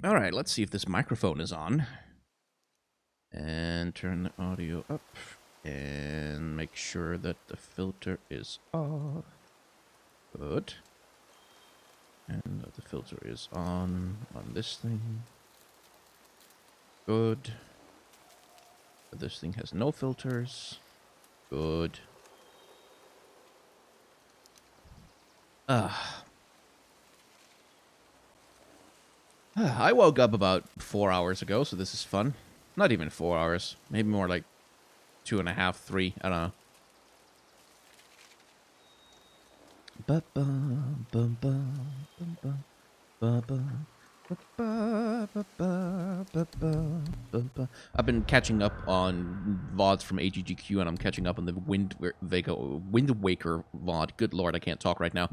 Alright, let's see if this microphone is on. And turn the audio up. And make sure that the filter is off. Good. And the filter is on this thing. Good. This thing has no filters. Good. I woke up about 4 hours ago, so this is fun. Not even 4 hours. Maybe more like 2.5, 3. I don't know. I've been catching up on VODs from AGGQ, and I'm catching up on the Wind Waker VOD. Good lord, I can't talk right now.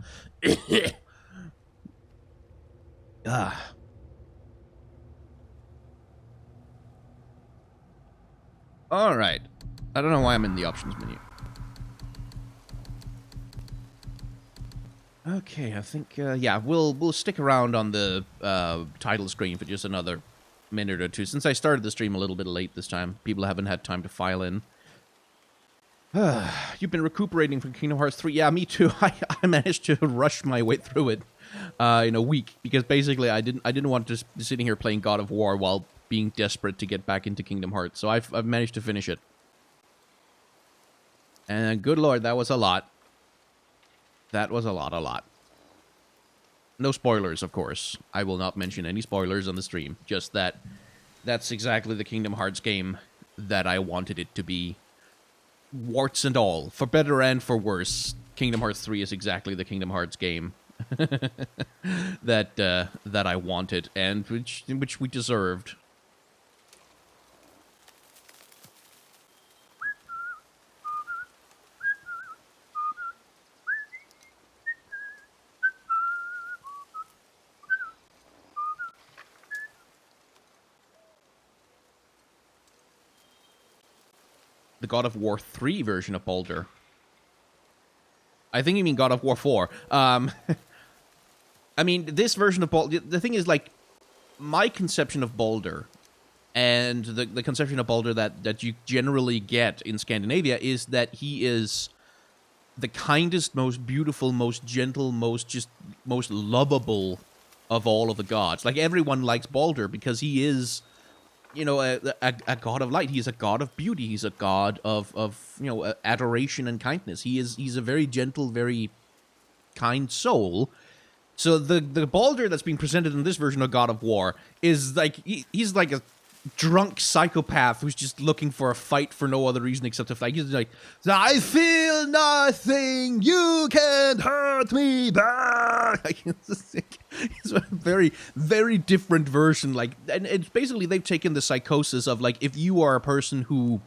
Alright. I don't know why I'm in the options menu. Okay, I think, yeah, we'll stick around on the title screen for just another minute or two. Since I started the stream a little bit late this time, people haven't had time to file in. You've been recuperating from Kingdom Hearts 3. Yeah, me too. I managed to rush my way through it in a week, because basically I didn't want to be sitting here playing God of War while being desperate to get back into Kingdom Hearts. So I've managed to finish it. And good lord, that was a lot. That was a lot. No spoilers, of course. I will not mention any spoilers on the stream. Just that that's exactly the Kingdom Hearts game that I wanted it to be. Warts and all. For better and for worse, Kingdom Hearts 3 is exactly the Kingdom Hearts game that I wanted, and which we deserved. The God of War 3 version of Baldur. I think you mean God of War 4. I mean, this version of Baldur... The thing is, like, my conception of Baldur and the conception of Baldur that you generally get in Scandinavia is that he is the kindest, most beautiful, most gentle, most lovable of all of the gods. Like, everyone likes Baldur because he is... you know, a god of light. He's a god of beauty. He's a god of you know, adoration and kindness. He's a very gentle, very kind soul. So the Baldur that's being presented in this version of God of War is like he's like a drunk psychopath who's just looking for a fight for no other reason except to fight. He's like, I feel nothing, you can't hurt me back. Like, it's a very, very different version. Like, and it's basically they've taken the psychosis of, like, if you are a person who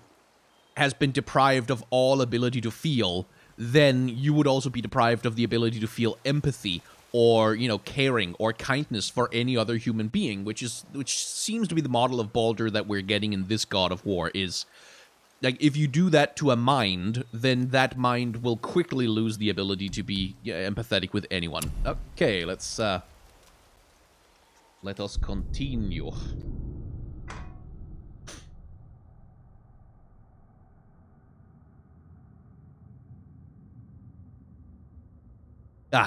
has been deprived of all ability to feel, then you would also be deprived of the ability to feel empathy or, you know, caring or kindness for any other human being, which seems to be the model of Baldur that we're getting in this God of War. Is like, if you do that to a mind, then that mind will quickly lose the ability to be empathetic with anyone. Okay, let us continue.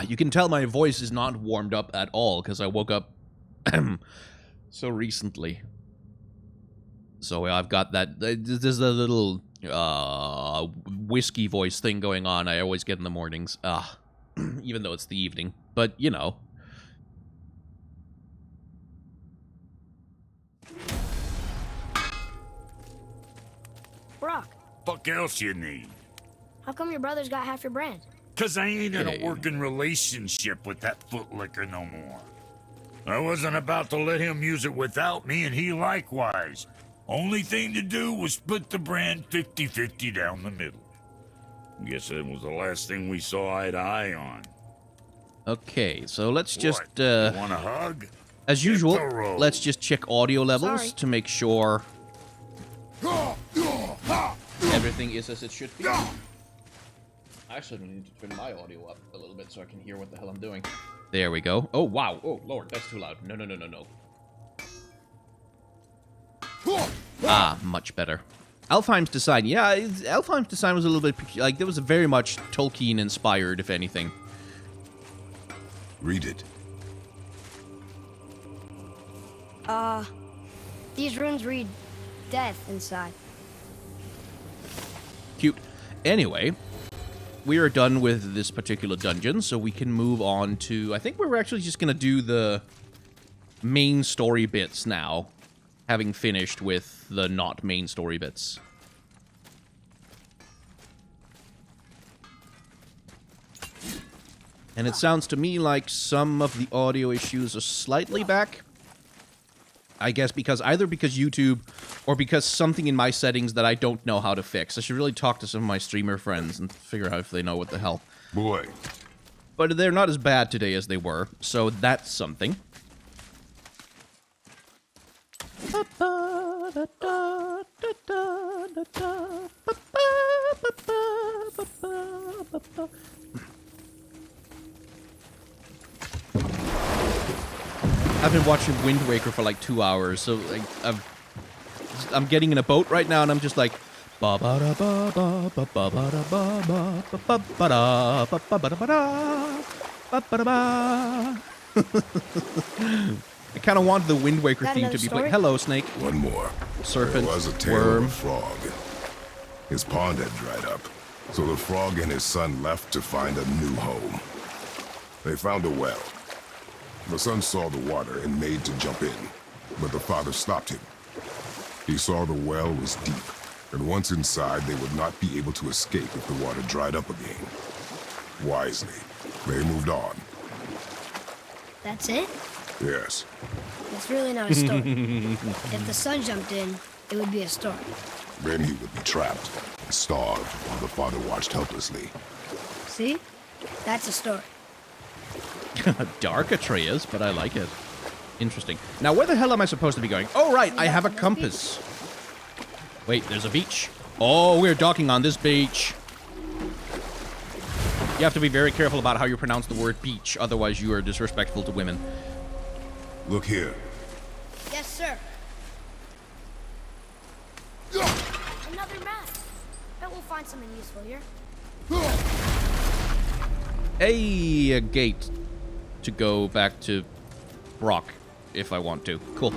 You can tell my voice is not warmed up at all, because I woke up so recently. So I've got that, there's a little whiskey voice thing going on I always get in the mornings. Even though it's the evening. But, you know. Brock. Fuck else you need? How come your brother's got half your brand? 'Cause I ain't in a working relationship with that footlicker no more. I wasn't about to let him use it without me, and he likewise. Only thing to do was split the brand 50-50 down the middle. Guess that was the last thing we saw eye to eye on. Okay, so let's just, You want a hug? as usual, let's just check audio levels to make sure everything is as it should be. I actually need to turn my audio up a little bit so I can hear what the hell I'm doing. There we go. Oh, wow. Oh, Lord, that's too loud. No. Ah, much better. Alfheim's design, yeah, Alfheim's design was a little bit, like, there was very much Tolkien-inspired, if anything. Read it. These runes read death inside. Cute. Anyway, we are done with this particular dungeon, so we can move on to... I think we're actually just going to do the main story bits now, having finished with the not main story bits. And it sounds to me like some of the audio issues are slightly back. I guess either because YouTube or because something in my settings that I don't know how to fix. I should really talk to some of my streamer friends and figure out if they know what the hell. Boy. But they're not as bad today as they were, so that's something. I've been watching Wind Waker for like 2 hours, so like I'm getting in a boat right now, and I'm just like, I kind of wanted the Wind Waker theme to be played. Hello, Snake. One more. Serpent. There was a tale Worm. of a frog. His pond had dried up, so the frog and his son left to find a new home. They found a well. The son saw the water and made to jump in, but the father stopped him. He saw the well was deep, and once inside, they would not be able to escape if the water dried up again. Wisely, they moved on. That's it? Yes. It's really not a story. If the sun jumped in, it would be a story. Then he would be trapped and starved while the father watched helplessly. See? That's a story. Dark Atreus, but I like it. Interesting. Now, where the hell am I supposed to be going? Oh, right, I have a compass. Wait, there's a beach. Oh, we're docking on this beach. You have to be very careful about how you pronounce the word beach, otherwise you are disrespectful to women. Look here. Yes, sir. Another map. Bet we'll find something useful here. A gate to go back to Brock, if I want to. Cool.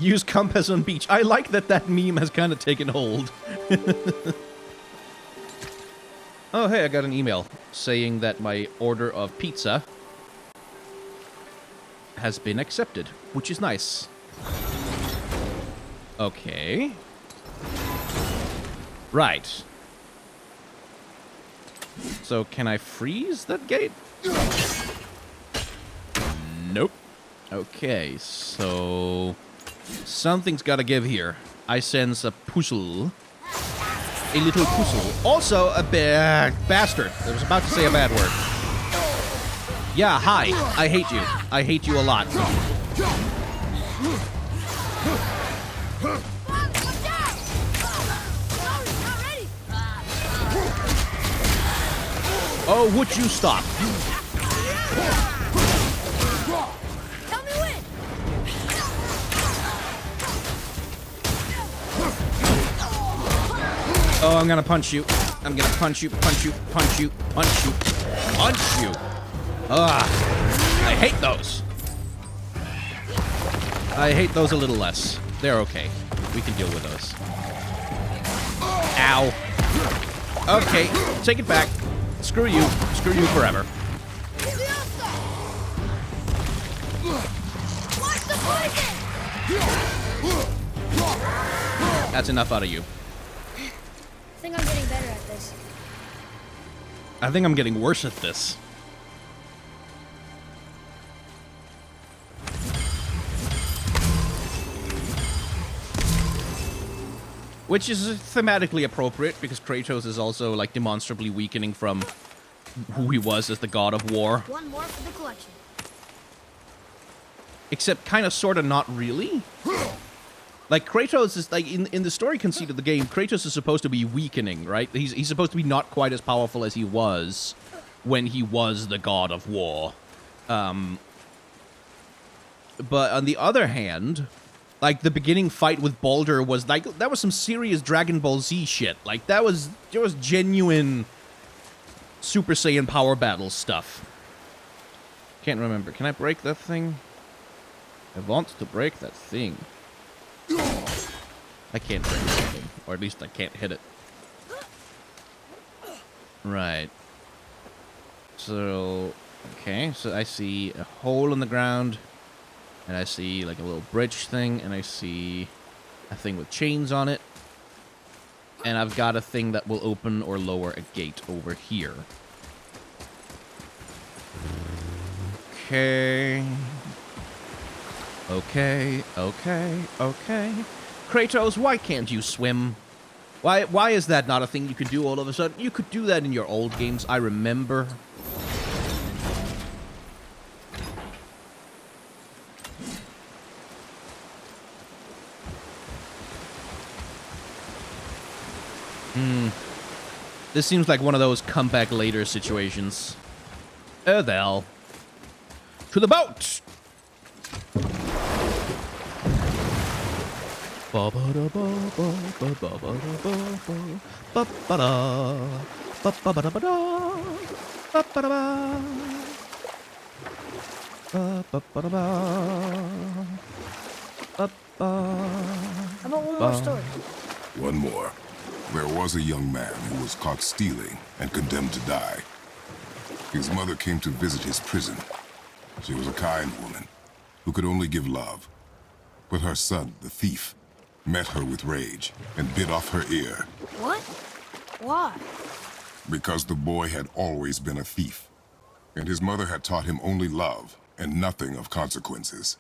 Use compass on beach. I like that meme has kind of taken hold. Oh, hey, I got an email saying that my order of pizza has been accepted, which is nice. Okay. Right. So, can I freeze that gate? Nope. Okay, so... something's gotta give here. I sense a puzzle. A little puzzle. Also, a bastard. I was about to say a bad word. Yeah, hi. I hate you. I hate you a lot. Oh, would you stop? Tell me when. Oh, I'm gonna punch you. I'm gonna punch you, punch you, punch you, punch you, punch you. Ugh. I hate those. I hate those a little less. They're okay. We can deal with those. Ow. Okay, take it back. Screw you. Screw you forever. That's enough out of you. I think I'm getting better at this. I think I'm getting worse at this. Which is thematically appropriate, because Kratos is also, like, demonstrably weakening from who he was as the god of war. One more for the collection. Except kind of, sort of, not really. Like, Kratos is, like, in the story conceit of the game, Kratos is supposed to be weakening, right? He's supposed to be not quite as powerful as he was when he was the god of war. But on the other hand, Like, the beginning fight with Baldur was, like, that was some serious Dragon Ball Z shit. Like, there was genuine Super Saiyan power battle stuff. Can't remember. Can I break that thing? I want to break that thing. I can't break that thing. Or at least I can't hit it. Right. So, okay. So I see a hole in the ground. And I see, like, a little bridge thing. And I see a thing with chains on it. And I've got a thing that will open or lower a gate over here. Okay. Okay. Kratos, why can't you swim? Why is that not a thing you could do all of a sudden? You could do that in your old games, I remember. This seems like one of those come back later situations. Oh, well. To the boat! How about one more story? One more. There was a young man who was caught stealing and condemned to die. His mother came to visit his prison. She was a kind woman who could only give love. But her son, the thief, met her with rage and bit off her ear. What? Why? Because the boy had always been a thief, and his mother had taught him only love and nothing of consequences.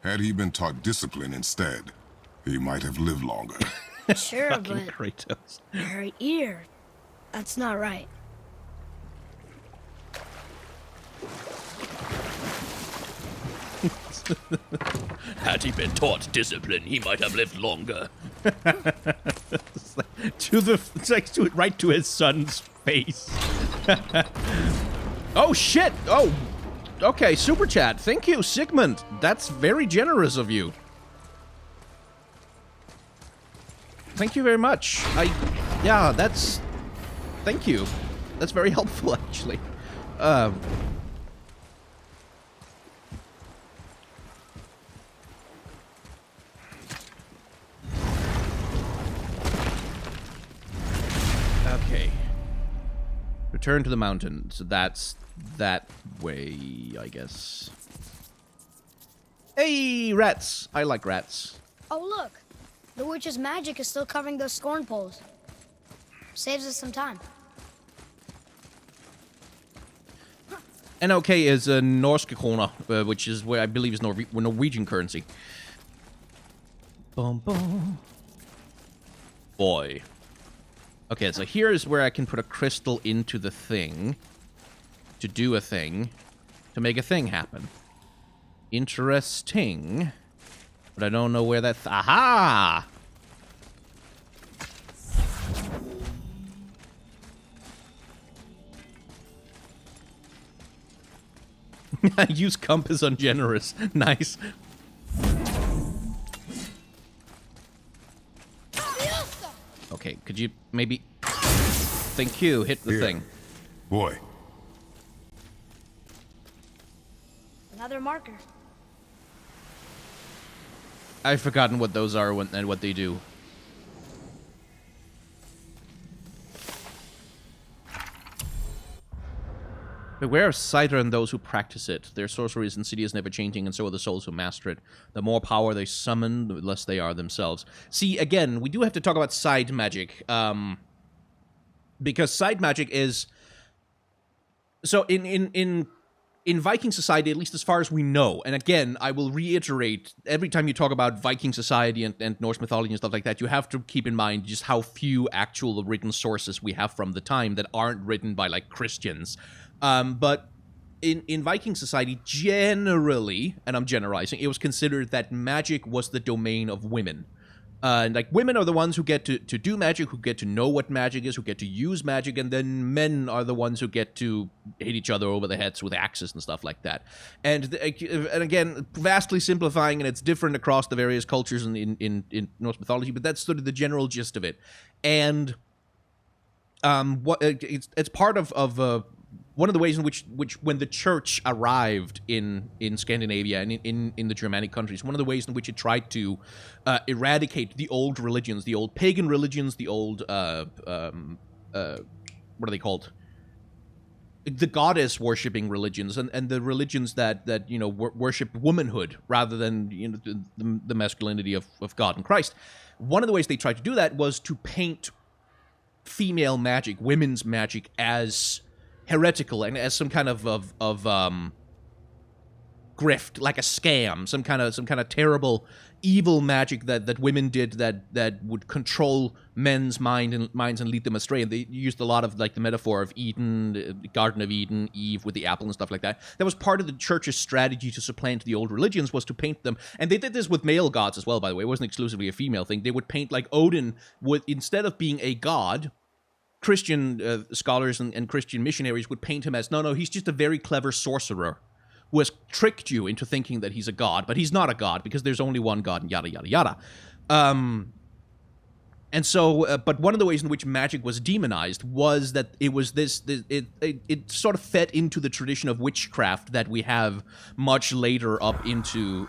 Had he been taught discipline instead, he might have lived longer. Sure, Fucking but Kratos. her ear. That's not right. Had he been taught discipline, he might have lived longer. It's like right to his son's face. Oh shit! Oh, okay. Super chat. Thank you, Sigmund. That's very generous of you. Thank you very much. Yeah, that's. Thank you. That's very helpful, actually. Okay. Return to the mountain. So that's that way, I guess. Hey, rats! I like rats. Oh, look. The witch's magic is still covering those scorn poles. Saves us some time. NOK is a Norse krona, which is where I believe is Norwegian currency. Boom, boom. Boy. Okay, so here is where I can put a crystal into the thing to do a thing to make a thing happen. Interesting. But I don't know where that... Aha! Use compass on generous. Nice. Okay, could you maybe... Thank you, hit the thing. Boy. Another marker. I've forgotten what those are and what they do. Beware of cider and those who practice it. Their sorcery is insidious, never changing, and so are the souls who master it. The more power they summon, the less they are themselves. See, again, we do have to talk about side magic. Because side magic is... So, in Viking society, at least as far as we know, and again, I will reiterate, every time you talk about Viking society and Norse mythology and stuff like that, you have to keep in mind just how few actual written sources we have from the time that aren't written by, like, Christians. But in Viking society, generally, and I'm generalizing, it was considered that magic was the domain of women. And like women are the ones who get to do magic, who get to know what magic is, who get to use magic, and then men are the ones who get to hit each other over the heads with axes and stuff like that. And again, vastly simplifying, and it's different across the various cultures in Norse mythology, but that's sort of the general gist of it. And it's part of one of the ways in which when the church arrived in Scandinavia and in the Germanic countries, one of the ways in which it tried to eradicate the old religions, the old pagan religions, the old what are they called? The goddess worshipping religions and the religions that worship womanhood rather than the masculinity of God and Christ. One of the ways they tried to do that was to paint female magic, women's magic, as heretical and as some kind of grift, like a scam, some kind of terrible, evil magic that women did that would control men's minds and lead them astray. And they used a lot of like the metaphor of Eden, the Garden of Eden, Eve with the apple and stuff like that. That was part of the church's strategy to supplant the old religions, was to paint them. And they did this with male gods as well, by the way. It wasn't exclusively a female thing. They would paint like Odin would, instead of being a god. Christian scholars and Christian missionaries would paint him as, no, he's just a very clever sorcerer who has tricked you into thinking that he's a god, but he's not a god because there's only one god and yada, yada, yada. And so, but one of the ways in which magic was demonized was that it was it sort of fed into the tradition of witchcraft that we have much later up into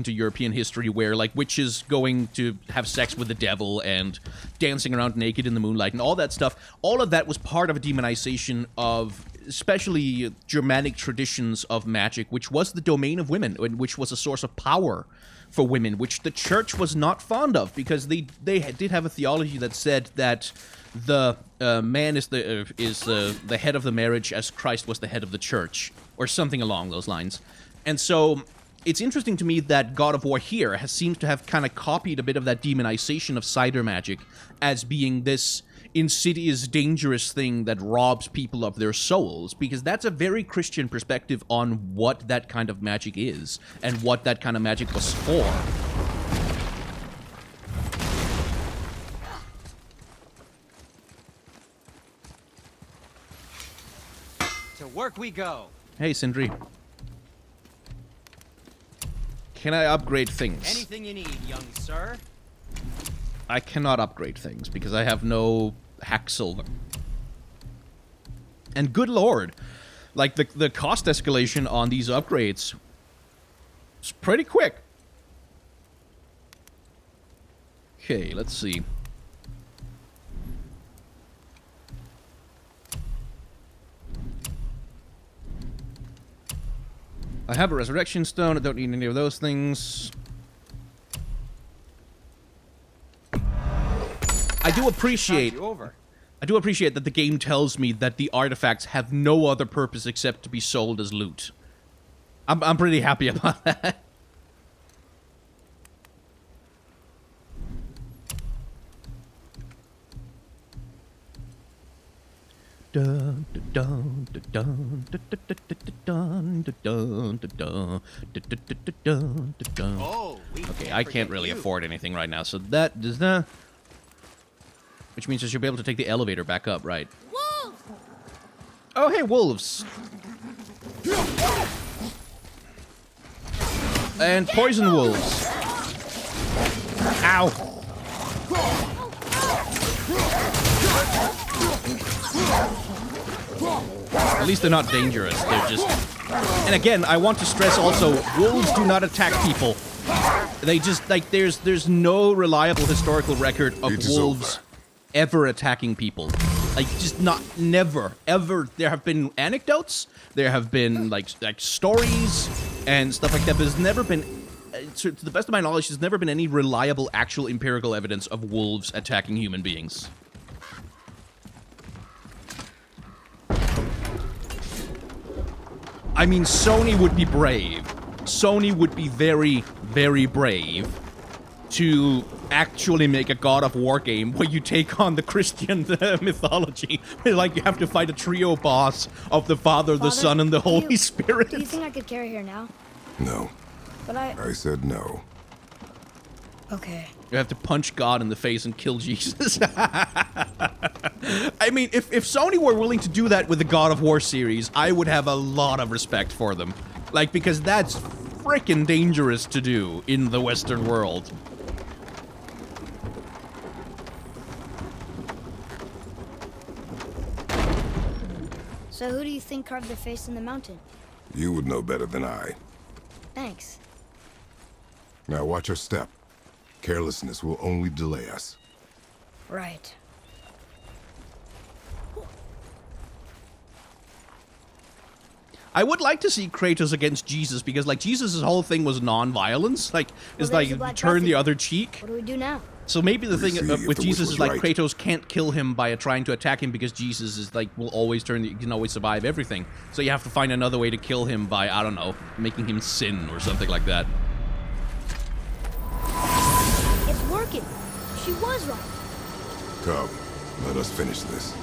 European history, where like witches going to have sex with the devil and dancing around naked in the moonlight and all that stuff. All of that was part of a demonization of especially Germanic traditions of magic, which was the domain of women, which was a source of power for women, which the church was not fond of, because they did have a theology that said that the man is the head of the marriage as Christ was the head of the church, or something along those lines. And so it's interesting to me that God of War here seems to have kind of copied a bit of that demonization of cider magic as being this insidious, dangerous thing that robs people of their souls, because that's a very Christian perspective on what that kind of magic is and what that kind of magic was for. To work we go. Hey, Sindri. Can I upgrade things? Anything you need, young sir. I cannot upgrade things because I have no hack silver. And good lord, like the cost escalation on these upgrades is pretty quick. Okay, let's see. I have a resurrection stone. I don't need any of those things. I do appreciate that the game tells me that the artifacts have no other purpose except to be sold as loot. I'm pretty happy about that. Okay, I can't really afford anything right now, so that does not. Which means I should be able to take the elevator back up, right? Wolves! Oh, hey, wolves! And poison wolves. Ow! At least they're not dangerous. They're just... And again, I want to stress also, wolves do not attack people. They just, like, there's no reliable historical record of wolves ever attacking people. Like, just never, ever. There have been anecdotes, there have been, like stories and stuff like that, but there's never been, to the best of my knowledge, there's never been any reliable, actual empirical evidence of wolves attacking human beings. I mean, Sony would be brave. Sony would be very, very brave to actually make a God of War game where you take on the Christian mythology. Like, you have to fight a trio boss of the Father, the Son, and the Holy Spirit. Do you think I could carry her now? No. But I said no. Okay. You have to punch God in the face and kill Jesus. I mean, if Sony were willing to do that with the God of War series, I would have a lot of respect for them. Like, because that's freaking dangerous to do in the Western world. So who do you think carved their face in the mountain? You would know better than I. Thanks. Now watch your step. Carelessness will only delay us. Right. I would like to see Kratos against Jesus, because, like, Jesus' whole thing was non-violence. Like, it's there's like, the Black turn the Prophet. other cheek. What do we do now? So maybe the We thing see if with the Jesus witch is, was like, right. Kratos can't kill him by trying to attack him, because Jesus is, like, will always you can always survive everything. So you have to find another way to kill him by, I don't know, making him sin or something like that. It's working. She was right. Come, let us finish this.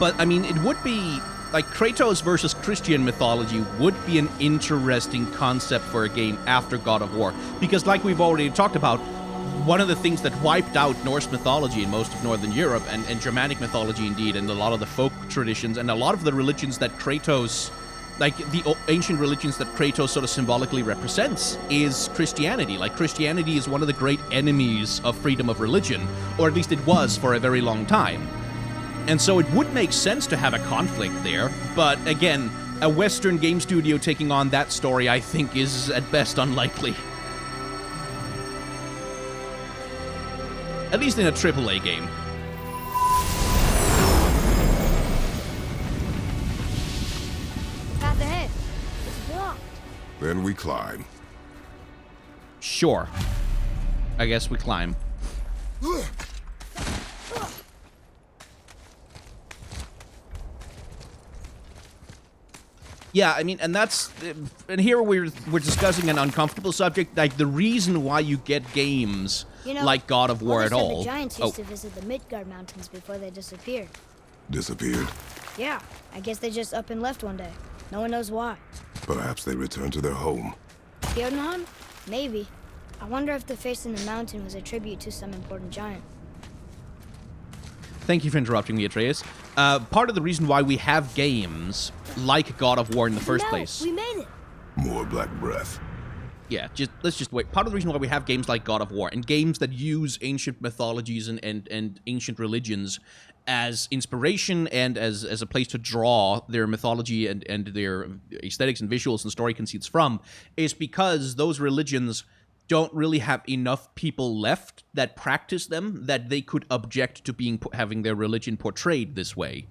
But, I mean, it would be, like, Kratos versus Christian mythology would be an interesting concept for a game after God of War. Because, like we've already talked about, one of the things that wiped out Norse mythology in most of Northern Europe, and Germanic mythology indeed, and a lot of the folk traditions, and a lot of the religions that Kratos, like, the ancient religions that Kratos sort of symbolically represents, is Christianity. Like, Christianity is one of the great enemies of freedom of religion, or at least it was for a very long time. And so it would make sense to have a conflict there, but again, a Western game studio taking on that story, I think, is at best unlikely. At least in a AAA game. Path ahead. It's blocked. Then we climb. Sure. I guess we climb. Yeah, I mean, and here we're discussing an uncomfortable subject, like the reason why you get games like God of War at all. The giants used to visit the Midgard mountains before they disappeared. Disappeared? Yeah, I guess they just up and left one day. No one knows why. Perhaps they returned to their home. Jotunheim? Maybe. I wonder if the face in the mountain was a tribute to some important giant. Thank you for interrupting me, Atreus. Part of the reason why we have games like God of War in the first place. We made it. More black breath. Yeah, let's just wait. Part of the reason why we have games like God of War and games that use ancient mythologies and ancient religions as inspiration and as a place to draw their mythology and their aesthetics and visuals and story conceits from is because those religions don't really have enough people left that practice them that they could object to having their religion portrayed this way,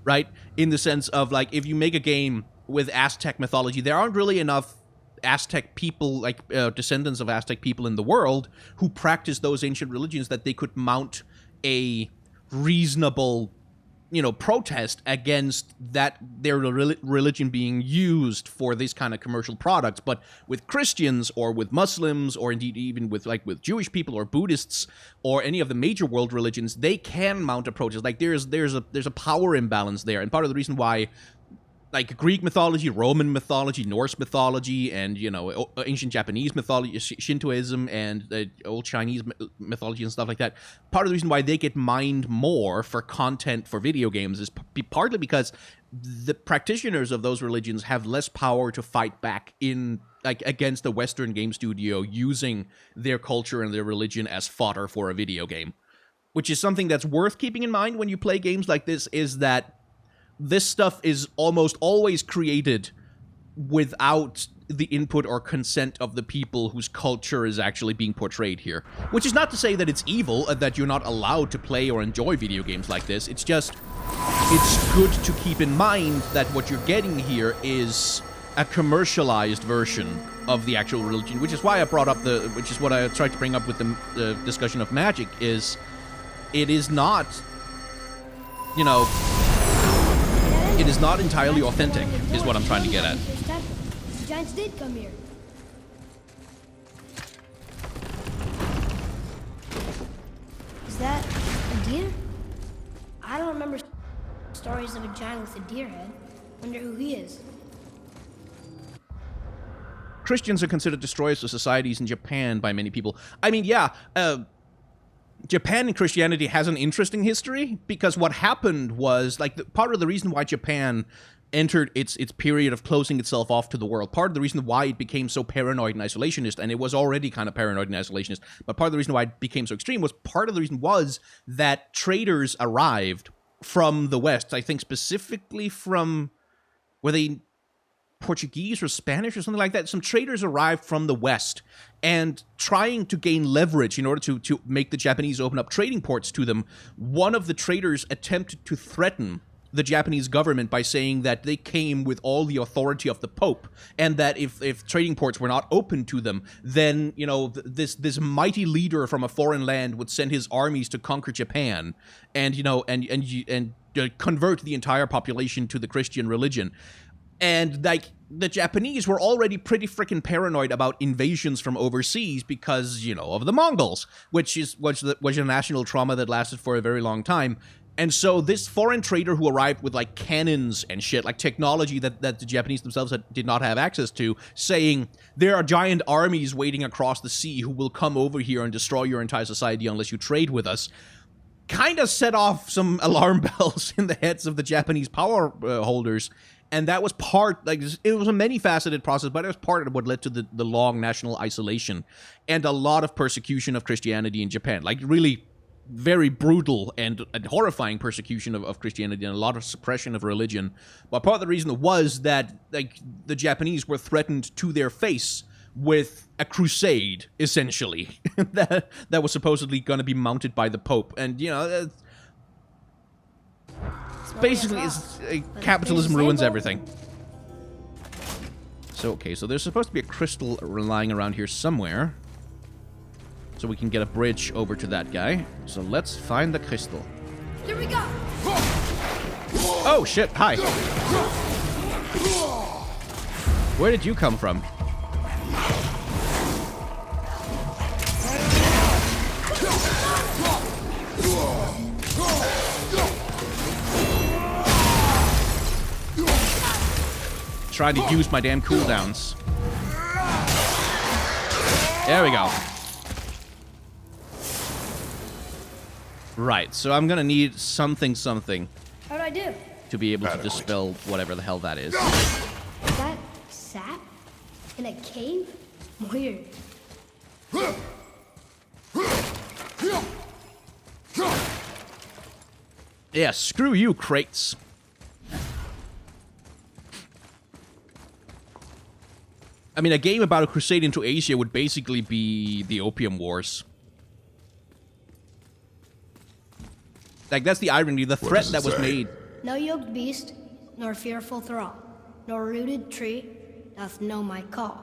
right? In the sense of, like, if you make a game with Aztec mythology, there aren't really enough Aztec people, like descendants of Aztec people in the world who practice those ancient religions that they could mount a reasonable, protest against their religion being used for this kind of commercial products. But with Christians or with Muslims or indeed even with Jewish people or Buddhists or any of the major world religions, they can mount a protest. Like there's a power imbalance there, and part of the reason why, like, Greek mythology, Roman mythology, Norse mythology, and, ancient Japanese mythology, Shintoism, and old Chinese mythology and stuff like that, part of the reason why they get mined more for content for video games is partly because the practitioners of those religions have less power to fight back against the Western game studio using their culture and their religion as fodder for a video game. Which is something that's worth keeping in mind when you play games like this, is that this stuff is almost always created without the input or consent of the people whose culture is actually being portrayed here. Which is not to say that it's evil, that you're not allowed to play or enjoy video games like this. It's just, it's good to keep in mind that what you're getting here is a commercialized version of the actual religion, which is why I brought up which is what I tried to bring up with the discussion of magic, is it is not, it is not entirely authentic, is what I'm trying to get at. The giants did come here. Is that a deer? I don't remember stories of a giant with a deer head. Wonder who he is. Christians are considered destroyers of societies in Japan by many people. I mean, yeah, Japan and Christianity has an interesting history, because what happened was, like, part of the reason why Japan entered its period of closing itself off to the world, part of the reason why it became so paranoid and isolationist, and it was already kind of paranoid and isolationist, but part of the reason why it became so extreme was that traders arrived from the West, I think specifically from, were they Portuguese or Spanish or something like that? Some traders arrived from the West and trying to gain leverage in order to make the Japanese open up trading ports to them. One of the traders attempted to threaten the Japanese government by saying that they came with all the authority of the Pope, and that if trading ports were not open to them, then, you know, this mighty leader from a foreign land would send his armies to conquer Japan, and, you know, and convert the entire population to the Christian religion. And, like, the Japanese were already pretty freaking paranoid about invasions from overseas because, you know, of the Mongols, which was a national trauma that lasted for a very long time. And so this foreign trader who arrived with, like, cannons and shit, like technology that the Japanese themselves did not have access to, saying, there are giant armies waiting across the sea who will come over here and destroy your entire society unless you trade with us, kind of set off some alarm bells in the heads of the Japanese power holders. And that was part, like, it was a many-faceted process, but it was part of what led to the long national isolation and a lot of persecution of Christianity in Japan. Like, really very brutal and horrifying persecution of Christianity and a lot of suppression of religion. But part of the reason was that, like, the Japanese were threatened to their face with a crusade, essentially, that was supposedly going to be mounted by the Pope. And, you know, basically, capitalism ruins everything. So, okay, so there's supposed to be a crystal lying around here somewhere, so we can get a bridge over to that guy. So let's find the crystal. Here we go! Oh, shit, hi. Where did you come from? Trying to use my damn cooldowns. There we go. Right, so I'm gonna need something How'd I do? to be able to dispel whatever the hell that is. Is that sap? In a cave? Weird. Yeah, screw you, crates. I mean, a game about a crusade into Asia would basically be the Opium Wars. Like, that's the irony, the threat that was made. No yoked beast, nor fearful thrall, nor rooted tree doth know my call.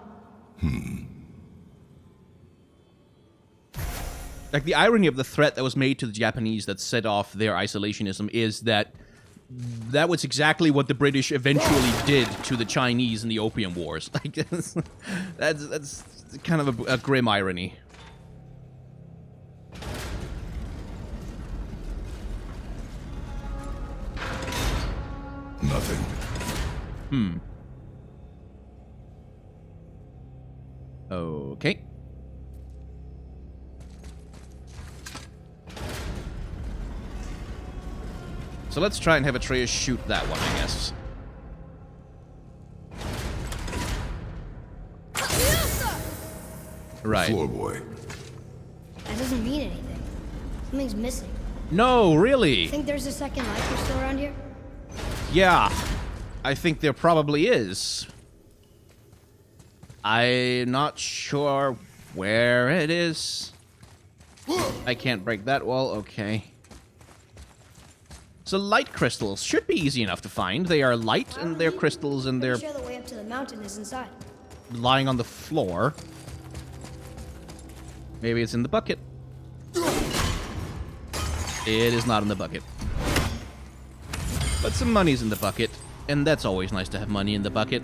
Like, the irony of the threat that was made to the Japanese that set off their isolationism is that that was exactly what the British eventually did to the Chinese in the Opium Wars. Like, that's kind of a grim irony. Nothing. Okay. So let's try and have Atreus shoot that one, I guess. Right. Floor boy. That doesn't mean anything. Something's missing. No, really? Think there's a second life crystal around here? Yeah. I think there probably is. I'm not sure where it is. I can't break that wall. Okay. So light crystals should be easy enough to find. They are light and they're crystals and they're Pretty sure the way up to the mountain is inside. lying on the floor. Maybe it's in the bucket. It is not in the bucket. But some money's in the bucket, and that's always nice to have money in the bucket.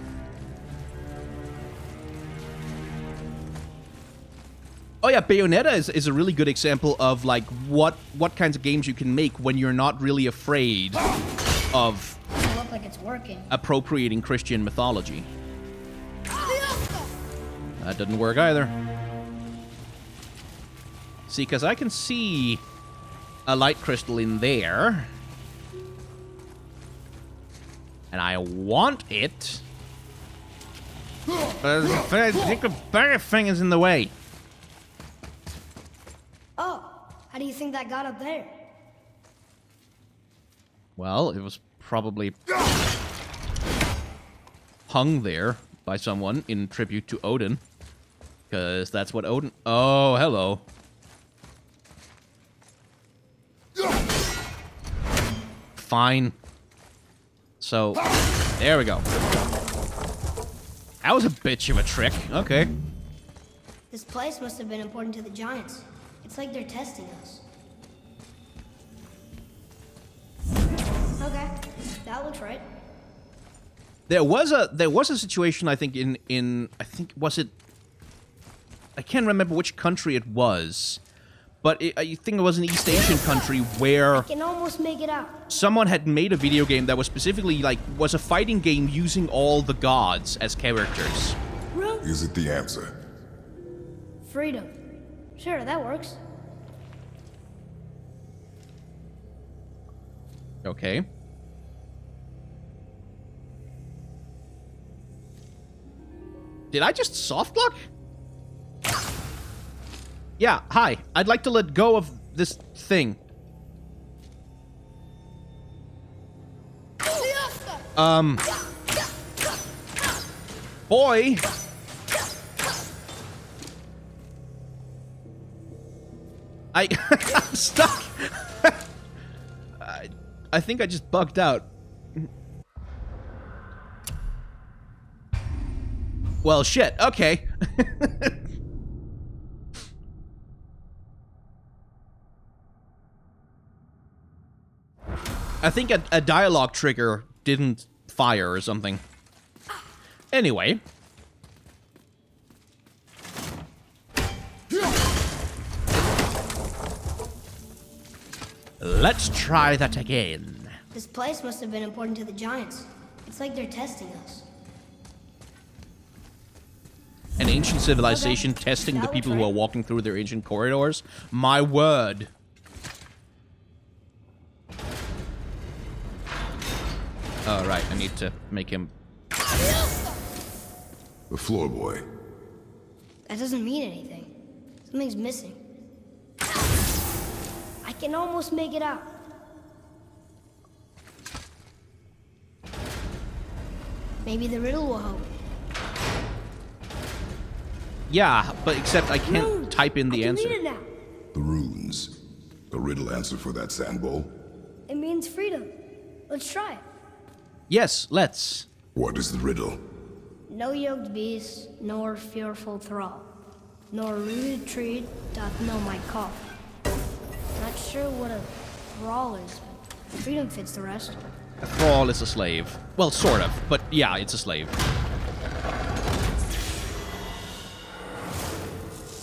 Oh yeah, Bayonetta is a really good example of, like, what kinds of games you can make when you're not really afraid of Doesn't look like it's working. appropriating Christian mythology. That didn't work either. See, because I can see a light crystal in there. And I want it. But I think the bigger thing is in the way. Oh, how do you think that got up there? Well, it was probably hung there by someone in tribute to Odin. Because that's what Odin... Oh, hello. Fine. So, there we go. That was a bitch of a trick. Okay. This place must have been important to the giants. It's like they're testing us. Okay, that looks right. There was a situation, I think, I think, was it... I can't remember which country it was, but I think it was an East Asian country where I can almost make it out. someone had made a video game that was specifically, like, was a fighting game using all the gods as characters. Is it the answer? Freedom. Sure, that works. Okay. Did I just softlock? Yeah, hi. I'd like to let go of this thing. Boy. I'm stuck. I think I just bugged out. Well, shit. Okay. I think a dialogue trigger didn't fire or something. Anyway. Let's try that again. This place must have been important to the giants. It's like they're testing us. An ancient civilization Okay, testing the that people looks who are right. walking through their ancient corridors? My word. Alright, I need to make him... The floor boy. That doesn't mean anything. Something's missing. I can almost make it out. Maybe the riddle will help. Yeah, but except I can't type in the I can answer. read it now. The runes. The riddle answer for that sand bowl. It means freedom. Let's try it. Yes, let's. What is the riddle? No yoked beast, nor fearful thrall, nor rude tree doth know my call. Not sure what a thrall is, but freedom fits the rest. A thrall is a slave. Well, sort of, but yeah, it's a slave.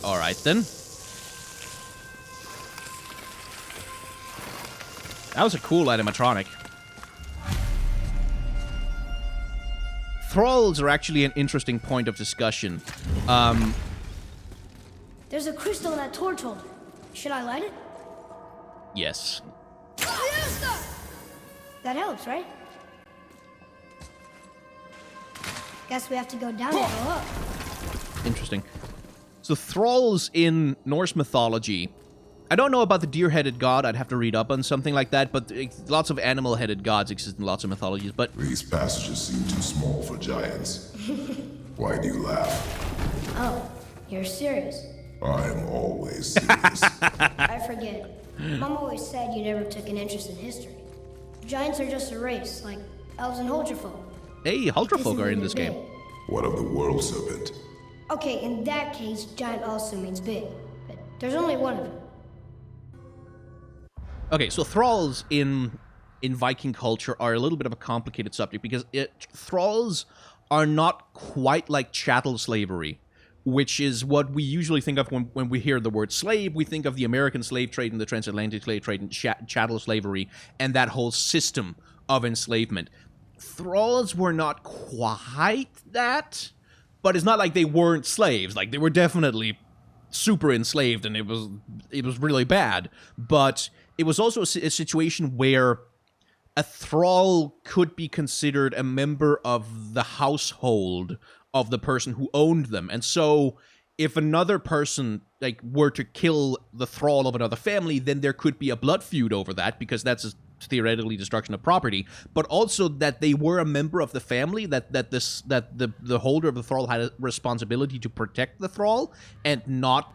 Alright then. That was a cool animatronic. Thralls are actually an interesting point of discussion. There's a crystal in that torch holder. Should I light it? Yes. That helps, right? Guess we have to go down and go up. Interesting. So thralls in Norse mythology. I don't know about the deer-headed god. I'd have to read up on something like that, but lots of animal-headed gods exist in lots of mythologies, but... These passages seem too small for giants. Why do you laugh? Oh, you're serious. I am always serious. I forget. Mom always said you never took an interest in history. Giants are just a race, like elves and Huldrafolk. Hey, Huldrafolk are in this game. What of the world serpent? Okay, in that case, giant also means big. But there's only one of them. Okay, so thralls in Viking culture are a little bit of a complicated subject because thralls are not quite like chattel slavery, which is what we usually think of when we hear the word slave. We think of the American slave trade and the transatlantic slave trade and chattel slavery and that whole system of enslavement. Thralls were not quite that, but it's not like they weren't slaves. Like, they were definitely super enslaved, and it was really bad. But it was also a situation where a thrall could be considered a member of the household of the person who owned them. And so if another person like were to kill the thrall of another family, then there could be a blood feud over that, because that's theoretically destruction of property, but also that they were a member of the family, that the holder of the thrall had a responsibility to protect the thrall and not,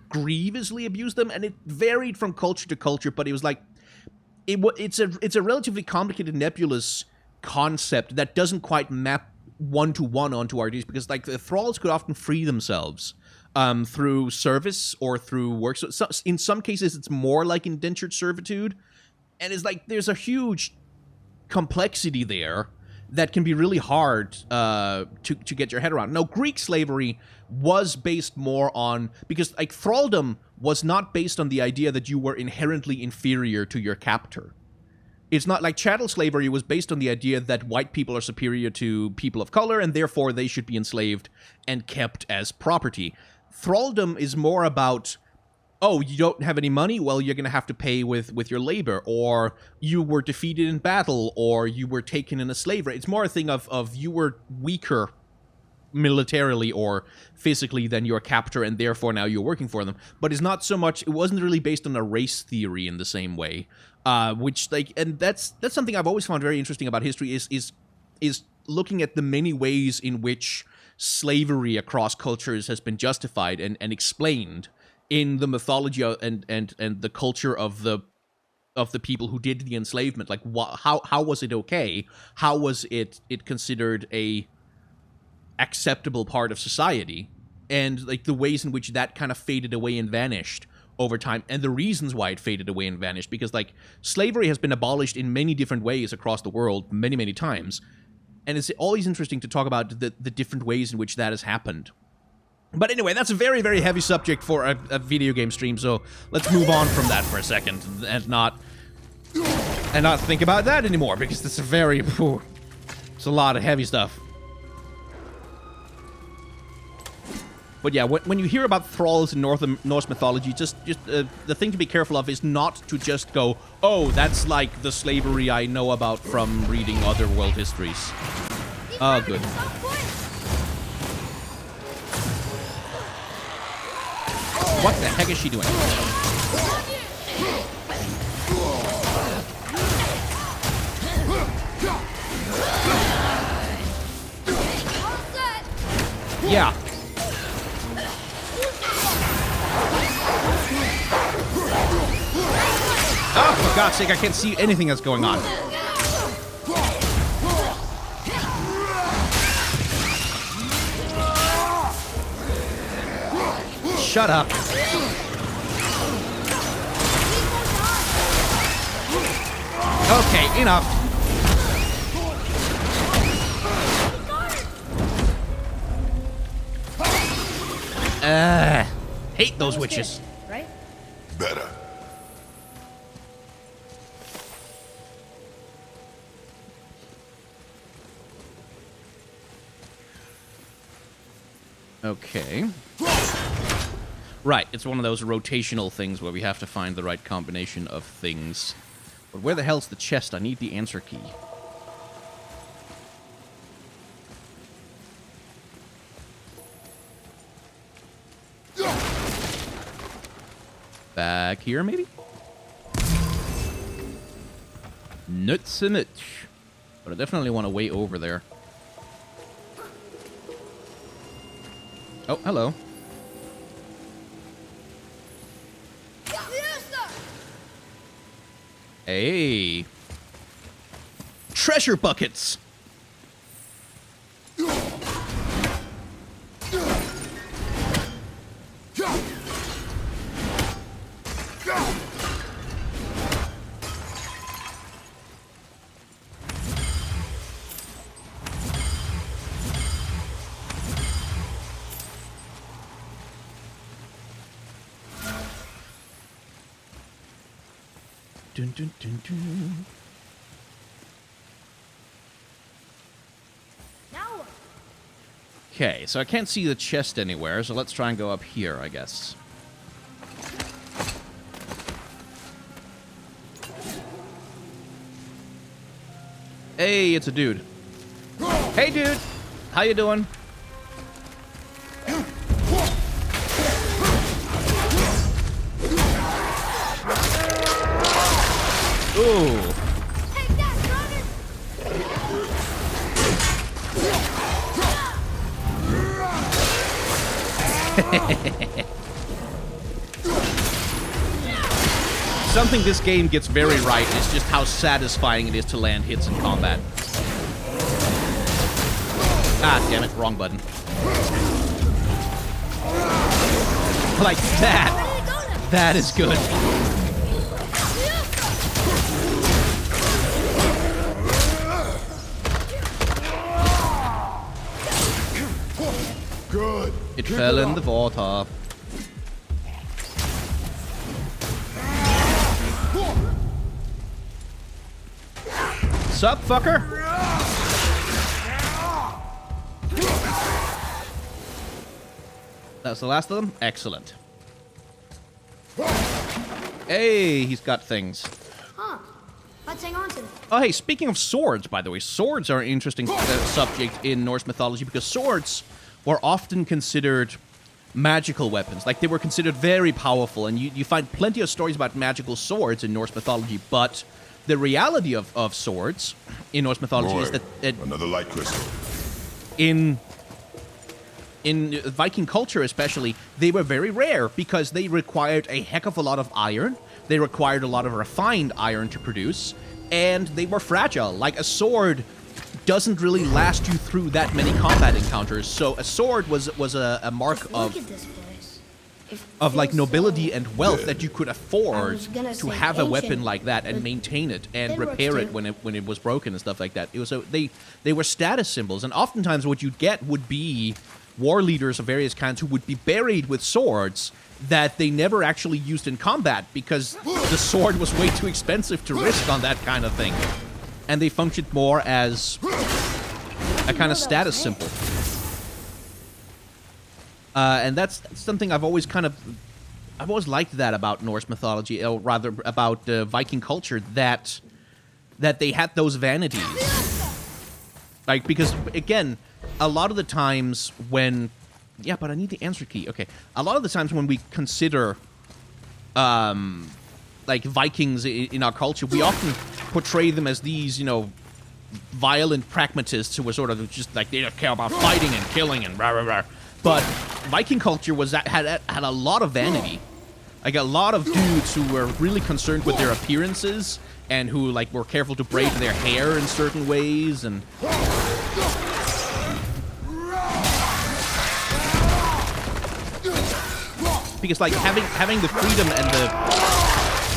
grievously abuse them. And it varied from culture to culture, but it was like it's a relatively complicated, nebulous concept that doesn't quite map one-to-one onto our ideas, because like the thralls could often free themselves through service or through work. So in some cases, it's more like indentured servitude, and it's like there's a huge complexity there that can be really hard to get your head around. Now, Greek slavery was based more on, because like thraldom was not based on the idea that you were inherently inferior to your captor. It's not like chattel slavery was based on the idea that white people are superior to people of color, and therefore they should be enslaved and kept as property. Thraldom is more about, oh, you don't have any money? Well, you're going to have to pay with your labor, or you were defeated in battle, or you were taken in a slave raid. It's more a thing of you were weaker militarily or physically than your captor, and therefore now you're working for them. But it's not so much, it wasn't really based on a race theory in the same way, which, like, and that's something I've always found very interesting about history, is looking at the many ways in which slavery across cultures has been justified and explained in the mythology and the culture of the people who did the enslavement. Like, how was it okay? How was it considered a acceptable part of society? And like the ways in which that kind of faded away and vanished over time, and the reasons why it faded away and vanished, because like slavery has been abolished in many different ways across the world many times, and it's always interesting to talk about the different ways in which that has happened. But anyway, that's a very, very heavy subject for a video game stream, so let's move on from that for a second and not think about that anymore, because it's it's a lot of heavy stuff. But yeah, when you hear about thralls in Norse mythology, just the thing to be careful of is not to just go, oh, that's like the slavery I know about from reading other world histories. Oh, good. What the heck is she doing? Yeah. Oh, for God's sake, I can't see anything that's going on. Shut up. Okay, enough. Hate those witches. Good, right? Better. Okay. Right, it's one of those rotational things where we have to find the right combination of things. But where the hell's the chest? I need the answer key. Back here, maybe? Nuts and nuts. But I definitely want to wait over there. Oh, hello. Hey. Treasure buckets. Dun, dun, dun, dun. Okay, so I can't see the chest anywhere, so let's try and go up here, I guess. Hey, it's a dude. Hey, dude! How you doing? Ooh. Something this game gets very right is just how satisfying it is to land hits in combat. Ah, damn it, wrong button. Like that. That is good. Good. It fell in the water. Sup, fucker? That's the last of them? Excellent. Hey, he's got things. Huh. Let's hang on to them. Oh, hey, speaking of swords, by the way, swords are an interesting subject in Norse mythology because swords were often considered magical weapons. Like, they were considered very powerful, and you find plenty of stories about magical swords in Norse mythology, but the reality of swords in Norse mythology is that another light crystal. in Viking culture especially, they were very rare because they required a heck of a lot of iron. They required a lot of refined iron to produce, and they were fragile. Like, a sword doesn't really last you through that many combat encounters, so a sword was a mark Look at this place. It of like feels nobility so- and wealth that you could I afford was gonna to say have a weapon ancient, like that and but maintain it and it works repair it too. when it was broken and stuff like that. It was they were status symbols, and oftentimes what you'd get would be war leaders of various kinds who would be buried with swords that they never actually used in combat because the sword was way too expensive to risk on that kind of thing, and they functioned more as a kind of status symbol. And that's something I've always liked that about Norse mythology, or rather about Viking culture, that they had those vanities. Like, because, again, a lot of the times when... Yeah, but I need the answer key. Okay. A lot of the times when we consider, like, Vikings in our culture, we often portray them as these, violent pragmatists who were sort of just, like, they don't care about fighting and killing and rah, rah, rah. But Viking culture had a lot of vanity. Like, a lot of dudes who were really concerned with their appearances and who, like, were careful to braid their hair in certain ways and... Because, like, having the freedom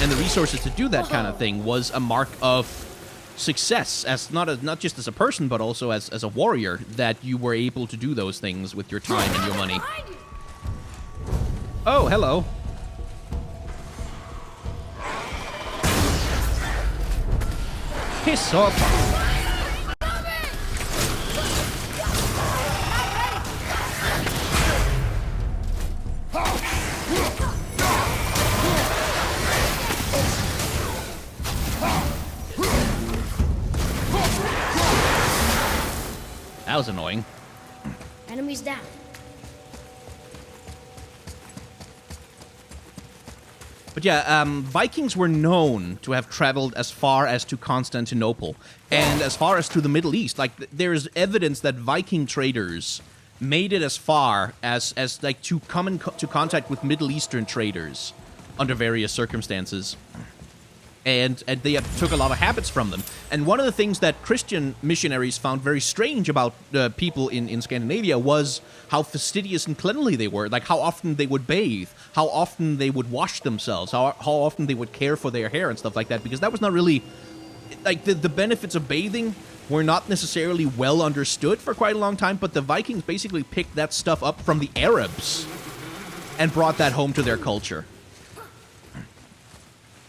and the resources to do that kind of thing was a mark of success, as not just as a person, but also as a warrior, that you were able to do those things with your time and your money. Oh, hello. Piss off. That was annoying. Enemies down. But yeah, Vikings were known to have traveled as far as to Constantinople and as far as to the Middle East. Like, there's evidence that Viking traders made it as far as like to come into contact with Middle Eastern traders under various circumstances. And they took a lot of habits from them. And one of the things that Christian missionaries found very strange about people in Scandinavia was how fastidious and cleanly they were. Like, how often they would bathe, how often they would wash themselves, how often they would care for their hair and stuff like that. Because that was not really... Like, the benefits of bathing were not necessarily well understood for quite a long time, but the Vikings basically picked that stuff up from the Arabs and brought that home to their culture.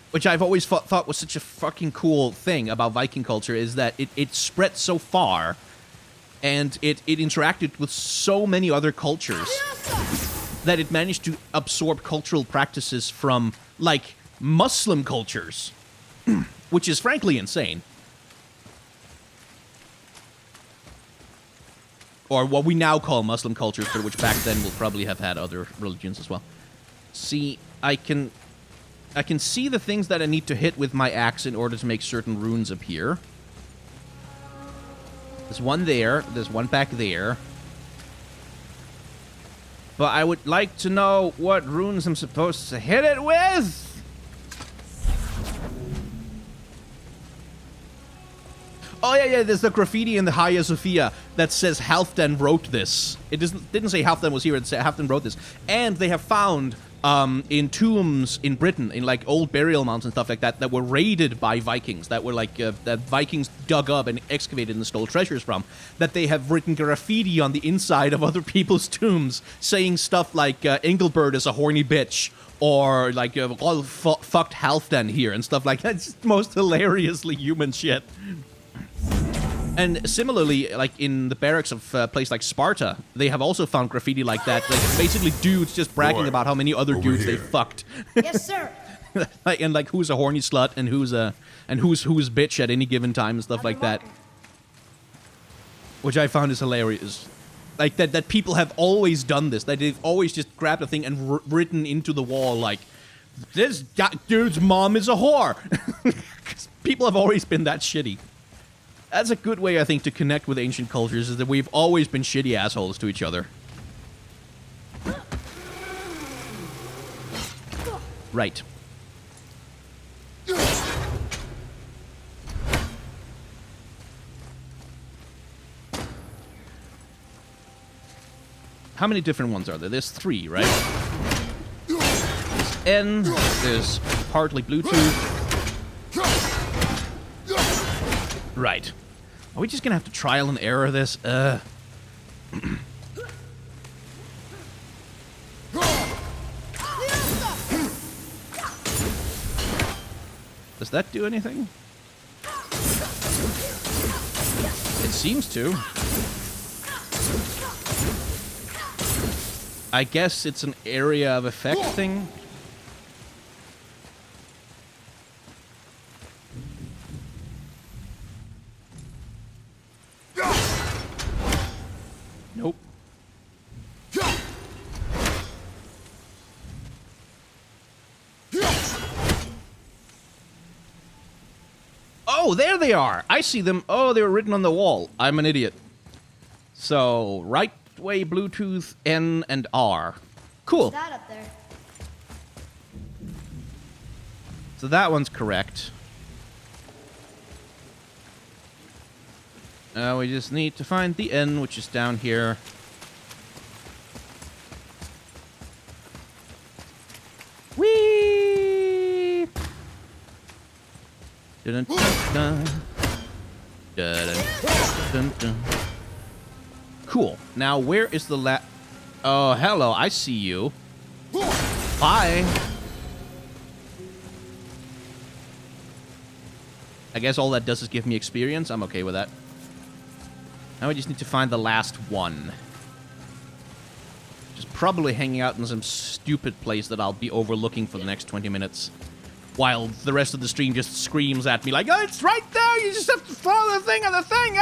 Which I've always thought was such a fucking cool thing about Viking culture, is that it spread so far and it interacted with so many other cultures that it managed to absorb cultural practices from, like, Muslim cultures, which is frankly insane. Or what we now call Muslim cultures, but which back then will probably have had other religions as well. See, I can see the things that I need to hit with my axe in order to make certain runes appear. There's one there. There's one back there. But I would like to know what runes I'm supposed to hit it with. Oh, yeah, there's the graffiti in the Hagia Sophia that says Halfdan wrote this. It didn't say Halfdan was here, it said Halfdan wrote this. And they have found in tombs in Britain, in like old burial mounds and stuff like that, that were raided by Vikings, that were like, that Vikings dug up and excavated and stole treasures from, that they have written graffiti on the inside of other people's tombs saying stuff like, Engelbert is a horny bitch, or like, all fucked Halfdan here and stuff like that. It's just most hilariously human shit. And similarly, like in the barracks of a place like Sparta, they have also found graffiti like that. Like basically dudes just bragging about how many other dudes they fucked. Yes, sir. And like who's a horny slut and who's bitch at any given time and stuff like that. Which I found is hilarious. Like that people have always done this. That they've always just grabbed a thing and written into the wall like, this dude's mom is a whore. 'Cause people have always been that shitty. That's a good way, I think, to connect with ancient cultures, is that we've always been shitty assholes to each other. Right. How many different ones are there? There's 3, right? There's N, there's partly Bluetooth. Right. Are we just gonna have to trial and error this? Does that do anything? It seems to. I guess it's an area of effect thing. Nope. Oh, there they are! I see them. Oh, they were written on the wall. I'm an idiot. So, right way Bluetooth, N, and R. Cool. What's that up there? So that one's correct. We just need to find the N, which is down here. Whee! Dun, dun, dun. Dun, dun, dun. Cool. Now, where is the Oh, hello. I see you. Bye. I guess all that does is give me experience. I'm okay with that. Now we just need to find the last one. Just probably hanging out in some stupid place that I'll be overlooking for the next 20 minutes. While the rest of the stream just screams at me like, oh, it's right there! You just have to follow the thing on the thing!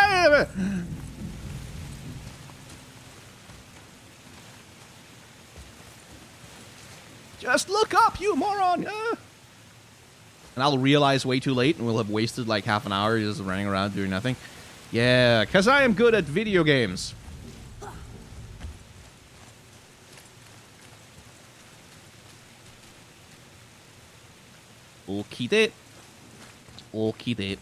Just look up, you moron! And I'll realize way too late and we'll have wasted like half an hour just running around doing nothing. Yeah, because I am good at video games. Okay, that. Okay, that.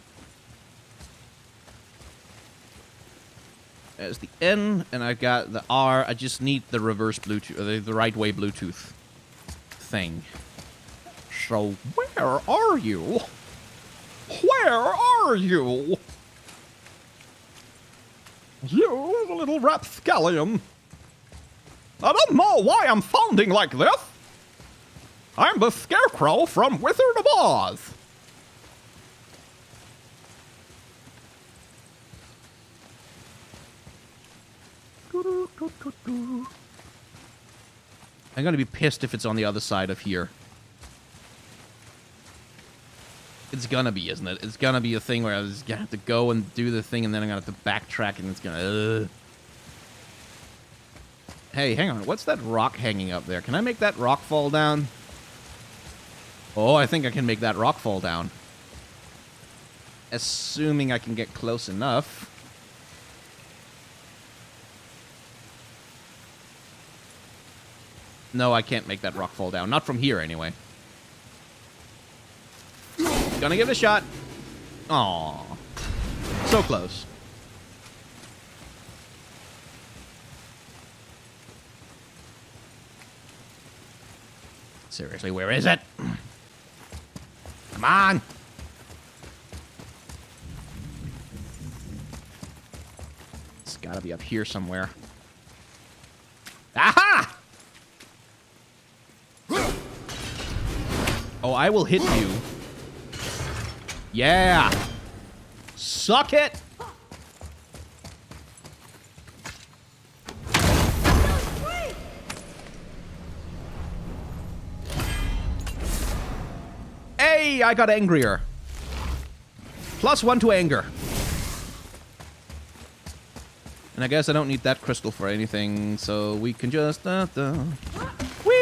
There's the N, and I got the R. I just need the reverse Bluetooth, the right way Bluetooth thing. So, where are you? Where are you? You, the little rapscallion. I don't know why I'm sounding like this. I'm the Scarecrow from Wizard of Oz. I'm gonna be pissed if it's on the other side of here. It's gonna be, isn't it? It's gonna be a thing where I was gonna have to go and do the thing, and then I'm gonna have to backtrack, and it's gonna... Hey, hang on. What's that rock hanging up there? Can I make that rock fall down? Oh, I think I can make that rock fall down. Assuming I can get close enough. No, I can't make that rock fall down. Not from here, anyway. Gonna give it a shot. Aww. So close. Seriously, where is it? Come on! It's gotta be up here somewhere. Aha! Oh, I will hit you. Yeah! Suck it! Hey, I got angrier. +1 to anger. And I guess I don't need that crystal for anything, so we can just... Whee!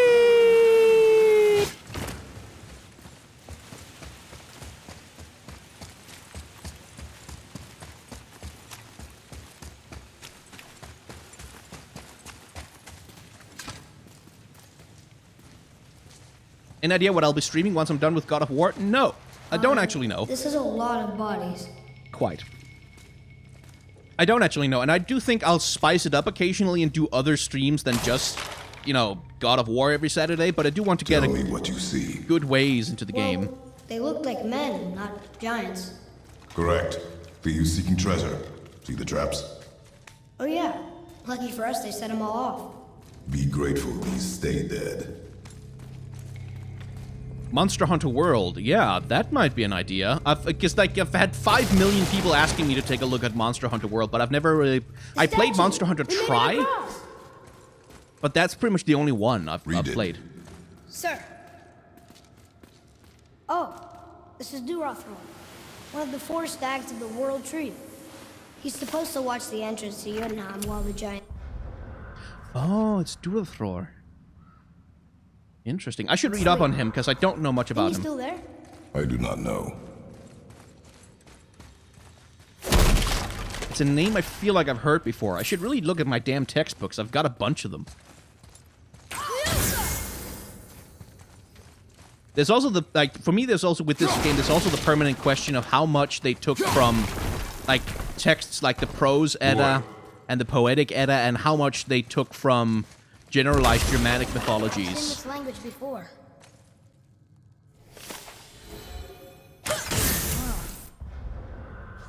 An idea what I'll be streaming once I'm done with God of War? No, I don't actually know. This is a lot of bodies. Quite. I don't actually know, and I do think I'll spice it up occasionally and do other streams than just, you know, God of War every Saturday, but I do want to get Tell me what you see. good ways into the game. Well, they look like men, not giants. Correct. Thieves seeking treasure. See the traps? Oh yeah, lucky for us they set them all off. Be grateful these stay dead. Monster Hunter World, yeah, that might be an idea. I've had 5 million people asking me to take a look at Monster Hunter World, but I've never really... I played Monster Hunter Try, but that's pretty much the only one I've played. Sir. Oh, this is Durothron, one of the 4 stags of the World Tree. He's supposed to watch the entrance to Jotunheim while the giant... Oh, it's Durothor. Interesting. I should read up on him, because I don't know much about him. Still there? I do not know. It's a name I feel like I've heard before. I should really look at my damn textbooks. I've got a bunch of them. There's also the, like, for me, there's also, with this game, there's also the permanent question of how much they took from, like, texts like the Prose Edda and the Poetic Edda, and how much they took from generalized Germanic mythologies. I've seen this language before.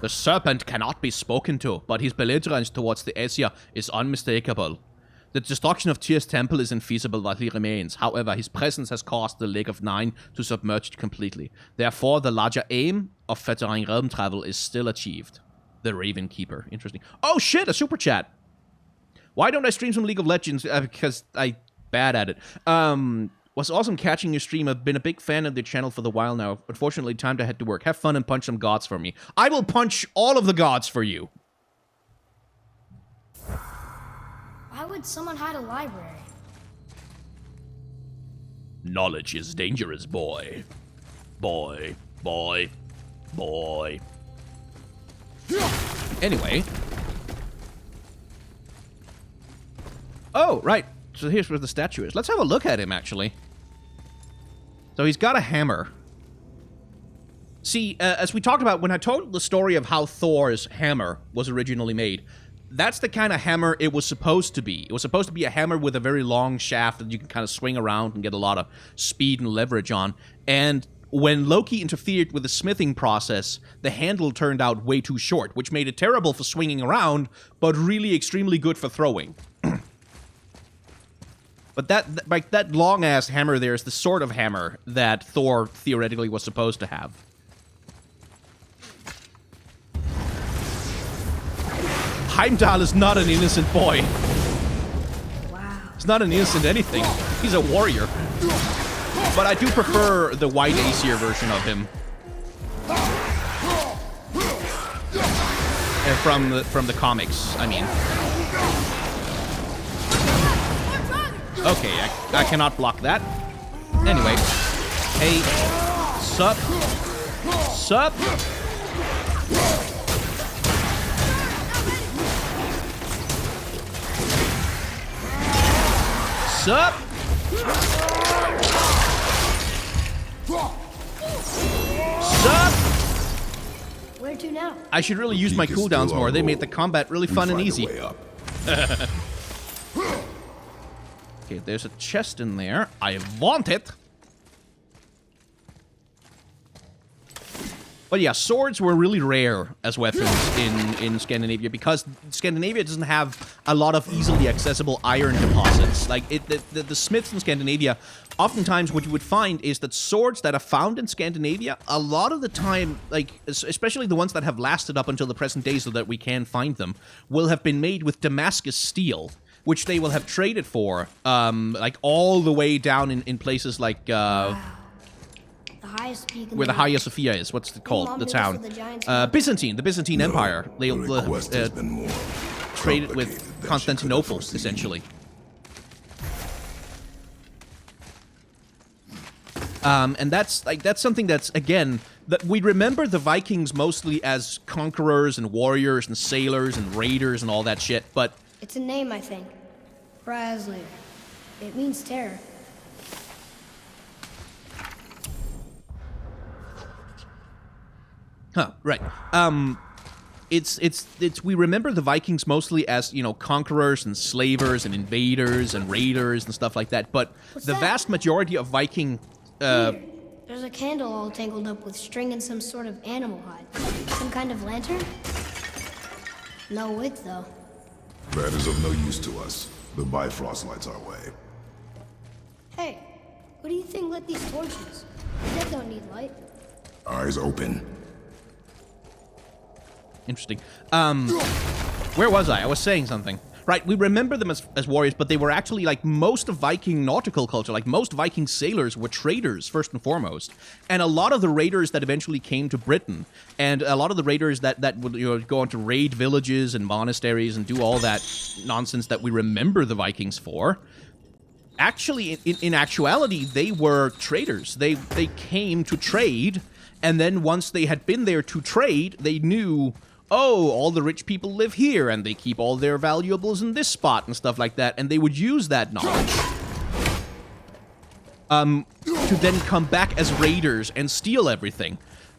The serpent cannot be spoken to, but his belligerence towards the Aesir is unmistakable. The destruction of Tyr's temple is infeasible while he remains. However, his presence has caused the Lake of Nine to submerge it completely. Therefore, the larger aim of fettering realm travel is still achieved. The Raven Keeper. Interesting. Oh shit, a super chat. Why don't I stream some League of Legends? Because I'm bad at it. Was awesome catching your stream. I've been a big fan of the channel for a while now. Unfortunately, time to head to work. Have fun and punch some gods for me. I will punch all of the gods for you. Why would someone hide a library? Knowledge is dangerous, boy. Boy. Boy. Boy. Anyway. Oh, right. So here's where the statue is. Let's have a look at him, actually. So he's got a hammer. See, as we talked about when I told the story of how Thor's hammer was originally made, that's the kind of hammer it was supposed to be. It was supposed to be a hammer with a very long shaft that you can kind of swing around and get a lot of speed and leverage on. And when Loki interfered with the smithing process, the handle turned out way too short, which made it terrible for swinging around, but really extremely good for throwing. But that long-ass hammer there is the sort of hammer that Thor theoretically was supposed to have. Heimdall is not an innocent boy. He's not an innocent anything. He's a warrior. But I do prefer the white Aesir version of him. From the comics, I mean. Okay, I cannot block that. Anyway. Hey. Sup? Sup? Sup? Sup? Where to now? I should really use my cooldowns more. They made the combat really fun and easy. Okay, there's a chest in there. I want it. But yeah, swords were really rare as weapons in Scandinavia because Scandinavia doesn't have a lot of easily accessible iron deposits. Like, the smiths in Scandinavia, oftentimes what you would find is that swords that are found in Scandinavia, a lot of the time, like, especially the ones that have lasted up until the present day so that we can find them, will have been made with Damascus steel, which they will have traded for, like, all the way down in places like, where the Hagia Sophia is. What's it called? The town. Byzantine. The Byzantine Empire. They'll trade it with Constantinople, essentially. And that's something that's, again, that we remember the Vikings mostly as conquerors and warriors and sailors and raiders and all that shit, but... It's a name, I think. Razzler. It means terror. Huh, right. We remember the Vikings mostly as, you know, conquerors and slavers and invaders and raiders and stuff like that, but the vast majority of Viking, Here, there's a candle all tangled up with string and some sort of animal hide. Some kind of lantern? No wick, though. That is of no use to us. The Bifrost lights our way. Hey, what do you think lit these torches? Dead don't need light. Eyes open. Interesting. Where was I? I was saying something. Right, we remember them as warriors, but they were actually, like, most of Viking nautical culture, like, most Viking sailors were traders, first and foremost. And a lot of the raiders that eventually came to Britain, and a lot of the raiders that would, you know, go on to raid villages and monasteries and do all that nonsense that we remember the Vikings for, actually, in actuality, they were traders. They came to trade, and then once they had been there to trade, they knew... oh, all the rich people live here, and they keep all their valuables in this spot, and stuff like that, and they would use that knowledge to then come back as raiders and steal everything.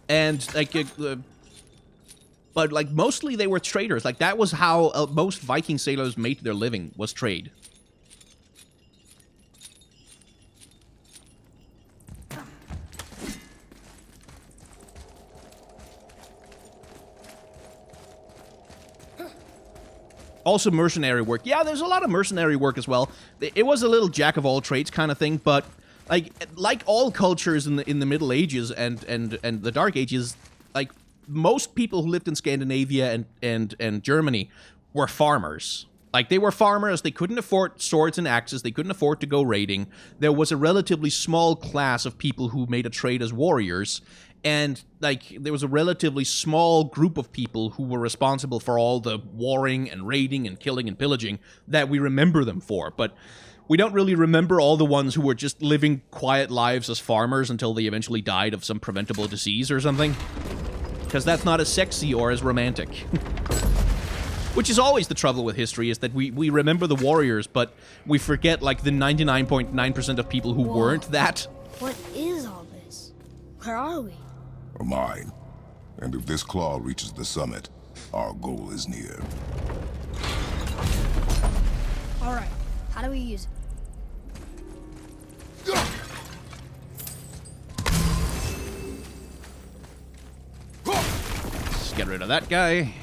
And, like, but, like, mostly they were traders. Like, that was how most Viking sailors made their living, was trade. Also mercenary work. Yeah, there's a lot of mercenary work as well. It was a little jack-of-all-trades kind of thing, but like all cultures in the Middle Ages and the Dark Ages, like, most people who lived in Scandinavia and Germany were farmers. Like, they were farmers, they couldn't afford swords and axes, they couldn't afford to go raiding. There was a relatively small class of people who made a trade as warriors, and, like, there was a relatively small group of people who were responsible for all the warring and raiding and killing and pillaging that we remember them for. But we don't really remember all the ones who were just living quiet lives as farmers until they eventually died of some preventable disease or something. Because that's not as sexy or as romantic. Which is always the trouble with history, is that we remember the warriors, but we forget, like, the 99.9% of people who weren't that. What is all this? Where are we? A mine. And if this claw reaches the summit, our goal is near. Alright, how do we use it? Let's get rid of that guy.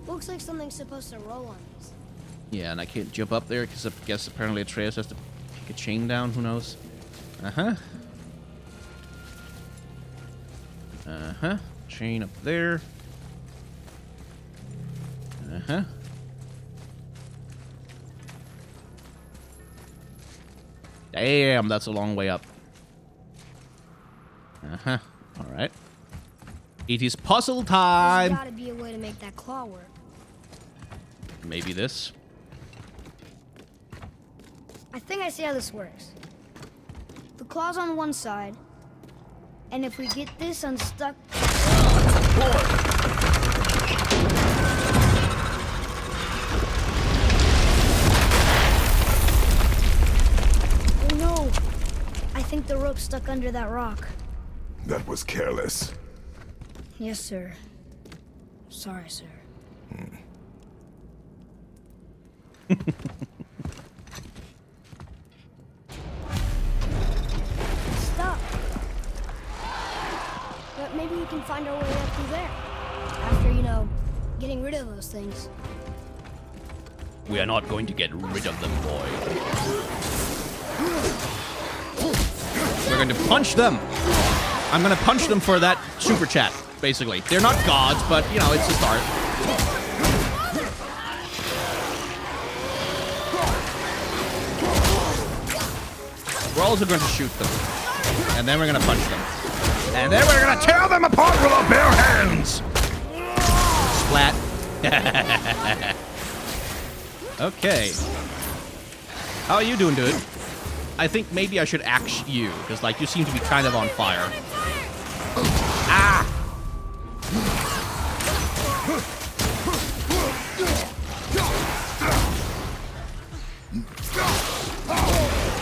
Looks like something's supposed to roll on these. Yeah, and I can't jump up there because I guess apparently Atreus has to kick a chain down, who knows? Uh-huh. Uh-huh. Chain up there. Uh-huh. Damn, that's a long way up. Uh-huh. Alright. It is puzzle time! There's gotta be a way to make that claw work. Maybe this. I think I see how this works. The claw's on one side, and if we get this unstuck... Oh no! I think the rope's stuck under that rock. That was careless. Yes, sir. Sorry, sir. Stop. But maybe we can find our way up through there. After, you know, getting rid of those things. We are not going to get rid of them, boy. We're going to punch them! I'm going to punch them for that super chat, basically. They're not gods, but, you know, it's a start. We're also going to shoot them. And then we're going to punch them. And then we're going to tear them apart with our bare hands! Splat. Okay. How are you doing, dude? I think maybe I should axe you, because, like, you seem to be kind of on fire. Ah!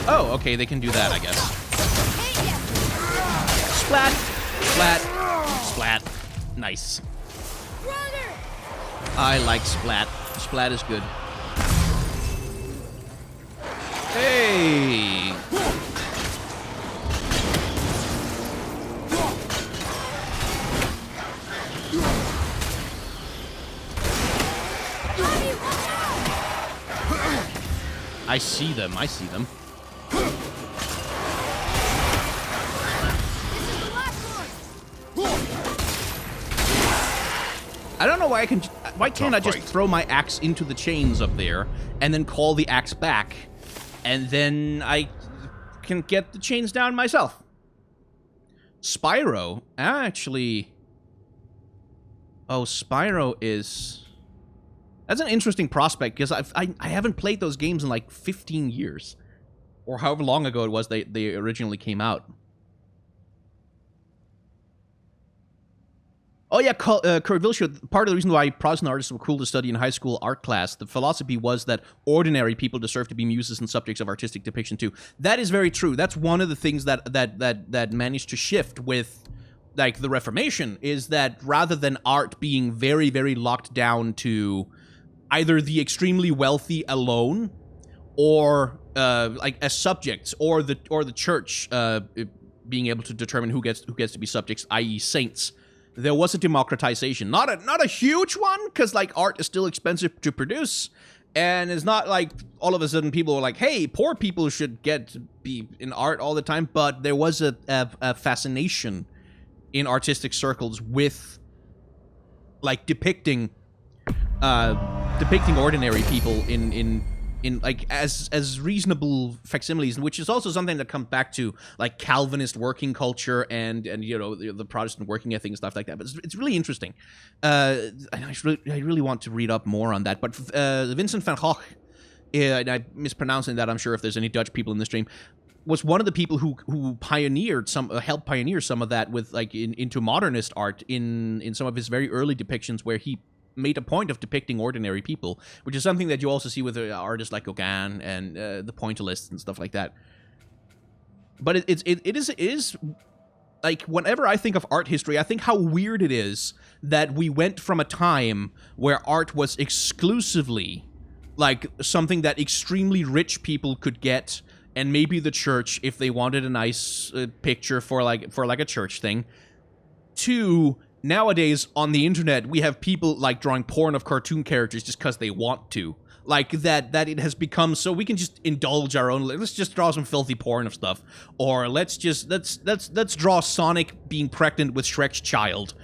Oh, okay, they can do that, I guess. Splat! Splat! Splat. Nice. I like splat. Splat is good. Hey! I see them, I see them. I don't know why why can't I just throw my axe into the chains up there and then call the axe back, and then I can get the chains down myself. Spyro, actually. Oh, Spyro is. That's an interesting prospect, because I haven't played those games in like 15 years, or however long ago it was they originally came out. Oh yeah, Kurt Wilshire, part of the reason why Protestant artists were cool to study in high school art class, the philosophy was that ordinary people deserve to be muses and subjects of artistic depiction too. That is very true. That's one of the things that managed to shift with, like, the Reformation, is that rather than art being very, very locked down to either the extremely wealthy alone, or like as subjects, or the church being able to determine who gets to be subjects, i.e. saints. There was a democratization, not a huge one, because, like, art is still expensive to produce, and it's not like all of a sudden people were like, hey, poor people should get to be in art all the time. But there was a fascination in artistic circles with, like, depicting ordinary people in like as reasonable facsimiles, which is also something that comes back to, like, Calvinist working culture and you know, the Protestant working ethic and stuff like that. But it's really interesting. I really want to read up more on that. But Vincent van Gogh, and I'm mispronouncing that, I'm sure, if there's any Dutch people in the stream, was one of the people who pioneered helped pioneer some of that with, like, into modernist art in some of his very early depictions, where he made a point of depicting ordinary people, which is something that you also see with artists like Gauguin and the Pointillists and stuff like that. But it is like, whenever I think of art history, I think how weird it is that we went from a time where art was exclusively, like, something that extremely rich people could get, and maybe the church if they wanted a nice picture for like a church thing, to nowadays, on the internet, we have people, like, drawing porn of cartoon characters just because they want to. Like, that it has become so we can just indulge our own, let's just draw some filthy porn of stuff. Or let's draw Sonic being pregnant with Shrek's child.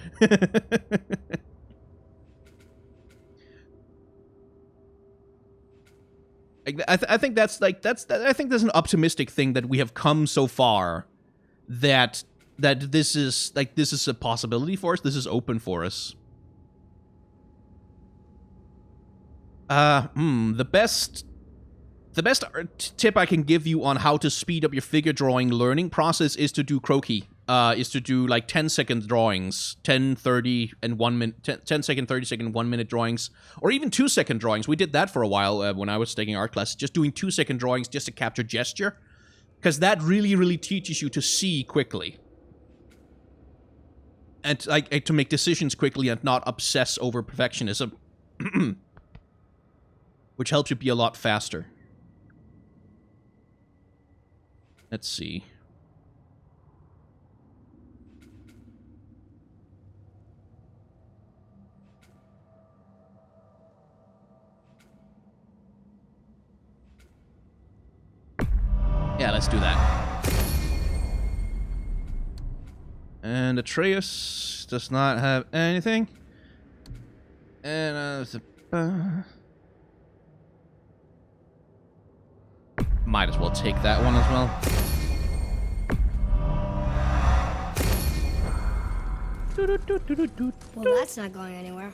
Like, I think that's I think that's an optimistic thing that we have come so far that this is a possibility for us. This is open for us. The best tip I can give you on how to speed up your figure drawing learning process is to do croquis. Is to do like 10-second drawings, 10, 30, and 1 minute, 10 second, 30 second, 1 minute drawings, or even 2-second drawings. We did that for a while when I was taking art class, just doing 2-second drawings just to capture gesture, because that really, really teaches you to see quickly. And like to make decisions quickly and not obsess over perfectionism. Which helps you be a lot faster. Let's see. Yeah, let's do that. And Atreus does not have anything. And might as well take that one as well. Well, that's not going anywhere.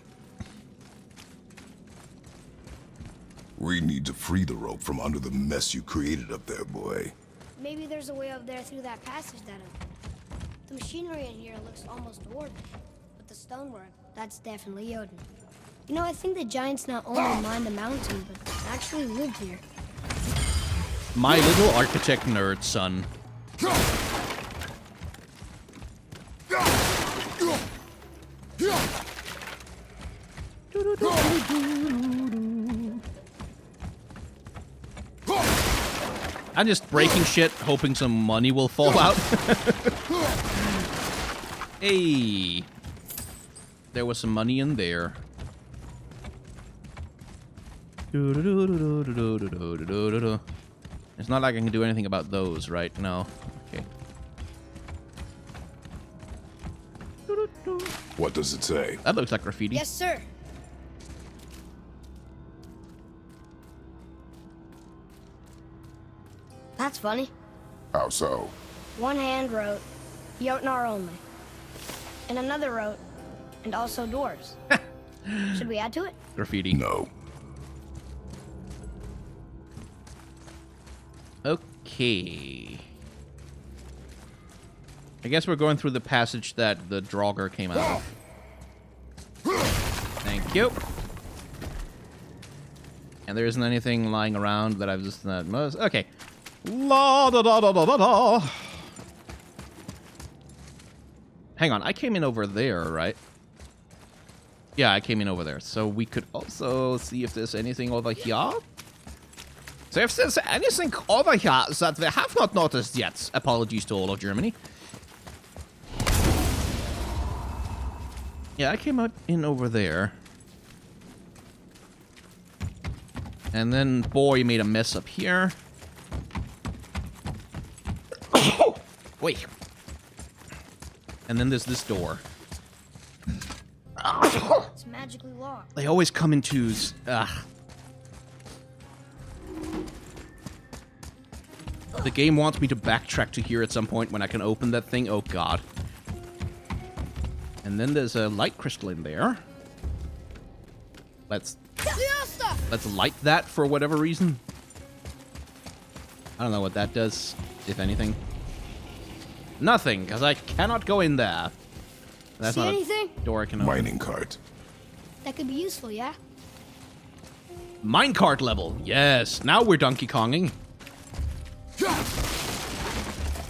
We need to free the rope from under the mess you created up there, boy. Maybe there's a way up there through that passage that the machinery in here looks almost dwarven. But the stonework, that's definitely Odin. You know, I think the giants not only mined the mountain, but actually lived here. My little architect nerd, son. I'm just breaking shit, hoping some money will fall out. Hey. There was some money in there. It's not like I can do anything about those, right? No. Okay. What does it say? That looks like graffiti. Yes, sir. That's funny. How so? One hand wrote, Jotnar only. And another wrote, and also dwarves. Should we add to it? Graffiti. No. Okay. I guess we're going through the passage that the Draugr came out of. Thank you. And there isn't anything lying around that I've just not most. Okay. La da da da da da da. Hang on, I came in over there, right? Yeah, I came in over there. So we could also see if there's anything over here. So if there's anything over here that we have not noticed yet, apologies to all of Germany. Yeah, I came up in over there. And then, boy, made a mess up here. Wait. And then there's this door. It's magically locked. They always come in twos. Ugh. The game wants me to backtrack to here at some point when I can open that thing. Oh, God. And then there's a light crystal in there. Let's light that for whatever reason. I don't know what that does, if anything. Nothing, because I cannot go in there. That's See not anything? a door I can open. Mining cart. That could be useful, yeah? Minecart level. Yes, now we're Donkey Konging.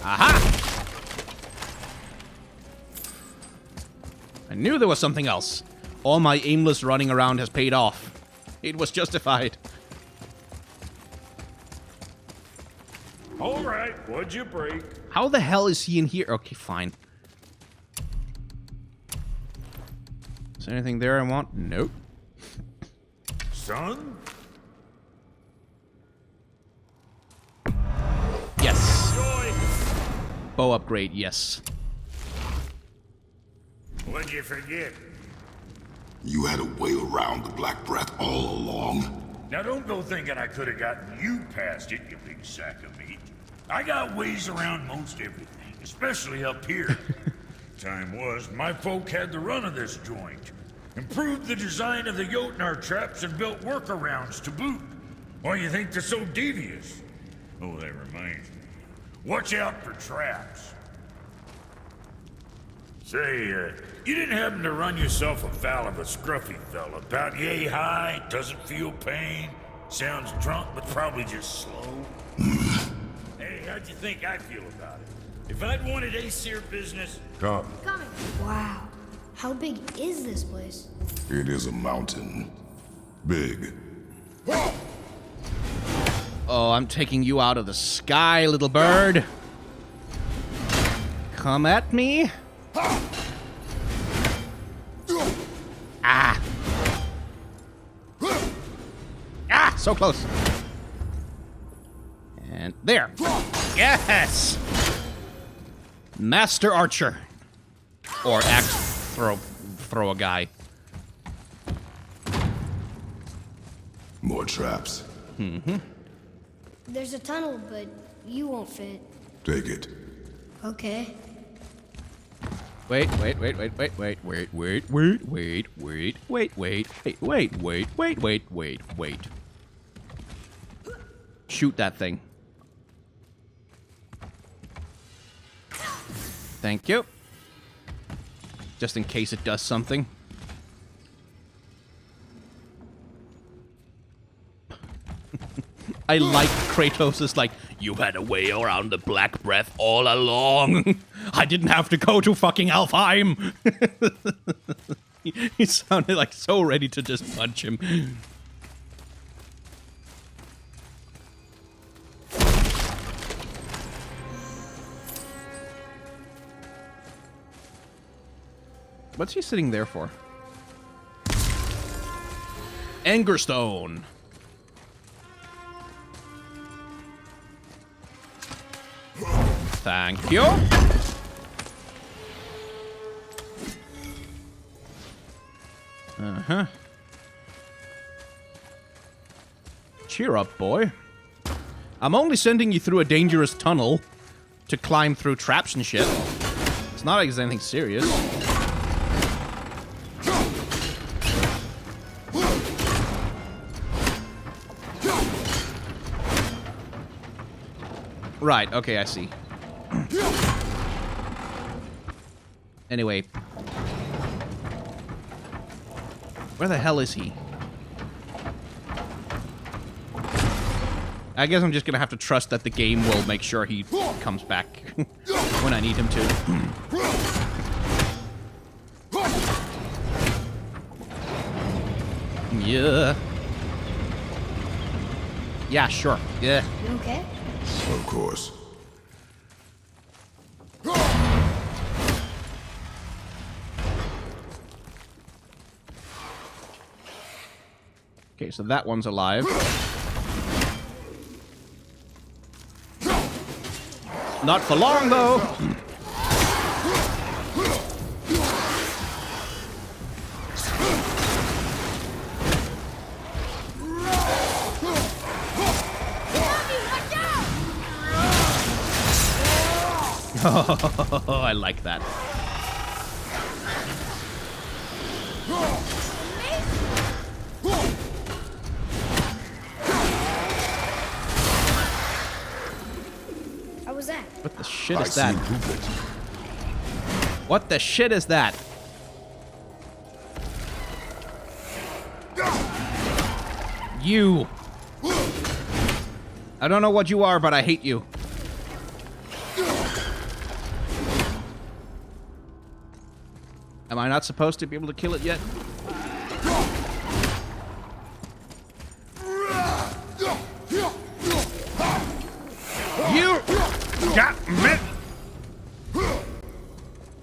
Aha! I knew there was something else. All my aimless running around has paid off. It was justified. All right, what'd you break? How the hell is he in here? Okay, fine. Is there anything there I want? Nope. Son? Yes. Joy. Bow upgrade, yes. What'd you forget? You had a way around the Black Breath all along. Now don't go thinking I could have gotten you past it, you big sack of meat. I got ways around most everything, especially up here. Time was, my folk had the run of this joint. Improved the design of the Jotnar traps and built workarounds to boot. Why you think they're so devious? Oh, that reminds me. Watch out for traps. Say, you didn't happen to run yourself afoul of a scruffy fella, about yay high, doesn't feel pain, sounds drunk but probably just slow? Hey, how'd you think I feel about it? If I'd wanted Aesir business... Come. Coming. Wow. How big is this place? It is a mountain. Big. Oh, I'm taking you out of the sky, little bird. Come at me. Ah. Ah, so close. And there. Yes! Master Archer. Or axe throw a guy. More traps. Mm-hmm. There's a tunnel, but you won't fit. Take it. Okay. Wait. Shoot that thing. Thank you. Just in case it does something. I like Kratos' like, you had a way around the Black Breath all along. I didn't have to go to fucking Alfheim. He sounded like so ready to just punch him. What's he sitting there for? Angerstone. Thank you. Uh-huh. Cheer up, boy. I'm only sending you through a dangerous tunnel to climb through traps and shit. It's not like it's anything serious. Right, okay, I see. Anyway. Where the hell is he? I guess I'm just gonna have to trust that the game will make sure he comes back when I need him to. Yeah. Yeah, sure. Yeah. You okay? Of course. Okay, so that one's alive. Not for long, though. Oh, I like that. How was that? What the shit is that? What the shit is that? You. I don't know what you are, but I hate you. Am I not supposed to be able to kill it yet? You got me.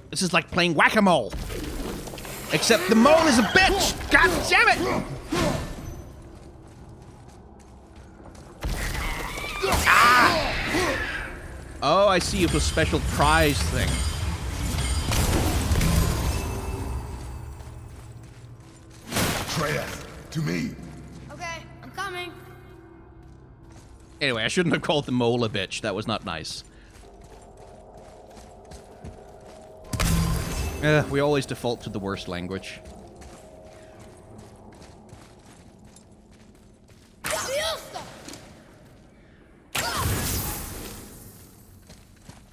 This is like playing whack-a-mole. Except the mole is a bitch. God damn it. Ah. Oh, I see. It was a special prize thing. To me. Okay, I'm coming. Anyway, I shouldn't have called the mole a bitch. That was not nice. We always default to the worst language.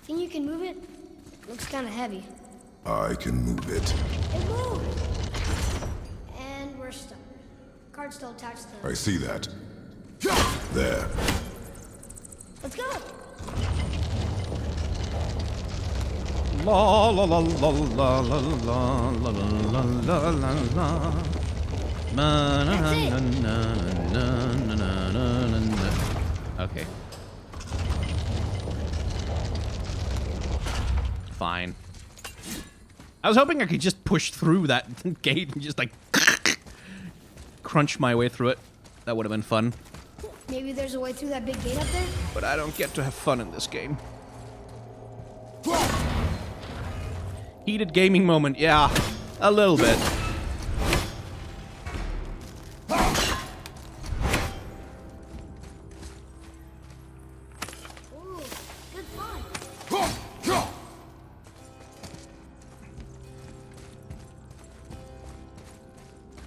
Think you can move it? Looks kind of heavy. I can move it. It moved! And we're stuck. Card's still attached to I it. see that. There. Let's go! La la la la la la la la la la la la la. That's it. Okay. Fine. I was hoping I could just push through that gate and just like crunch my way through it. That would have been fun. Maybe there's a way through that big gate up there? But I don't get to have fun in this game. Heated gaming moment, yeah. A little bit. Ooh, good fun.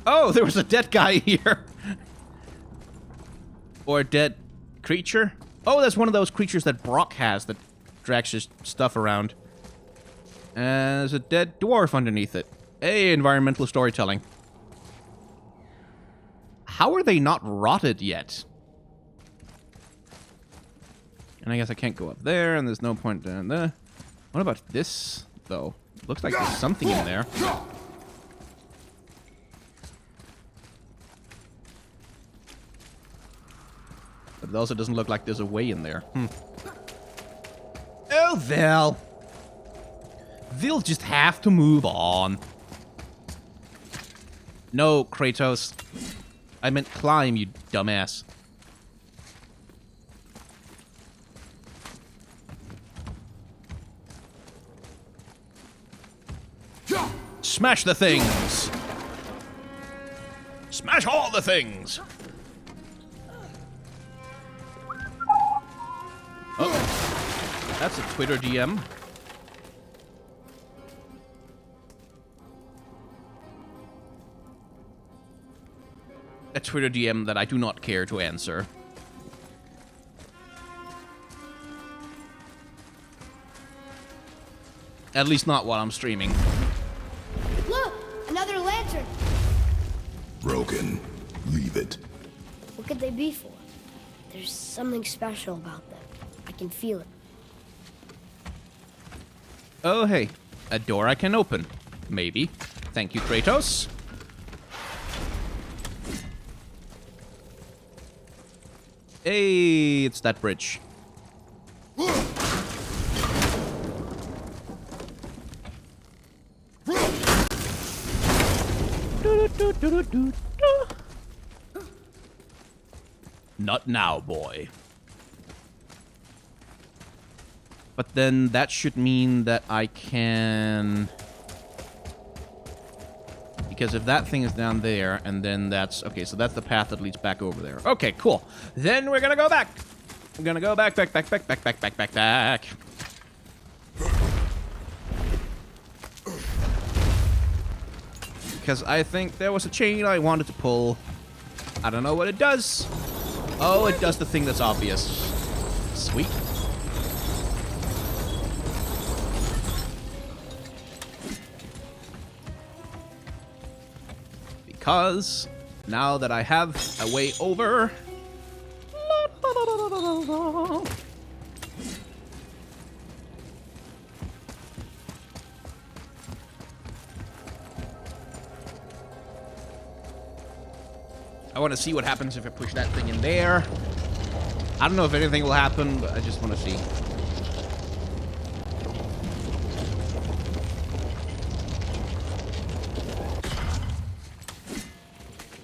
Oh, there was a dead guy here. Or a dead creature. Oh, that's one of those creatures that Brock has that drags his stuff around. And there's a dead dwarf underneath it. Hey, environmental storytelling. How are they not rotted yet? And I guess I can't go up there, and there's no point down there. What about this, though? Looks like there's something in there. But it also doesn't look like there's a way in there. Oh, well. We'll just have to move on. No, Kratos. I meant climb, you dumbass. Smash the things! Smash all the things! Oh, that's a Twitter DM. A Twitter DM that I do not care to answer. At least not while I'm streaming. Look! Another lantern! Broken. Leave it. What could they be for? There's something special about them. I can feel it. Oh, hey. A door I can open. Maybe. Thank you, Kratos. Hey, it's that bridge. Not now, boy. But then that should mean that I can... Because if that thing is down there, and then that's... Okay, so that's the path that leads back over there. Okay, cool. Then we're gonna go back. We're gonna go back. Because I think there was a chain I wanted to pull. I don't know what it does. Oh, it does the thing that's obvious. Sweet. Because now that I have a way over... I want to see what happens if I push that thing in there. I don't know if anything will happen, but I just want to see.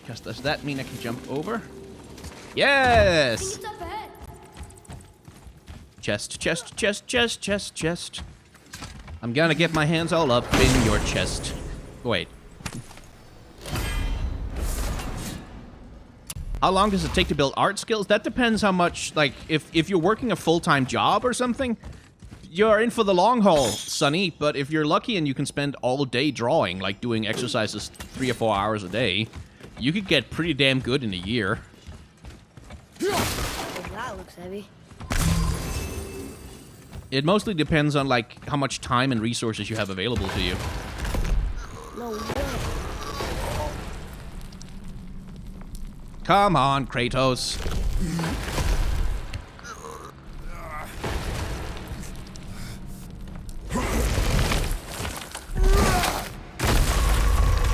Because does that mean I can jump over? Yes! It's up ahead. Chest. I'm gonna get my hands all up in your chest. Wait. How long does it take to build art skills? That depends how much, like, if you're working a full-time job or something, you're in for the long haul, sonny. But if you're lucky and you can spend all day drawing, like doing exercises 3 or 4 hours a day, you could get pretty damn good in a year. That looks heavy. It mostly depends on, like, how much time and resources you have available to you. No way. Come on, Kratos.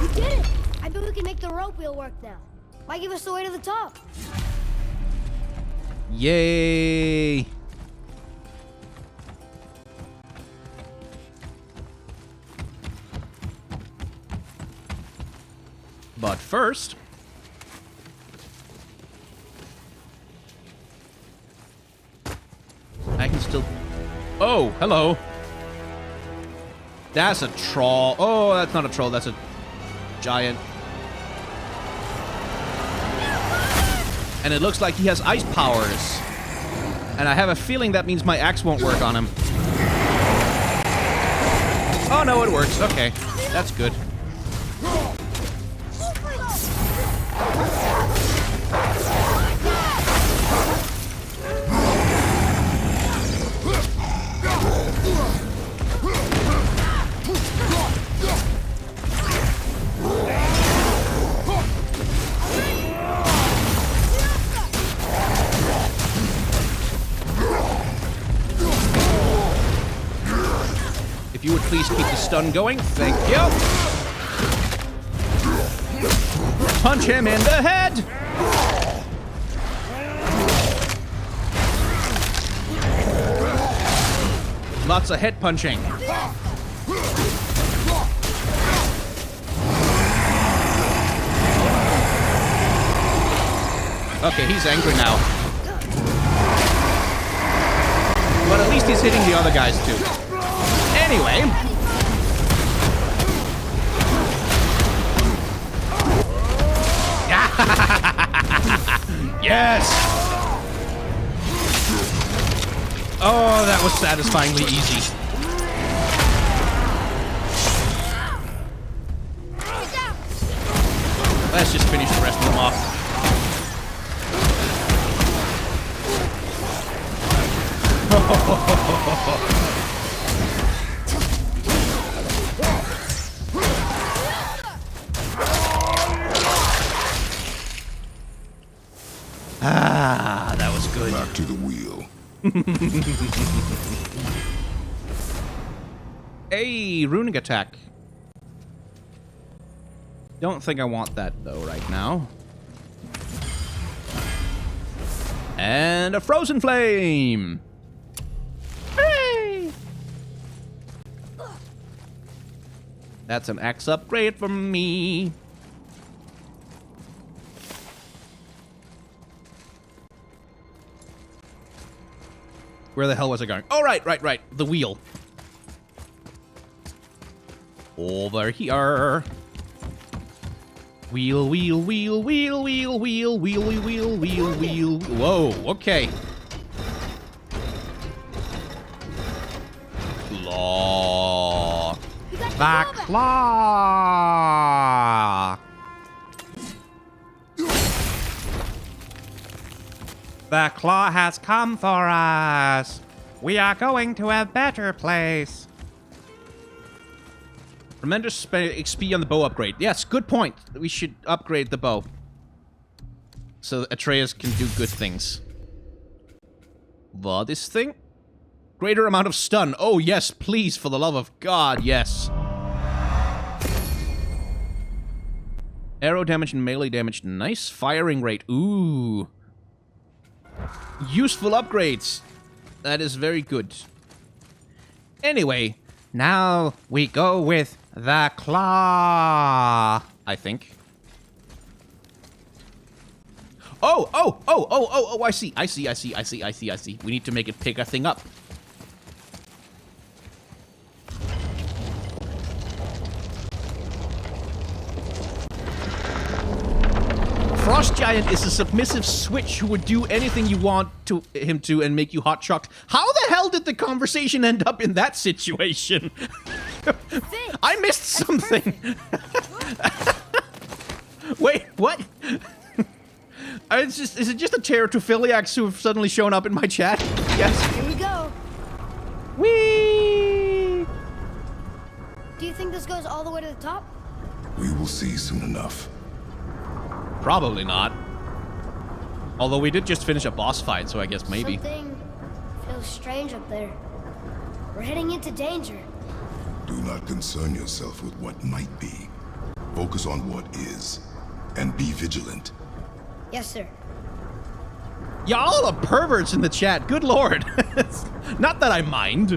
We did it! I bet we can make the rope wheel work now. Might give us the way to the top. Yay! But first... I can still... Oh, hello. That's a troll. Oh, that's not a troll. That's a giant. And it looks like he has ice powers. And I have a feeling that means my axe won't work on him. Oh, no, it works. Okay. That's good. If you would please keep the stun going. Thank you. Punch him in the head. Lots of head punching. Okay, he's angry now. But at least he's hitting the other guys too. Anyway. Yes! Oh, that was satisfyingly easy. Let's just finish the rest of them off. Ah, that was good. Back to the wheel. Hey, runic attack. Don't think I want that, though, right now. And a frozen flame! Hey! That's an axe upgrade for me. Where the hell was I going? Oh, right. The wheel. Over here. Wheel. Whoa, okay. Claw. The claw. The claw has come for us. We are going to a better place. Tremendous XP on the bow upgrade. Yes, good point. We should upgrade the bow. So Atreus can do good things. What this thing? Greater amount of stun. Oh, yes, please, for the love of God, yes. Arrow damage and melee damage. Nice. Firing rate. Ooh. Useful upgrades. That is very good. Anyway, now we go with the claw, I think. Oh, I see. We need to make it pick a thing up. Frost Giant is a submissive switch who would do anything you want to him to and make you hot chocolate. How the hell did the conversation end up in that situation? I missed something. Wait, what? Is it just a teratophiliacs who have suddenly shown up in my chat? Yes. Here we go. Whee! Do you think this goes all the way to the top? We will see soon enough. Probably not. Although we did just finish a boss fight, so I guess maybe. Something feels strange up there. We're heading into danger. Do not concern yourself with what might be. Focus on what is, and be vigilant. Yes, sir. Y'all are perverts in the chat. Good lord. Not that I mind.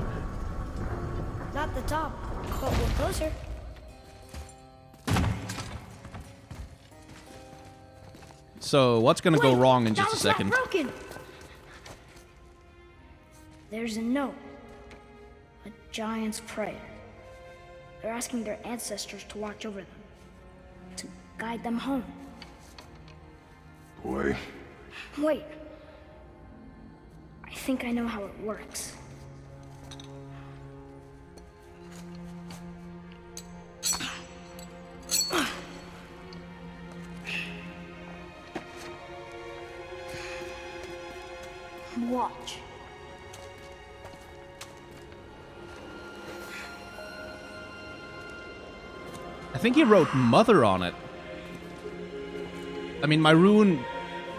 Not the top, but we're closer. So, what's gonna go Wait, wrong in that just a was not second? broken. There's a note. A giant's prayer. They're asking their ancestors to watch over them. To guide them home. Boy, Wait. I think I know how it works. Watch. I think he wrote mother on it. I mean, my rune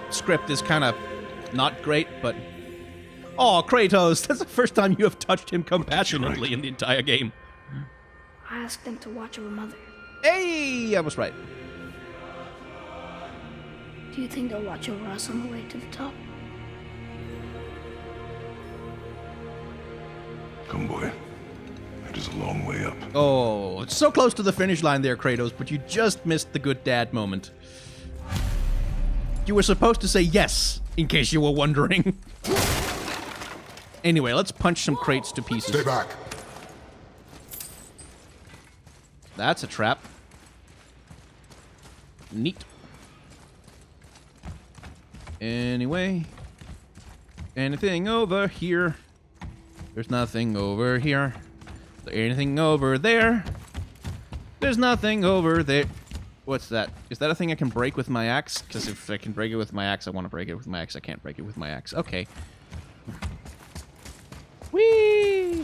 script is kind of not great, but... Oh, Kratos, that's the first time you have touched him compassionately in the entire game. I asked them to watch over Mother. Hey, I was right. Do you think they'll watch over us on the way to the top? come boy. It is a long way up. Oh, it's so close to the finish line there, Kratos, but you just missed the good dad moment. You were supposed to say yes, in case you were wondering. Anyway, let's punch some crates to pieces. Stay back. That's a trap. Neat. Anyway. Anything over here? There's nothing over here. Is there anything over there? There's nothing over there. What's that? Is that a thing I can break with my axe? Because if I can break it with my axe, I want to break it with my axe. I can't break it with my axe. Okay. Whee!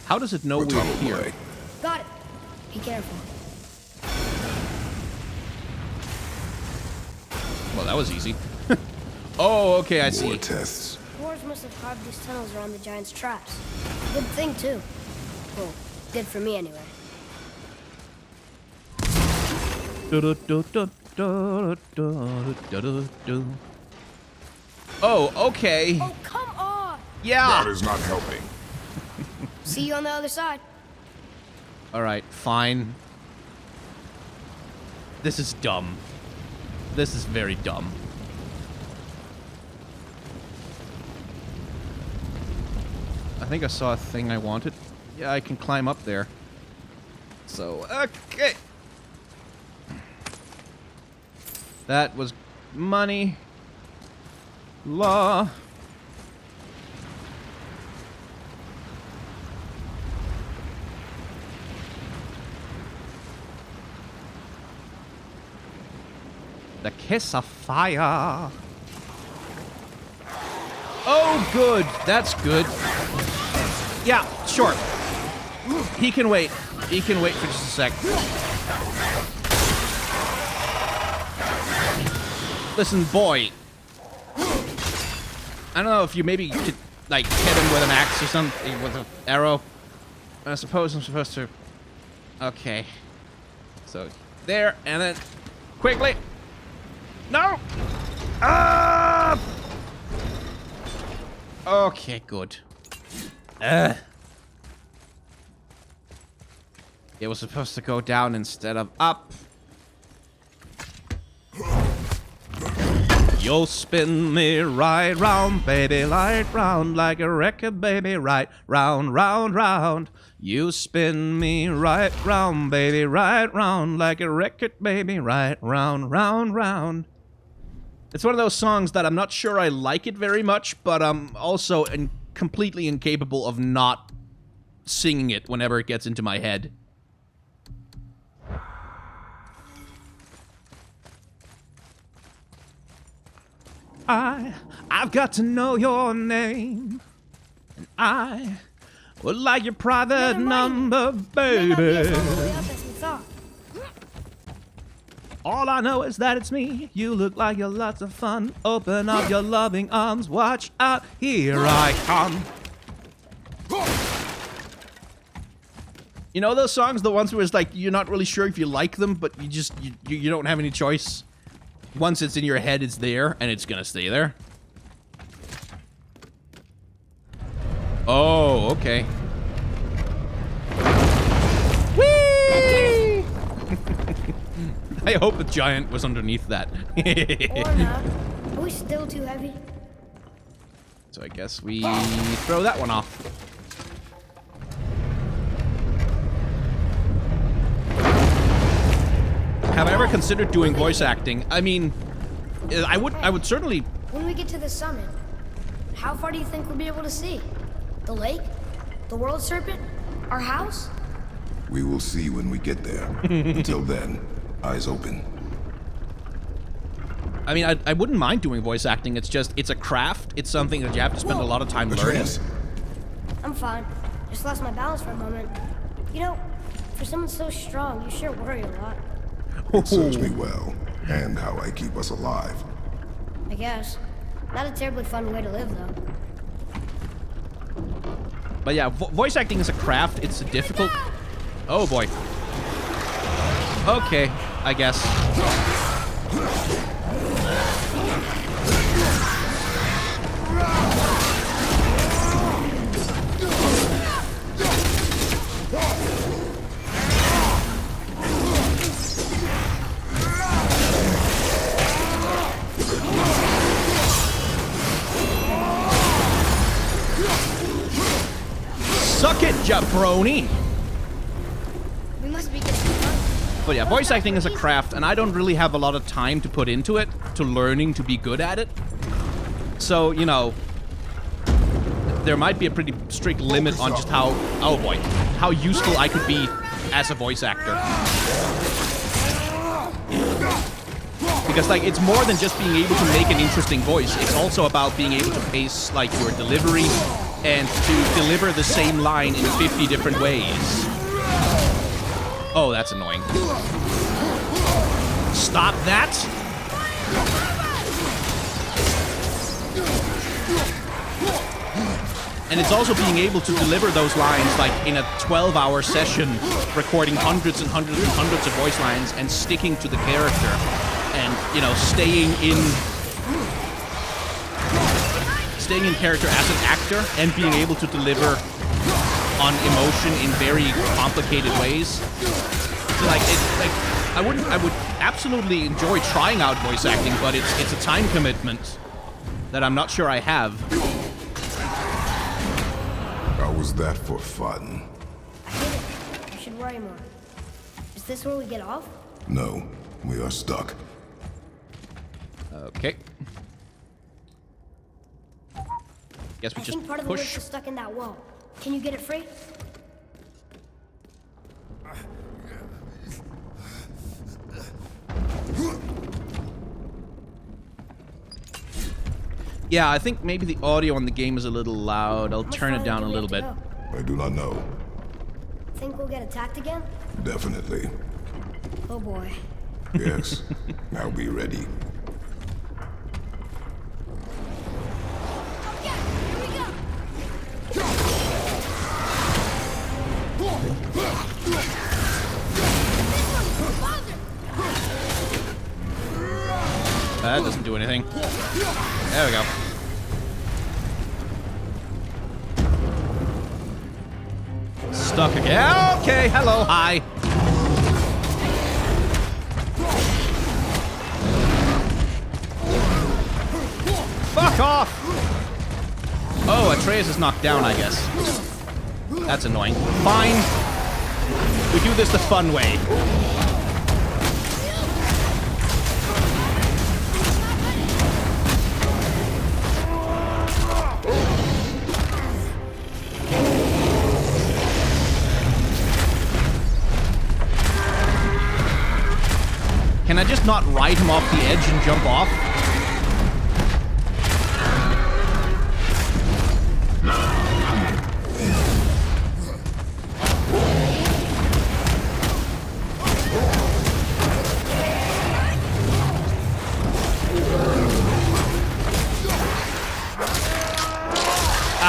How does it know we're here? Got it. Be careful. Well, that was easy. Oh, okay, I see. More tests. Dwarves must have carved these tunnels around the giant's traps. Good thing, too. Well, good for me, anyway. Oh, okay. Oh, come on! Yeah. That is not helping. See you on the other side. All right, fine. This is dumb. This is very dumb. I think I saw a thing I wanted. Yeah, I can climb up there. So, okay. That was money. Law. The kiss of fire. Oh, good. That's good. Yeah, sure. He can wait. He can wait for just a sec. Listen, boy. I don't know if you maybe could, like, hit him with an axe or something, with an arrow. I suppose I'm supposed to... Okay. So, there, and then... Quickly! No! Ah! Okay, good. It was supposed to go down instead of up. You'll spin me right round, baby, right round like a record, baby, right round, round, round. You spin me right round, baby, right round like a record, baby, right round, round, round. It's one of those songs that I'm not sure I like it very much, but I'm also completely incapable of not singing it whenever it gets into my head. I've got to know your name, and I would like your private number, baby. All I know is that it's me. You look like you're lots of fun. Open up your loving arms. Watch out, here I come. You know those songs, the ones where it's like you're not really sure if you like them, but you don't have any choice. Once it's in your head, it's there, and it's gonna stay there. Oh, okay. Whee! I hope the giant was underneath that. Or not. Are we still too heavy? So I guess we throw that one off. Have I ever considered doing voice acting? I mean, I would certainly... When we get to the summit, how far do you think we'll be able to see? The lake? The world serpent? Our house? We will see when we get there. Until then, eyes open. I mean, I wouldn't mind doing voice acting. It's just, it's a craft. It's something that you have to spend a lot of time learning. I'm fine. Just lost my balance for a moment. You know, for someone so strong, you sure worry a lot. It serves me well, and how I keep us alive. I guess. Not a terribly fun way to live, though. But yeah, voice acting is a craft. It's a difficult... Oh, boy. Okay, I guess. Suck it, jabroni! We must be getting close. But yeah, voice acting is a craft, and I don't really have a lot of time to put into it, to learning to be good at it. So, you know, there might be a pretty strict limit on just how, oh boy, how useful I could be as a voice actor. Because, like, it's more than just being able to make an interesting voice. It's also about being able to pace, like, your delivery and to deliver the same line in 50 different ways. Oh, that's annoying. Stop that! And it's also being able to deliver those lines, like, in a 12-hour session, recording hundreds and hundreds and hundreds of voice lines and sticking to the character. And, you know, staying in character as an actor and being able to deliver on emotion in very complicated ways. So, like, I would absolutely enjoy trying out voice acting, but it's a time commitment that I'm not sure I have. How was that for fun? I get it. You should worry more. Is this where we get off? No, we are stuck. Okay. Guess we I just think part of the push. witch is stuck in that wall. Can you get it free? Yeah, I think maybe the audio on the game is a little loud. I'll turn it down a little bit. I do not know. Think we'll get attacked again? Definitely. Oh boy. Yes. Now be ready. That doesn't do anything. There we go. Stuck again. Okay, hello, hi. Atreus is knocked down, I guess. That's annoying. Fine. We do this the fun way. Can I just not ride him off the edge and jump off?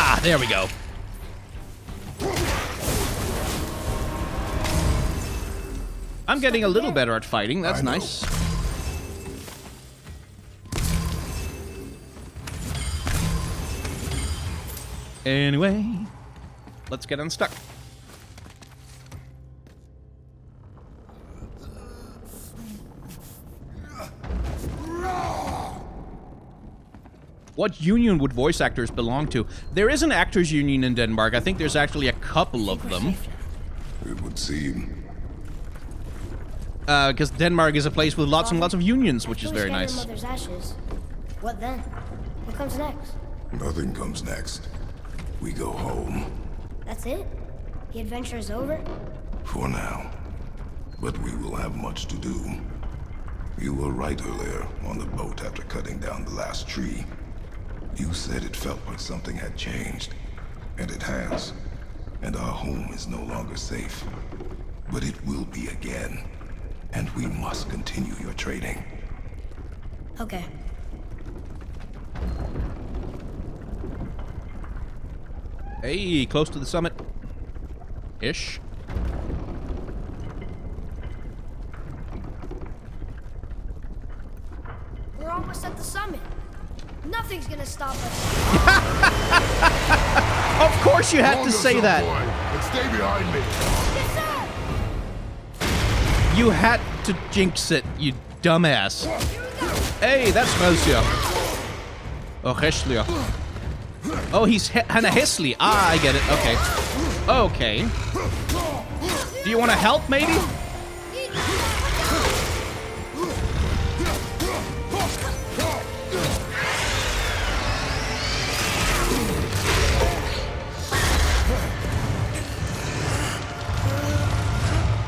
Ah, there we go. I'm getting a little better at fighting. That's nice. Anyway, let's get unstuck. What union would voice actors belong to? There is an actors union in Denmark. I think there's actually a couple of them. It would seem. Because Denmark is a place with lots and lots of unions, which is very nice. Mother's ashes. What then? What comes next? Nothing comes next. We go home. That's it? The adventure is over? For now. But we will have much to do. You were right earlier on the boat after cutting down the last tree. You said it felt like something had changed. And it has. And our home is no longer safe. But it will be again. And we must continue your trading. Okay. Hey, close to the summit. Ish. We're almost at the summit. Nothing's gonna stop us. Of course you had to say that. And stay behind me. Yes, sir! You had to jinx it, you dumbass. Hey, that's Melchior. Oh, Heslia. Oh, he's Hannah Hesley. Ah, I get it. Okay. Okay. Do you want to help, maybe?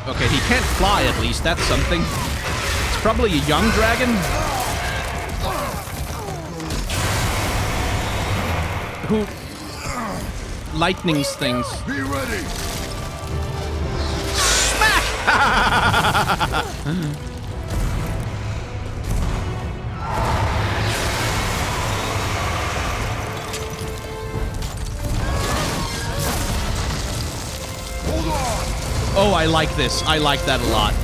Okay, he can't fly at least. That's something. It's probably a young dragon. Who lightnings things. Be ready. Smack! Hold on. Oh, I like this. I like that a lot.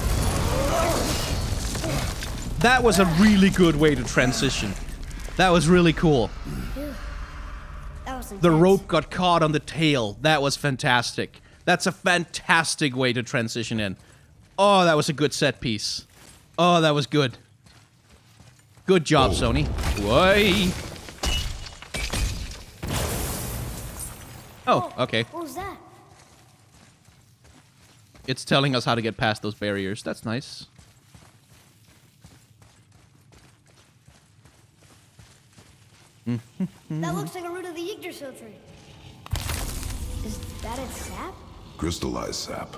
That was a really good way to transition. That was really cool. That was intense. The rope got caught on the tail. That was fantastic. That's a fantastic way to transition in. Oh, that was a good set piece. Oh, that was good. Good job, Sony. Why? Oh, okay. What was that? It's telling us how to get past those barriers. That's nice. That looks like a root of the Yggdrasil tree. Is that its sap? Crystallized sap.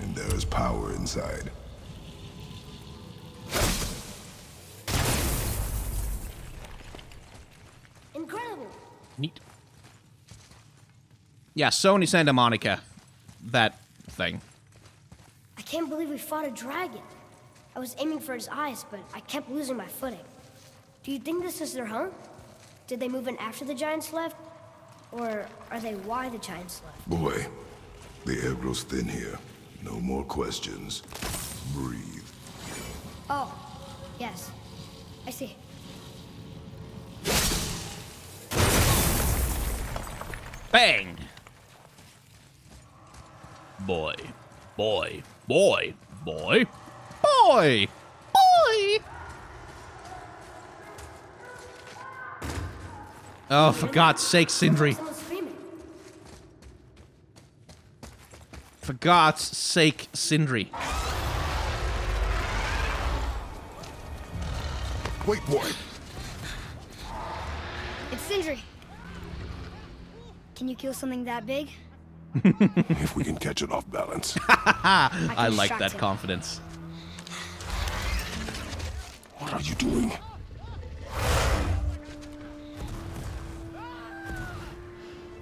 And there is power inside. Incredible. Neat. Yeah, Sony Santa Monica. That thing. I can't believe we fought a dragon. I was aiming for his eyes, but I kept losing my footing. Do you think this is their home? Did they move in after the giants left? Or are they why the giants left? Boy, the air grows thin here. No more questions. Breathe. Oh, yes. I see. Bang! Boy. Boy. Boy. Boy. Boy! Boy! Oh, for God's sake, Sindri. Someone's screaming. For God's sake, Sindri. Wait, boy. It's Sindri. Can you kill something that big? If we can catch it off balance. I like distract that him. confidence. What are you doing?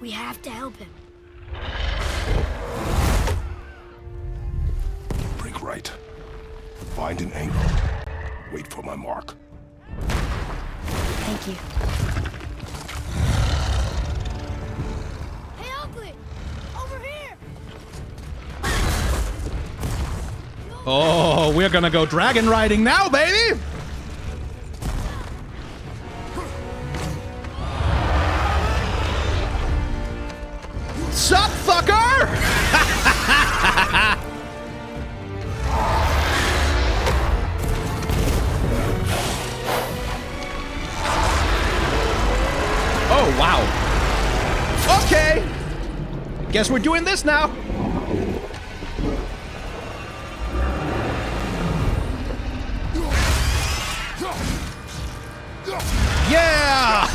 We have to help him. Break right. Find an angle. Wait for my mark. Thank you. Hey, Ugly! Over here! Oh, we're gonna go dragon riding now, baby! Sup, fucker! Oh, wow. Okay. Guess we're doing this now. Yeah!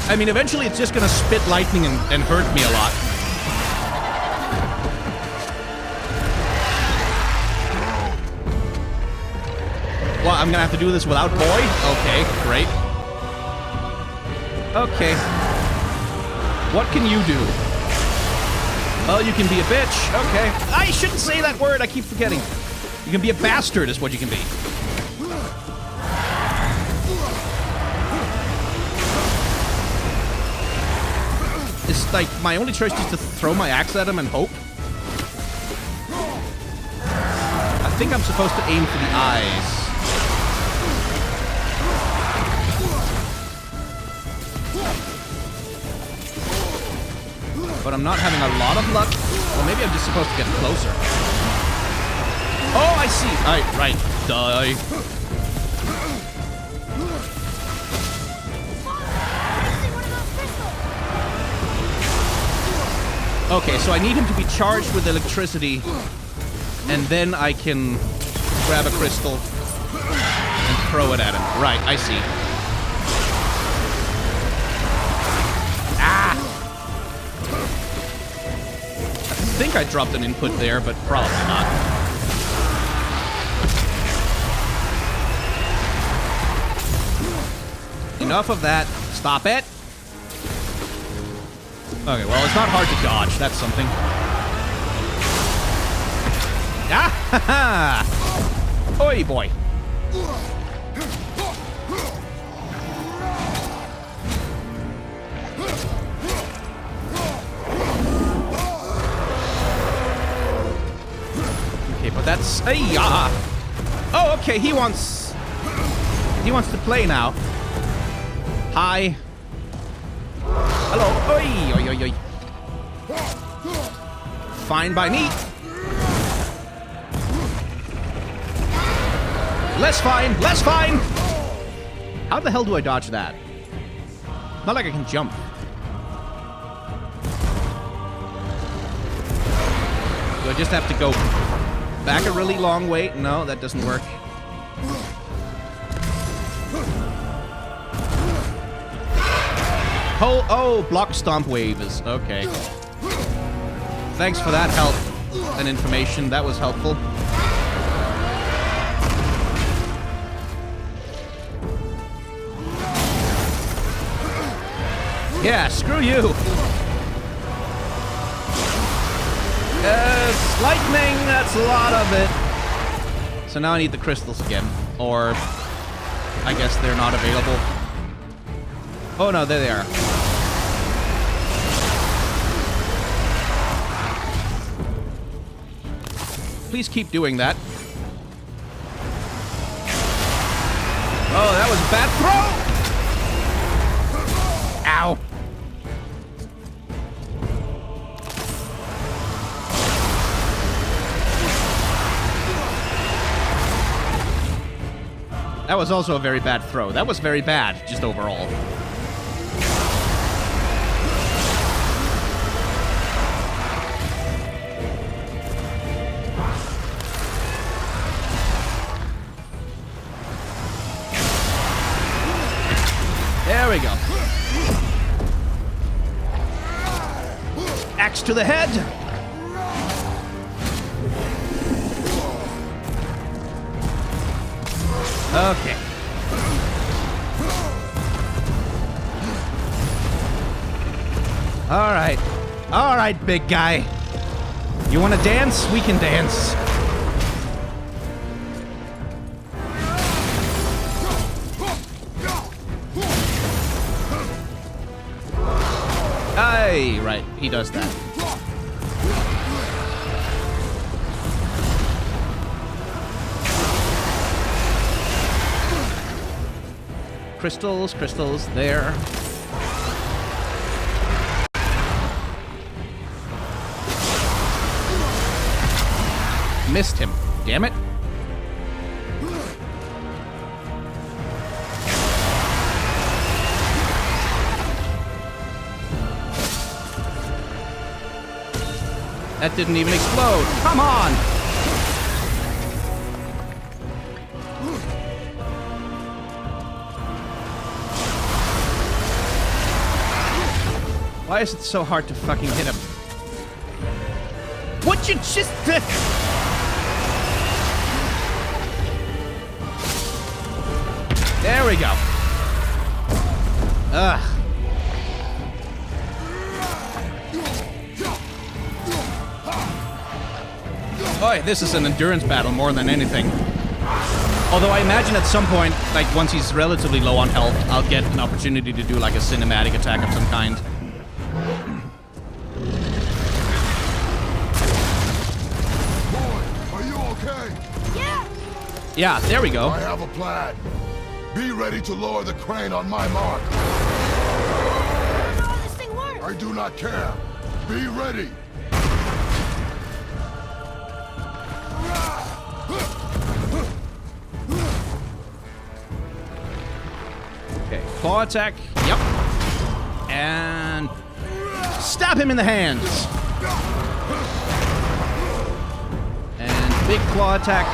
I mean, eventually it's just gonna spit lightning and hurt me a lot. Well, I'm gonna have to do this without boy? Okay, great. Okay. What can you do? Well, you can be a bitch. Okay. I shouldn't say that word. I keep forgetting. You can be a bastard is what you can be. It's like my only choice is to throw my axe at him and hope. I think I'm supposed to aim for the eyes. But I'm not having a lot of luck. Well, maybe I'm just supposed to get closer. Oh, I see. Right. Die. Okay, so I need him to be charged with electricity, and then I can grab a crystal and throw it at him. Right, I see. Ah! I think I dropped an input there, but probably not. Enough of that. Stop it. Okay, well, it's not hard to dodge. That's something. Ah! Ha ha! Oi, boy. Okay, but that's... Hey-ya! Oh, okay, he wants to play now. Hi. Hello. Oi, oi, oi, oi. Fine by me. Less fine. Less fine. How the hell do I dodge that? Not like I can jump. Do I just have to go back a really long way? No, that doesn't work. Oh, block stomp wave is okay. Thanks for that help and information. That was helpful. Yeah, screw you. It's lightning, that's a lot of it. So now I need the crystals again. Or, I guess they're not available. Oh no, there they are. Please keep doing that. Oh, that was a bad throw! Ow. That was also a very bad throw. That was very bad, just overall. to the head. Okay. All right. All right, big guy. You want to dance? We can dance. Aye, right. He does that. Crystals, crystals, there. Missed him. Damn it. That didn't even explode. Come on! Why is it so hard to fucking hit him? Would you just... There we go. Ugh. Boy, this is an endurance battle more than anything. Although I imagine at some point, like once he's relatively low on health, I'll get an opportunity to do like a cinematic attack of some kind. Boy, are you okay? Yeah! Yeah, there we go. I have a plan. Be ready to lower the crane on my mark. I don't know how this thing works! I do not care. Be ready. Okay, claw attack. Yep. And stab him in the hands. And big claw attack.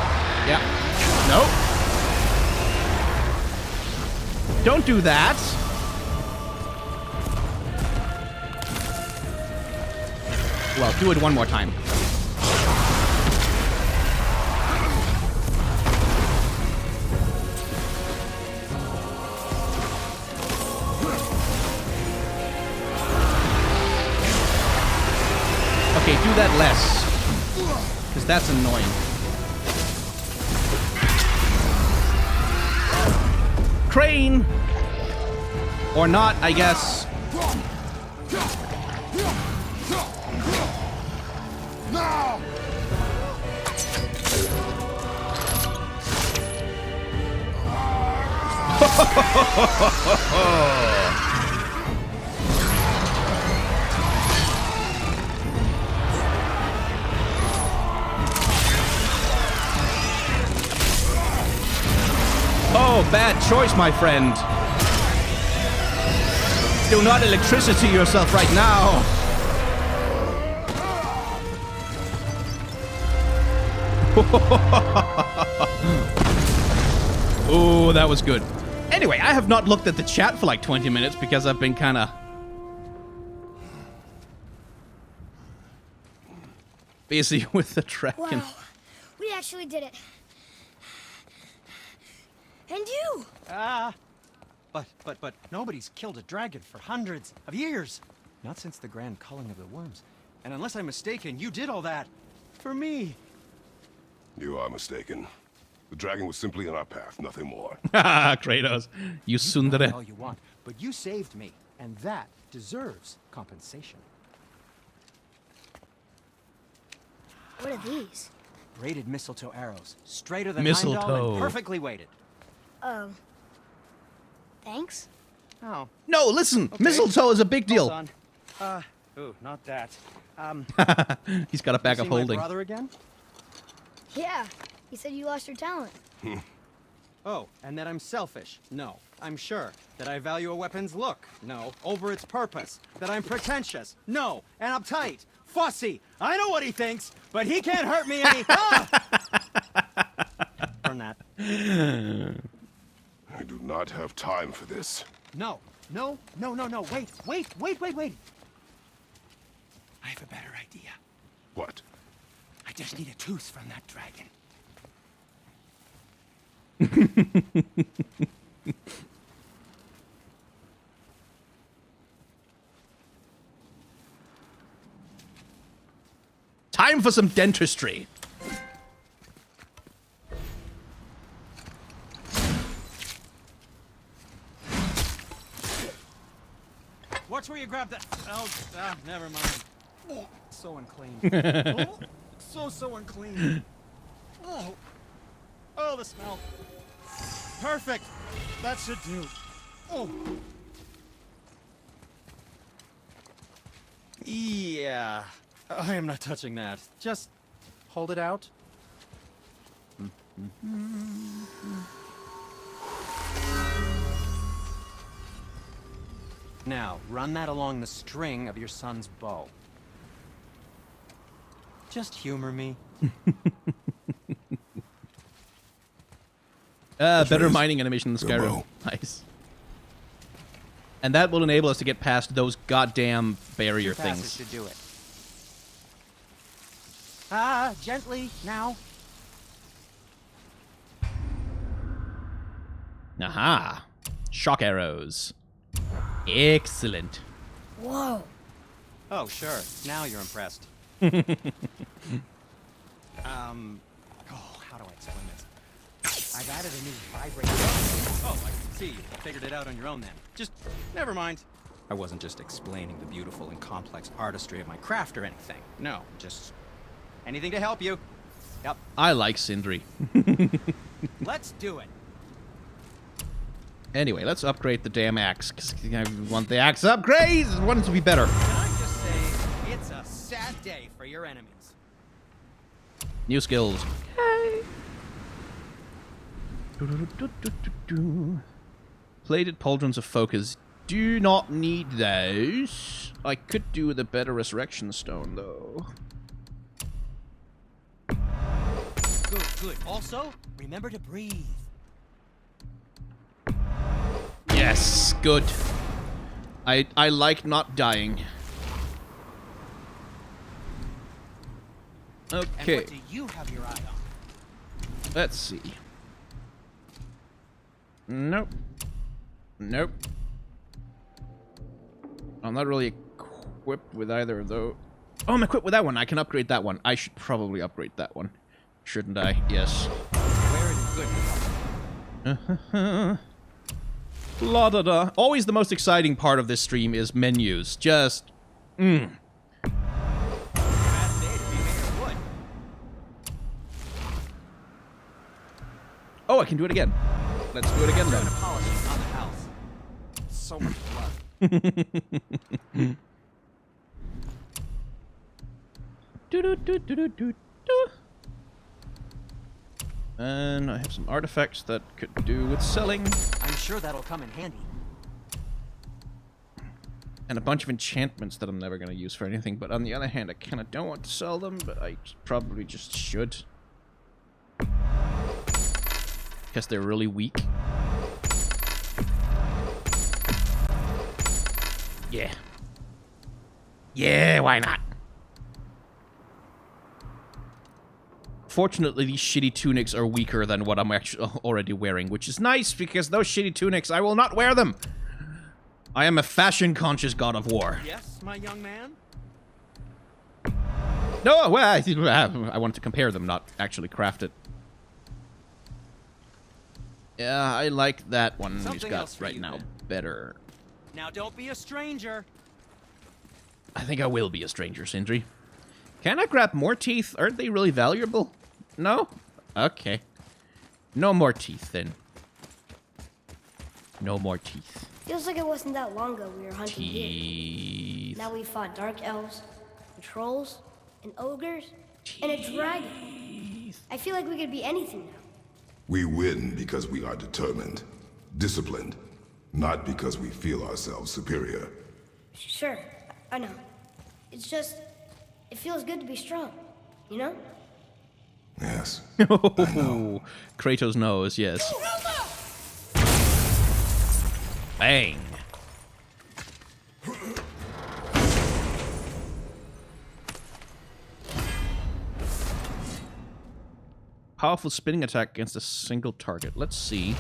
Yep. Nope. Don't do that. Well, do it one more time. Okay, do that less. Because that's annoying. Crane! Or not, I guess. Now! Oh, bad choice, my friend. Do not electricity yourself right now. Oh, that was good. Anyway, I have not looked at the chat for like 20 minutes because I've been kind of busy with the dragon. Wow, we actually did it. And you! But nobody's killed a dragon for hundreds of years. Not since the grand culling of the worms. And unless I'm mistaken, you did all that for me. You are mistaken. The dragon was simply in our path, nothing more. Kratos, you Call tsundere. all you want, but you saved me, and that deserves compensation. What are these? Braided mistletoe arrows, straighter than Mistletoe. Heimdall and perfectly weighted. Oh. Thanks? Oh, No, listen, okay. mistletoe is a big deal. Hold on. Ooh, not that. He's got a bag You of see my holding. brother again? Yeah, you said you lost your talent. Oh, and that I'm selfish? No. I'm sure. That I value a weapon's look? No. Over its purpose? That I'm pretentious? No. And uptight? Fussy? I know what he thinks, but he can't hurt me any... Burn that. I do not have time for this. No. Wait. I I have a better idea. What? I just need a tooth from that dragon. Time for some dentistry. Watch where you grab that. Oh, never mind. Oh, so unclean. So unclean. Oh, the smell. Perfect. That should do. Oh. Yeah. I am not touching that. Just hold it out. Now, run that along the string of your son's bow. Just humor me. Better mining animation than The Skyrim. bow. Nice. And that will enable us to get past those goddamn barrier things. Should do it. Gently, now. Aha. Shock arrows. Excellent. Whoa. Oh, sure. Now you're impressed. How do I explain this? I've added a new vibrating. Oh, I see. You figured it out on your own then. Just, never mind. I wasn't just explaining the beautiful and complex artistry of my craft or anything. No, just anything to help you. Yep. I like Sindri. Let's do it. Anyway, let's upgrade the damn axe, because I want the axe upgrade. I want it to be better. Can I just say, it's a sad day for your enemies. New skills. Plated pauldrons of focus. Do not need those. I could do with a better resurrection stone, though. Good. Also, remember to breathe. Yes, good. I like not dying. And Okay, what do you have your eye on? let's see. Nope. I'm not really equipped with either of those. Oh, I'm equipped with that one. I can upgrade that one. I should probably upgrade that one. Shouldn't I? Yes. Where it is good. La da da. Always the most exciting part of this stream is menus. Just, Bad day to be made of wood. Oh, I can do it again. Let's do it again then. Doing a polishing on the house. So much blood. Do. And I have some artifacts that could do with selling. I'm sure that'll come in handy. And a bunch of enchantments that I'm never going to use for anything. But on the other hand, I kind of don't want to sell them, but I probably just should. Because they're really weak. Yeah. Yeah, why not? Fortunately, these shitty tunics are weaker than what I'm actually already wearing, which is nice, because those shitty tunics, I will not wear them! I am a fashion-conscious god of war. Yes, my young man? No, well, I wanted to compare them, not actually craft it. Yeah, I like that one he's Something got else for right you, now then. better. Now don't be a stranger. I think I will be a stranger, Sindri. Can I grab more teeth? Aren't they really valuable? No? Okay. No more teeth, then. No more teeth. Feels like it wasn't that long ago we were hunting deer. Teeth. Now we fought dark elves, and trolls, and ogres, and a dragon. I feel like we could be anything now. We win because we are determined, disciplined, not because we feel ourselves superior. Sure, I know. It's just, it feels good to be strong, you know? Yes. Oh, Kratos knows, yes. Powerful spinning attack against a single target. Let's see.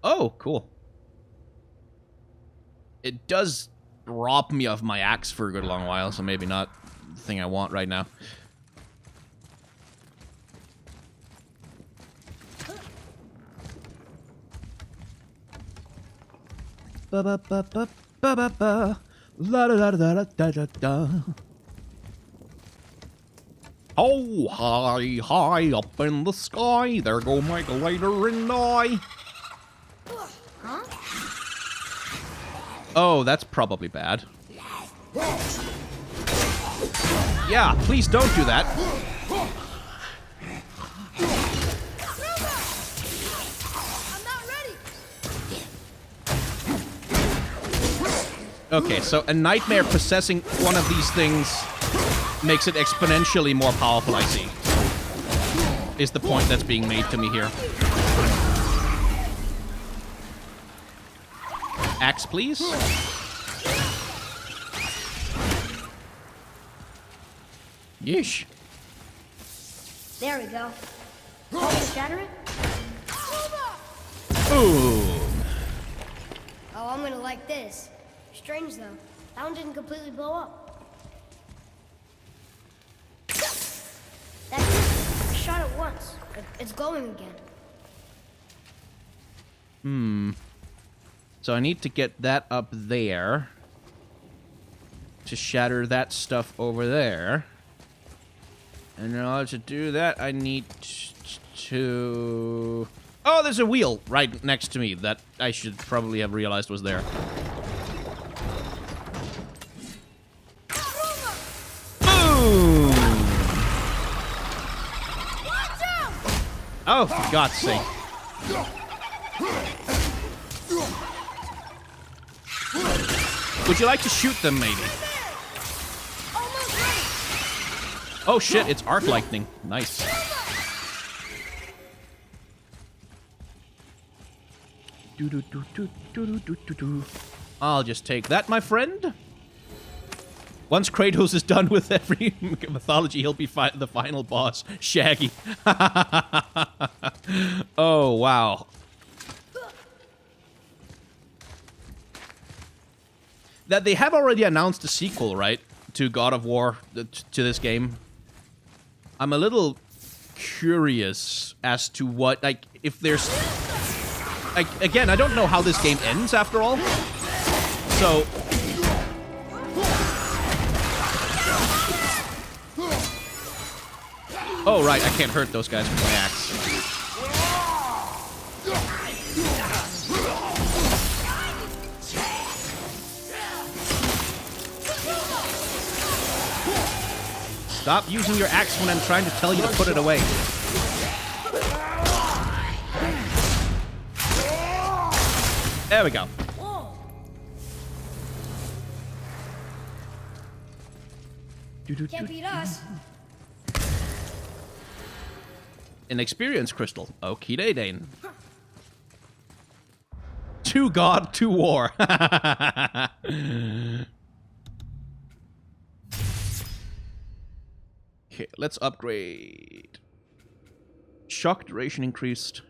Oh, cool. It does rob me of my axe for a good long while, so maybe not the thing I want right now. Ba ba ba ba ba ba ba. La da da da da da da. Oh, high, high up in the sky, there go my glider and I. Huh? Oh, that's probably bad. Yeah, please don't do that. I'm not ready. Okay, so a nightmare possessing one of these things makes it exponentially more powerful, I see. Is the point that's being made to me here. Axe, please. Yeesh. There we go. Shatter it? Boom. Oh, I'm gonna like this. Strange though. That one didn't completely blow up. That's it. I shot it once. It's glowing again. So I need to get that up there to shatter that stuff over there. And in order to do that, I need to... Oh, there's a wheel right next to me that I should probably have realized was there. Boom! Oh, for God's sake. Would you like to shoot them, maybe? Oh shit, it's arc lightning. Nice. I'll just take that, my friend. Once Kratos is done with every mythology, he'll be the final boss, Shaggy. Oh, wow. That they have already announced a sequel, right? To God of War, to this game. I'm a little curious as to what, like, if there's... Like, again, I don't know how this game ends, after all. So... Oh, right, I can't hurt those guys with my axe. Stop using your axe when I'm trying to tell you to put it away. There we go. Can't beat us. An experience crystal. Okie Dane. To God, to war. Okay, let's upgrade. Shock duration increased.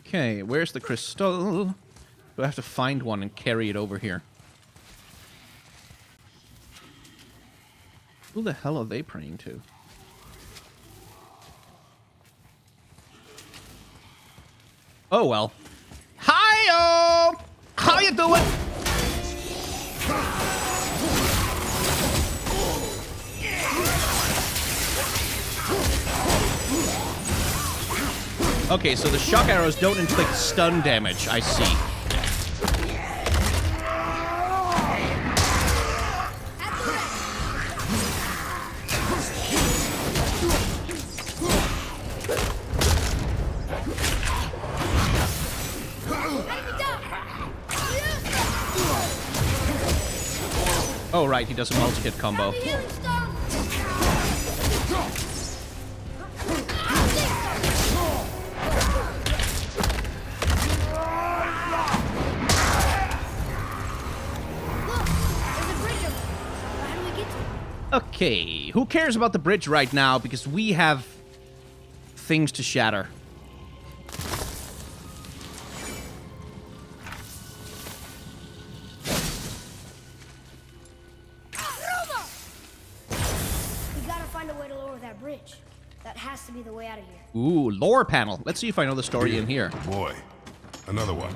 Okay, where's the crystal? Do I have to find one and carry it over here? Who the hell are they praying to? Oh, well. Hi-oh! How you doing? Okay, so the shock arrows don't inflict stun damage, I see. Oh, right, he does a multi-hit combo. Okay, who cares about the bridge right now? Because we have things to shatter. We gotta find a way to lower that bridge. That has to be the way out of here. Ooh, lore panel. Let's see if I know the story in here. Boy, another one.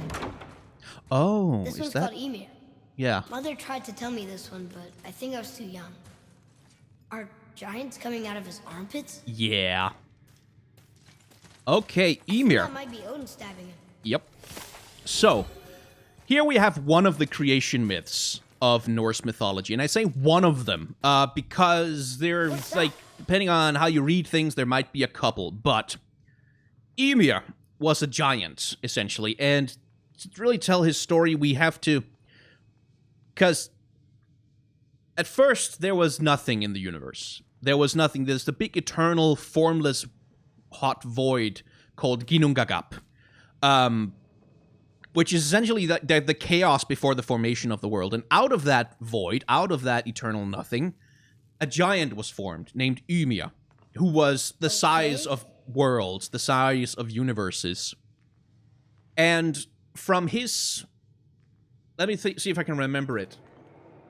Oh, This is one's that? called Ymir. Yeah. Mother tried to tell me this one, but I think I was too young. Are giants coming out of his armpits? Yeah. Okay, Ymir. That might be Odin stabbing him. Yep. So, here we have one of the creation myths of Norse mythology. And I say one of them because there's, like, depending on how you read things, there might be a couple. But Ymir was a giant, essentially. And to really tell his story, we have to... Because at first, there was nothing in the universe. There was nothing. There's the big, eternal, formless, hot void called Ginnungagap, which is essentially the chaos before the formation of the world. And out of that void, out of that eternal nothing, a giant was formed named Ymir, who was the size of worlds, the size of universes. And from his... Let me see if I can remember it.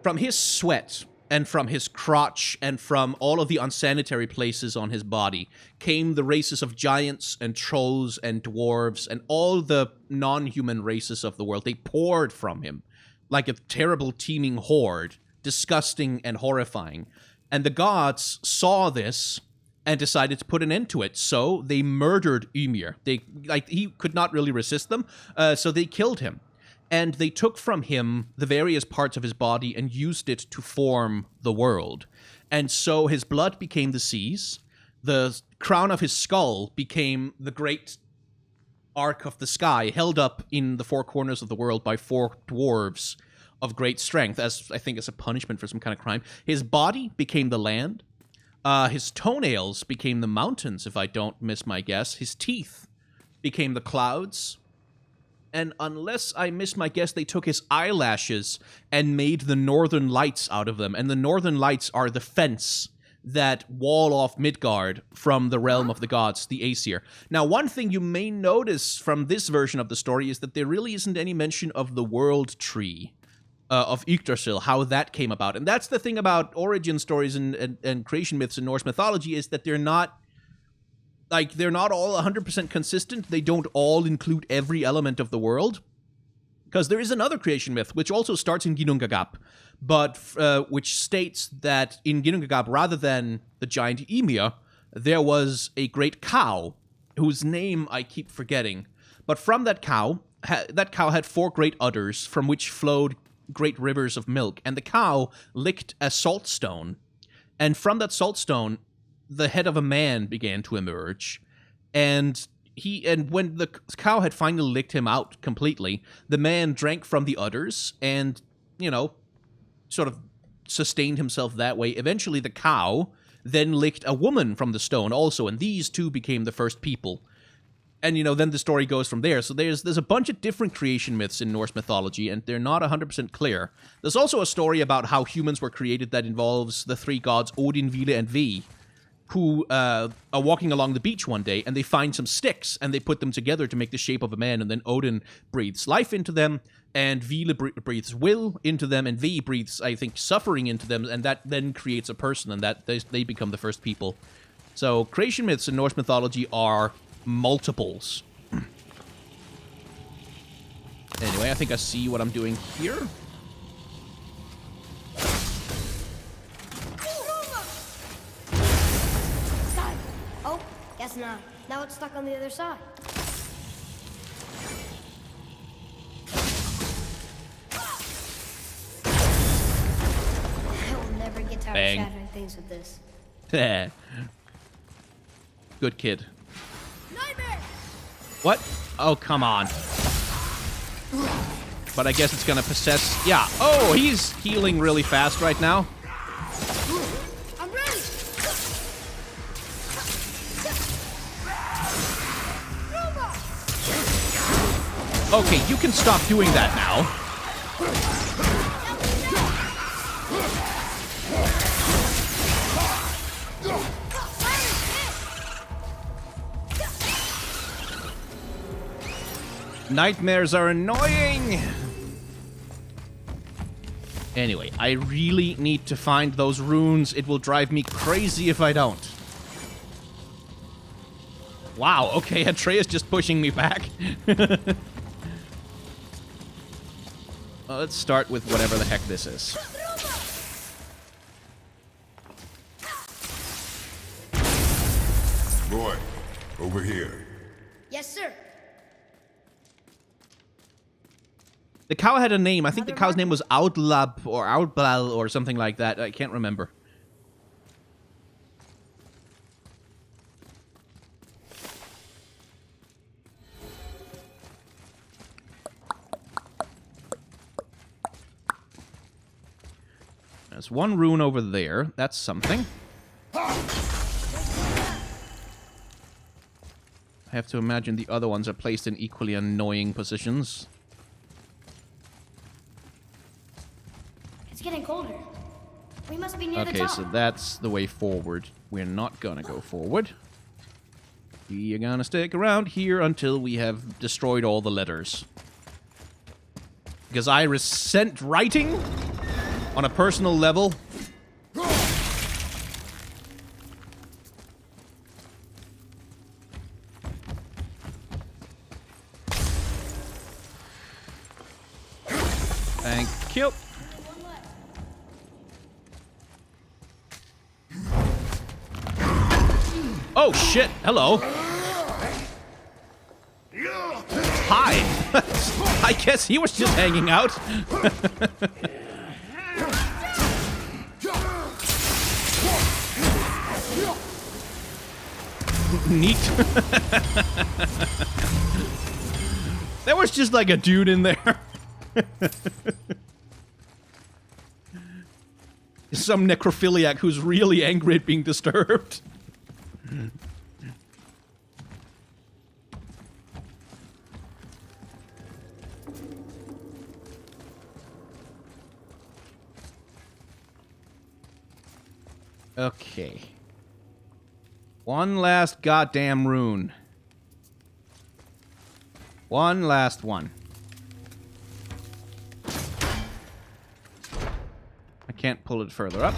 From his sweat, and from his crotch, and from all of the unsanitary places on his body, came the races of giants, and trolls, and dwarves, and all the non-human races of the world. They poured from him, like a terrible teeming horde, disgusting and horrifying. And the gods saw this, and decided to put an end to it. So they murdered Ymir. He could not really resist them, so they killed him. And they took from him the various parts of his body and used it to form the world. And so his blood became the seas, the crown of his skull became the great arc of the sky, held up in the four corners of the world by four dwarves of great strength, as I think as a punishment for some kind of crime. His body became the land. His toenails became the mountains, if I don't miss my guess. His teeth became the clouds. And unless I missed my guess, they took his eyelashes and made the northern lights out of them. And the northern lights are the fence that wall off Midgard from the realm of the gods, the Aesir. Now, one thing you may notice from this version of the story is that there really isn't any mention of the world tree of Yggdrasil, how that came about. And that's the thing about origin stories and creation myths in Norse mythology, is that they're not all 100% consistent. They don't all include every element of the world. Because there is another creation myth, which also starts in Ginnungagap, but which states that in Ginnungagap, rather than the giant Ymir, there was a great cow, whose name I keep forgetting. But from that cow had four great udders, from which flowed great rivers of milk. And the cow licked a salt stone. And from that salt stone, the head of a man began to emerge, and when the cow had finally licked him out completely, the man drank from the udders and, sort of sustained himself that way. Eventually, the cow then licked a woman from the stone also, and these two became the first people. And, then the story goes from there. So there's a bunch of different creation myths in Norse mythology, and they're not 100% clear. There's also a story about how humans were created that involves the three gods Odin, Vile, and Ve, who are walking along the beach one day, and they find some sticks, and they put them together to make the shape of a man, and then Odin breathes life into them, and Vile breathes will into them, and Ve breathes, I think, suffering into them, and that then creates a person, and that they become the first people. So, creation myths in Norse mythology are multiples. Anyway, I think I see what I'm doing here. Guess not. Now it's stuck on the other side. I will never get tired of shattering things with this. Good kid. Nightmare! What? Oh, come on. But I guess it's gonna possess... Yeah. Oh, he's healing really fast right now. I'm ready! Okay, you can stop doing that now. Nightmares are annoying! Anyway, I really need to find those runes. It will drive me crazy if I don't. Wow, okay, Atreus just pushing me back. Let's start with whatever the heck this is. Boy, over here. Yes, sir. The cow had a name. I think the cow's name was Outlab or Outblal or something like that. I can't remember. There's one rune over there. That's something. I have to imagine the other ones are placed in equally annoying positions. It's getting colder. We must be near the Okay, top. so that's the way forward. We're not gonna go forward. We are gonna stick around here until we have destroyed all the letters. Because I resent writing on a personal level. Thank you. Oh shit, hello. Hi. I guess he was just hanging out. Neat. There was just like a dude in there. Some necrophiliac who's really angry at being disturbed. Okay. One last goddamn rune. One last one. I can't pull it further up.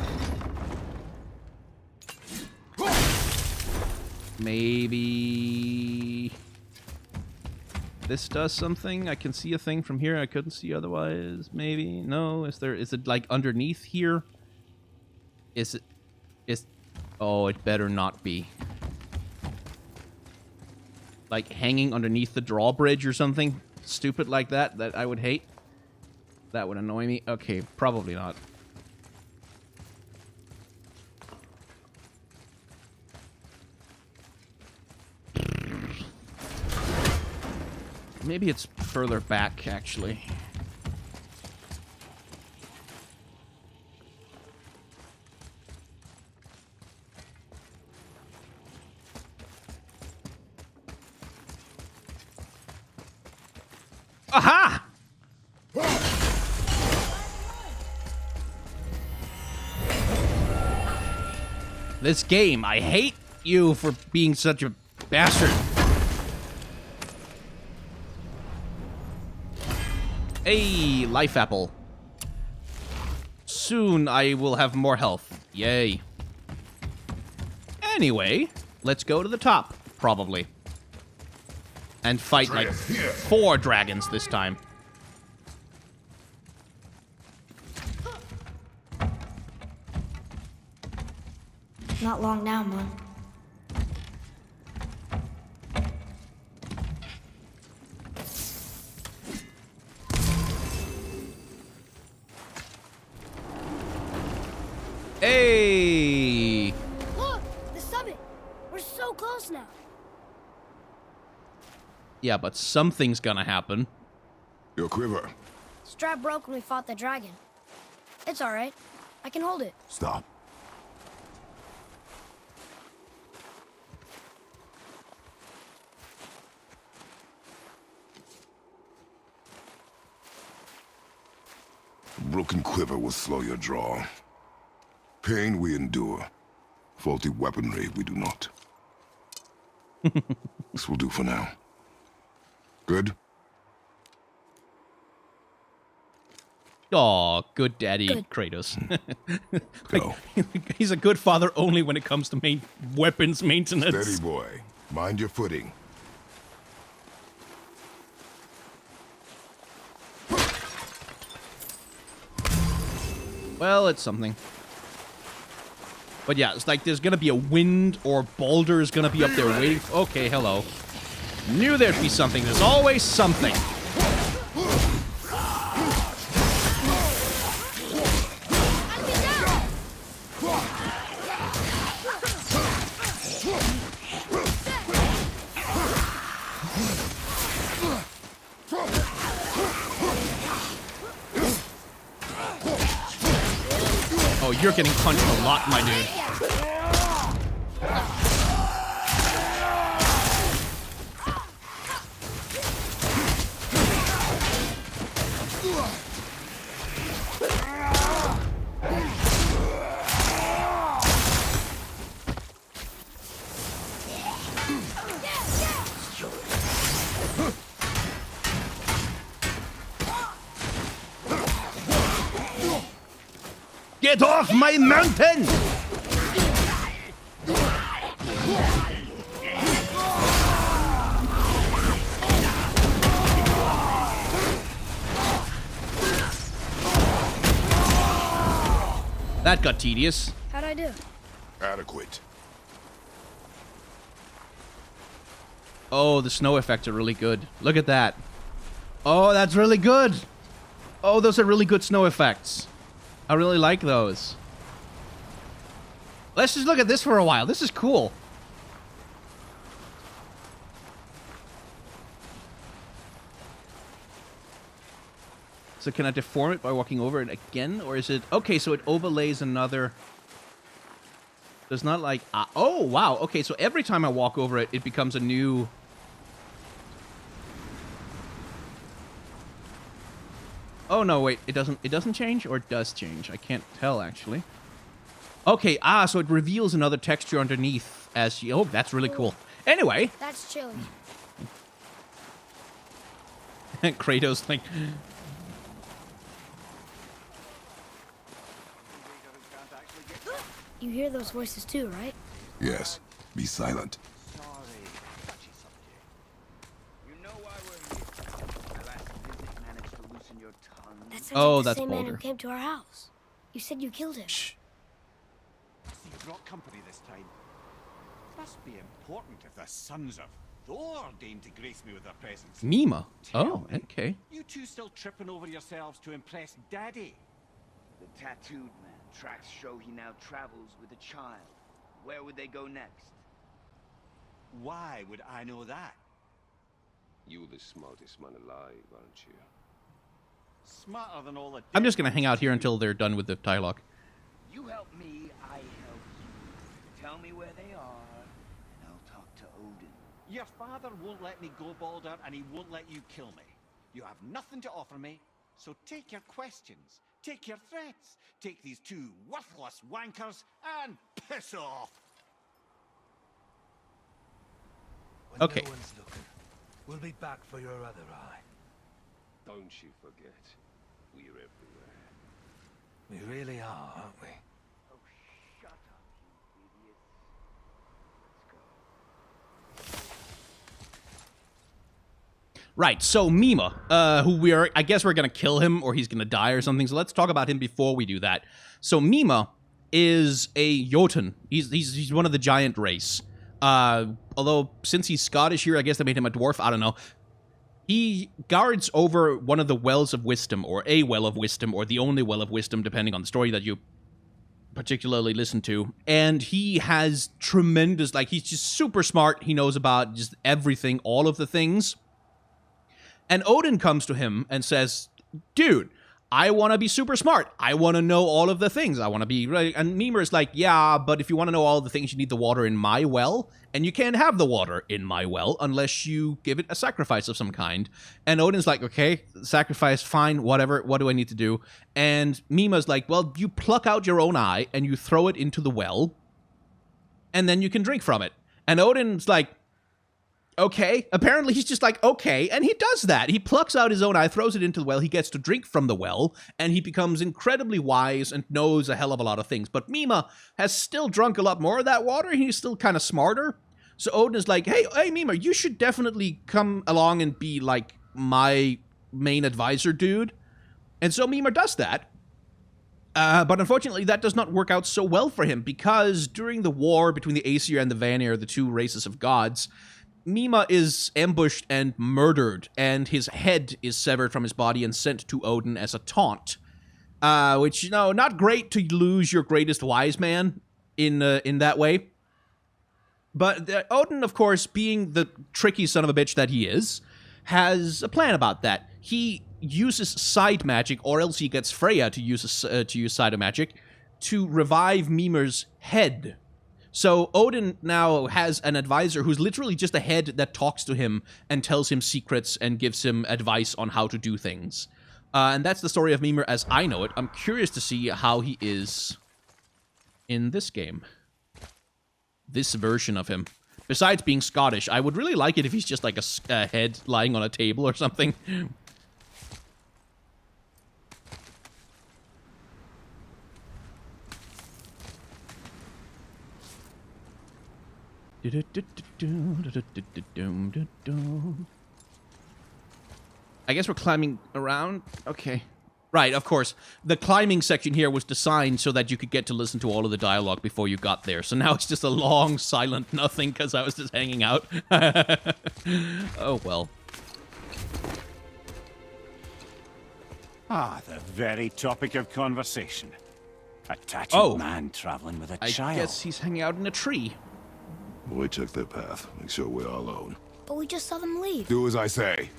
Maybe this does something. I can see a thing from here I couldn't see otherwise. Maybe. No, is it like underneath here? Is it oh, it better not be. Like hanging underneath the drawbridge or something stupid like that I would hate. That would annoy me. Okay, probably not. Maybe it's further back, actually. Aha! This game, I hate you for being such a bastard. Hey, life apple. Soon I will have more health. Yay. Anyway, let's go to the top, probably. And fight like 4 dragons this time. Not long now, Mom. Hey! Look! The summit! We're so close now. Yeah, but something's gonna happen. Your quiver. Strap broke when we fought the dragon. It's alright. I can hold it. Stop. Broken quiver will slow your draw. Pain we endure. Faulty weaponry we do not. This will do for now. Good? Aw, good daddy, Good. Kratos. Go. He's a good father only when it comes to weapons maintenance. Steady, boy. Mind your footing. Well, it's something. But yeah, it's like there's gonna be a wind or Baldur is gonna be up there waiting. Okay, hello. Knew there'd be something. There's always something. Oh, you're getting punched a lot, my dude. Get off my mountain! That got tedious. How'd I do? Adequate. Oh, the snow effects are really good. Look at that. Oh, that's really good. Oh, those are really good snow effects. I really like those. Let's just look at this for a while. This is cool. So can I deform it by walking over it again? Or is it... Okay, so it overlays another... There's not like... oh, wow. Okay, so every time I walk over it, it becomes a new... Oh, no, wait. It doesn't change? Or it does change? I can't tell, actually. Okay, so it reveals another texture underneath as you... Oh, that's really cool. Anyway. That's chilly. Kratos, like... You hear those voices too, right? Yes. Be silent. That sounds Oh, like the that's same man Baldur. who came to our house. You said you killed him. Shh. So you brought company this time. Must be important if the sons of Thor deign to grace me with their presence. Mima. Tell Oh, me, okay. You two still tripping over yourselves to impress Daddy? The tattooed man. Tracks show he now travels with a child. Where would they go next? Why would I know that? You're the smartest man alive, aren't you? Smarter than all the... I'm just going to hang out here until they're done with the dialogue. You help me, I help you. Tell me where they are, and I'll talk to Odin. Your father won't let me go, Baldur, and he won't let you kill me. You have nothing to offer me, so take your questions. Take your threats. Take these two worthless wankers and piss off. When Okay. no one's looking, we'll be back for your other eye. Don't you forget, we're everywhere. We really are, aren't we? Oh, shut up, you idiots. Let's go. Right, so Mima, who I guess we're gonna kill him or he's gonna die or something, so let's talk about him before we do that. So Mima is a Jotun. He's one of the giant race. Although, since he's Scottish here, I guess they made him a dwarf, I don't know. He guards over one of the wells of wisdom, or a well of wisdom, or the only well of wisdom, depending on the story that you particularly listen to. And he has tremendous, like, he's just super smart. He knows about just everything, all of the things. And Odin comes to him and says, dude, I want to be super smart. I want to know all of the things. I want to be... And Mimir's like, yeah, but if you want to know all the things, you need the water in my well. And you can't have the water in my well unless you give it a sacrifice of some kind. And Odin's like, okay, sacrifice, fine, whatever. What do I need to do? And Mima's like, well, you pluck out your own eye and you throw it into the well. And then you can drink from it. And Odin's like, Okay, apparently he's just like, okay, and he does that. He plucks out his own eye, throws it into the well, he gets to drink from the well, and he becomes incredibly wise and knows a hell of a lot of things. But Mima has still drunk a lot more of that water, and he's still kind of smarter. So Odin is like, hey, Mima, you should definitely come along and be, like, my main advisor, dude. And so Mima does that. But unfortunately, that does not work out so well for him, because during the war between the Aesir and the Vanir, the two races of gods, Mima is ambushed and murdered, and his head is severed from his body and sent to Odin as a taunt. Which, you know, not great to lose your greatest wise man in that way. But Odin, of course, being the tricky son of a bitch that he is, has a plan about that. He uses side magic, or else he gets Freya to use side magic, to revive Mimir's head. So Odin now has an advisor who's literally just a head that talks to him and tells him secrets and gives him advice on how to do things. And that's the story of Mimir as I know it. I'm curious to see how he is in this game. This version of him. Besides being Scottish, I would really like it if he's just like a head lying on a table or something. I guess we're climbing around. Okay. Right, of course. The climbing section here was designed so that you could get to listen to all of the dialogue before you got there. So now it's just a long, silent nothing because I was just hanging out. Oh, well. Ah, the very topic of conversation. A tattooed man traveling with a child. I guess he's hanging out in a tree. Boy, check their path. Make sure we're all alone. But we just saw them leave. Do as I say.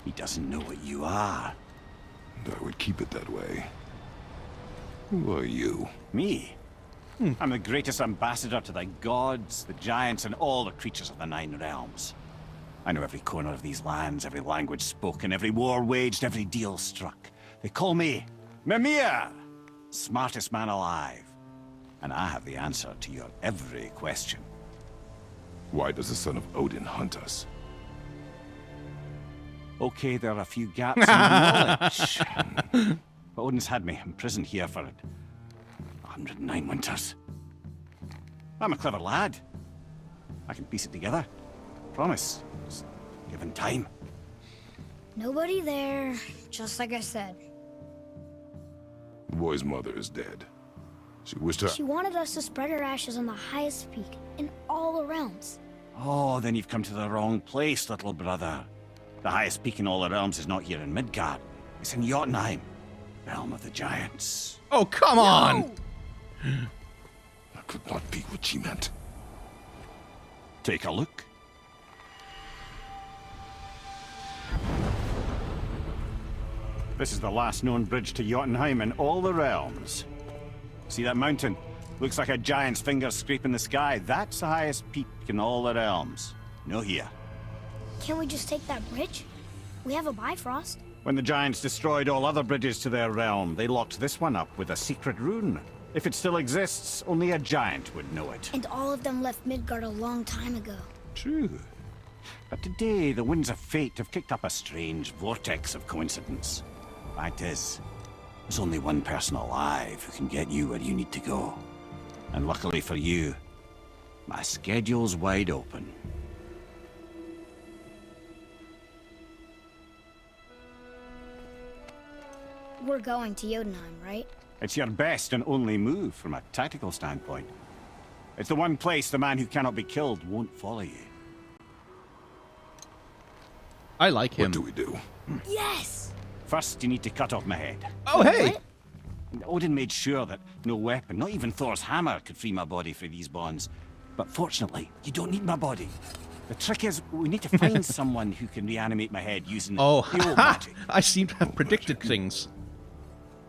He doesn't know what you are. And I would keep it that way. Who are you? Me? I'm the greatest ambassador to the gods, the giants, and all the creatures of the Nine Realms. I know every corner of these lands, every language spoken, every war waged, every deal struck. They call me Mimir, smartest man alive. And I have the answer to your every question. Why does the son of Odin hunt us? Okay, there are a few gaps in knowledge. But Odin's had me imprisoned here for 109 winters. I'm a clever lad. I can piece it together. Promise. Just given time. Nobody there, just like I said. The boy's mother is dead. She wished her... She wanted us to spread her ashes on the highest peak in all the realms. Oh, then you've come to the wrong place, little brother. The highest peak in all the realms is not here in Midgard. It's in Jotunheim, realm of the giants. Oh, come on! That could not be what she meant. Take a look. This is the last known bridge to Jotunheim in all the realms. See that mountain? Looks like a giant's finger scraping the sky. That's the highest peak in all the realms. No here. Can't we just take that bridge? We have a Bifrost. When the giants destroyed all other bridges to their realm, they locked this one up with a secret rune. If it still exists, only a giant would know it. And all of them left Midgard a long time ago. True. But today, the winds of fate have kicked up a strange vortex of coincidence. Fact is, there's only one person alive who can get you where you need to go. And luckily for you, my schedule's wide open. We're going to Jotunheim, right? It's your best and only move from a tactical standpoint. It's the one place the man who cannot be killed won't follow you. I like him. What do we do? Yes! First, you need to cut off my head. Oh, hey! What? Odin made sure that no weapon, not even Thor's hammer, could free my body from these bonds. But fortunately, you don't need my body. The trick is, we need to find someone who can reanimate my head using the old magic. I seem to have predicted things.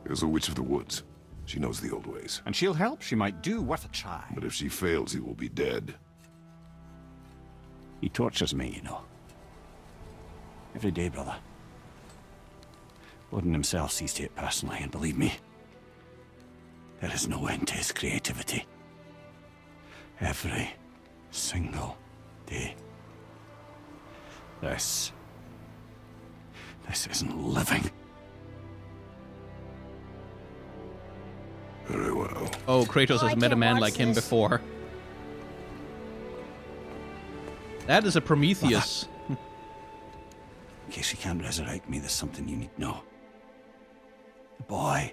There's a witch of the woods. She knows the old ways. And she'll help, she might do, worth a try. But if she fails, he will be dead. He tortures me, you know. Every day, brother. Odin himself sees to it personally, and believe me, there is no end to his creativity. Every single day. This isn't living. Very well. Oh, Kratos I has met a can't man watch like him this. before. That is a Prometheus. In case you can't resurrect me, there's something you need to know. The boy.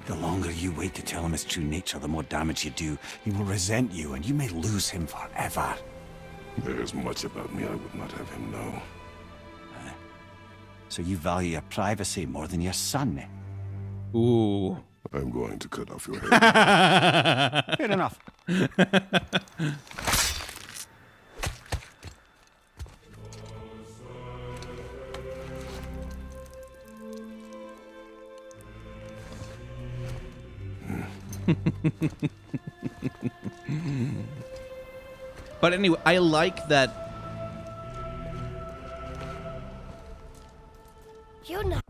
The longer you wait to tell him his true nature, the more damage you do. He will resent you, and you may lose him forever. There is much about me I would not have him know. So you value your privacy more than your son, eh? Ooh. I'm going to cut off your head. Fair enough. But anyway, I like that. You're not.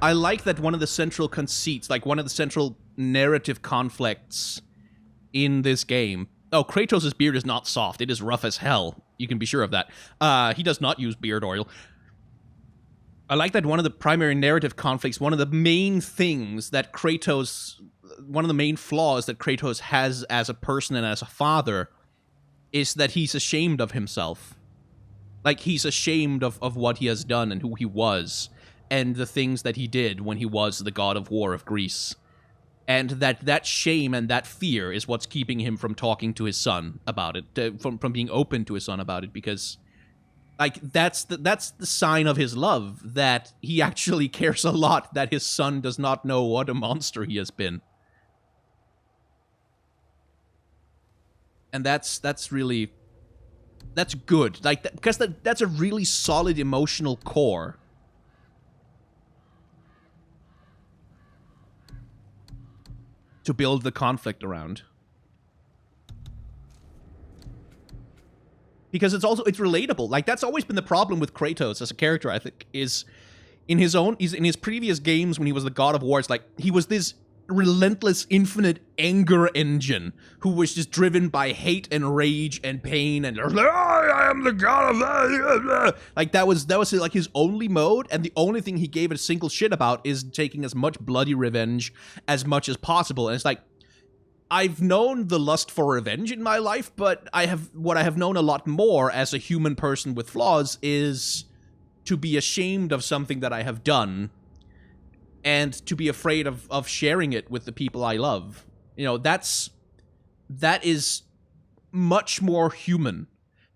I like that one of the central conceits, like one of the central narrative conflicts in this game. Oh, Kratos' beard is not soft. It is rough as hell. You can be sure of that. He does not use beard oil. I like that one of the primary narrative conflicts, one of the main things that Kratos, one of the main flaws that Kratos has as a person and as a father is that he's ashamed of himself. Like, he's ashamed of what he has done and who he was, and the things that he did when he was the god of war of Greece. And that shame and that fear is what's keeping him from talking to his son about it, from being open to his son about it, because, like, that's the sign of his love, that he actually cares a lot that his son does not know what a monster he has been. And that's really, that's good, like, because that's a really solid emotional core. To build the conflict around. Because it's relatable. Like, that's always been the problem with Kratos as a character, I think, is in his previous games when he was the god of war, it's like he was this relentless, infinite anger engine who was just driven by hate and rage and pain and I am the god of like that was like his only mode, and the only thing he gave a single shit about is taking as much bloody revenge as much as possible. And it's like, I've known the lust for revenge in my life, but what I have known a lot more as a human person with flaws is to be ashamed of something that I have done and to be afraid of sharing it with the people I love. You know, that is much more human.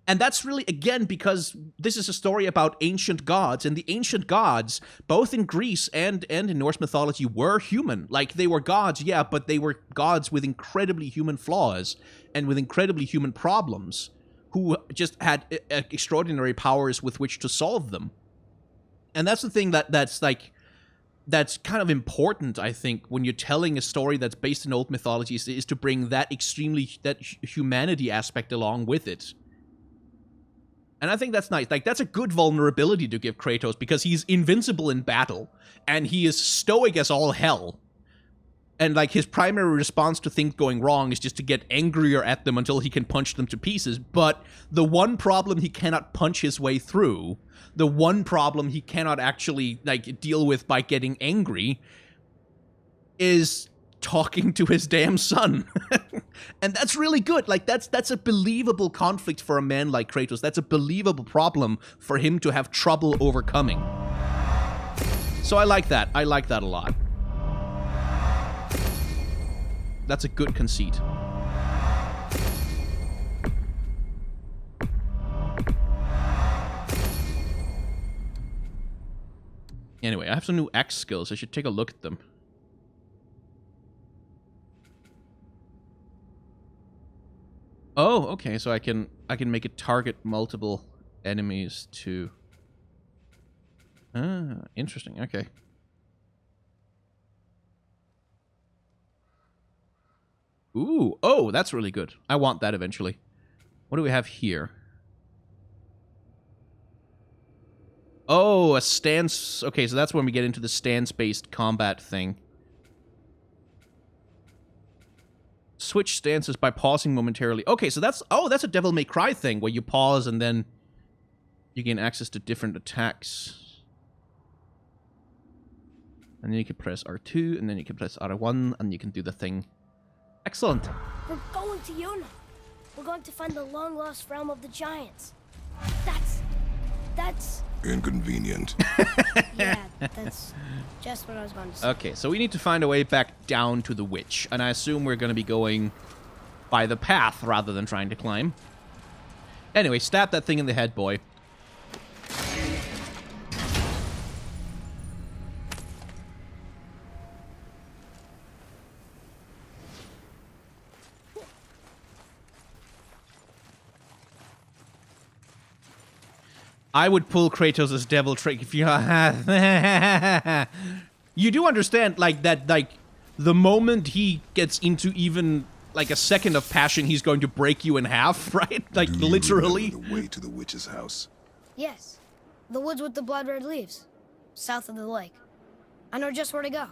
And that's really, again, because this is a story about ancient gods, and the ancient gods, both in Greece and in Norse mythology, were human. Like, they were gods, yeah, but they were gods with incredibly human flaws and with incredibly human problems, who just had extraordinary powers with which to solve them. And that's the thing that's kind of important, I think, when you're telling a story that's based in old mythologies, is to bring that humanity aspect along with it. And I think that's nice. Like, that's a good vulnerability to give Kratos, because he's invincible in battle, and he is stoic as all hell. And, like, his primary response to things going wrong is just to get angrier at them until he can punch them to pieces. But the one problem he cannot punch his way through, the one problem he cannot actually, like, deal with by getting angry, is talking to his damn son. And that's really good. Like, that's a believable conflict for a man like Kratos. That's a believable problem for him to have trouble overcoming. So I like that. I like that a lot. That's a good conceit. Anyway, I have some new axe skills. I should take a look at them. Oh, okay, so I can make it target multiple enemies too. Ah, interesting. Okay. Ooh, oh, that's really good. I want that eventually. What do we have here? Oh, a stance. Okay, so that's when we get into the stance-based combat thing. Switch stances by pausing momentarily. Okay, so that's a Devil May Cry thing where you pause and then you gain access to different attacks. And then you can press R2 and then you can press R1 and you can do the thing. Excellent. We're going to Yuna. We're going to find the long-lost realm of the giants. That's... Inconvenient. Yeah, that's just what I was going to say. Okay, so we need to find a way back down to the witch. And I assume we're going to be going by the path rather than trying to climb. Anyway, stab that thing in the head, boy. I would pull Kratos' devil trick if you... You do understand, like, that, like, the moment he gets into even, like, a second of passion, he's going to break you in half, right? Like, Do you literally. remember the way to the witch's house? Yes, the woods with the blood-red leaves, south of the lake. I know just where to go.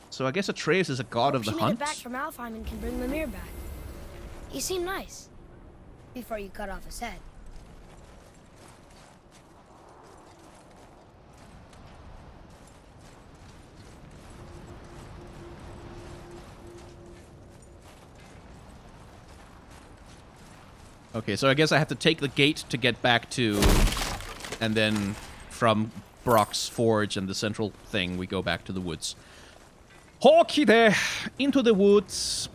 So I guess Atreus is a god of the She made hunt? it back from Alfheim and can bring Mimir back. He seemed nice. Before you cut off his head. Okay, so I guess I have to take the gate to get back to... And then from Brock's Forge and the central thing, we go back to the woods. Hawkey there! Into the woods.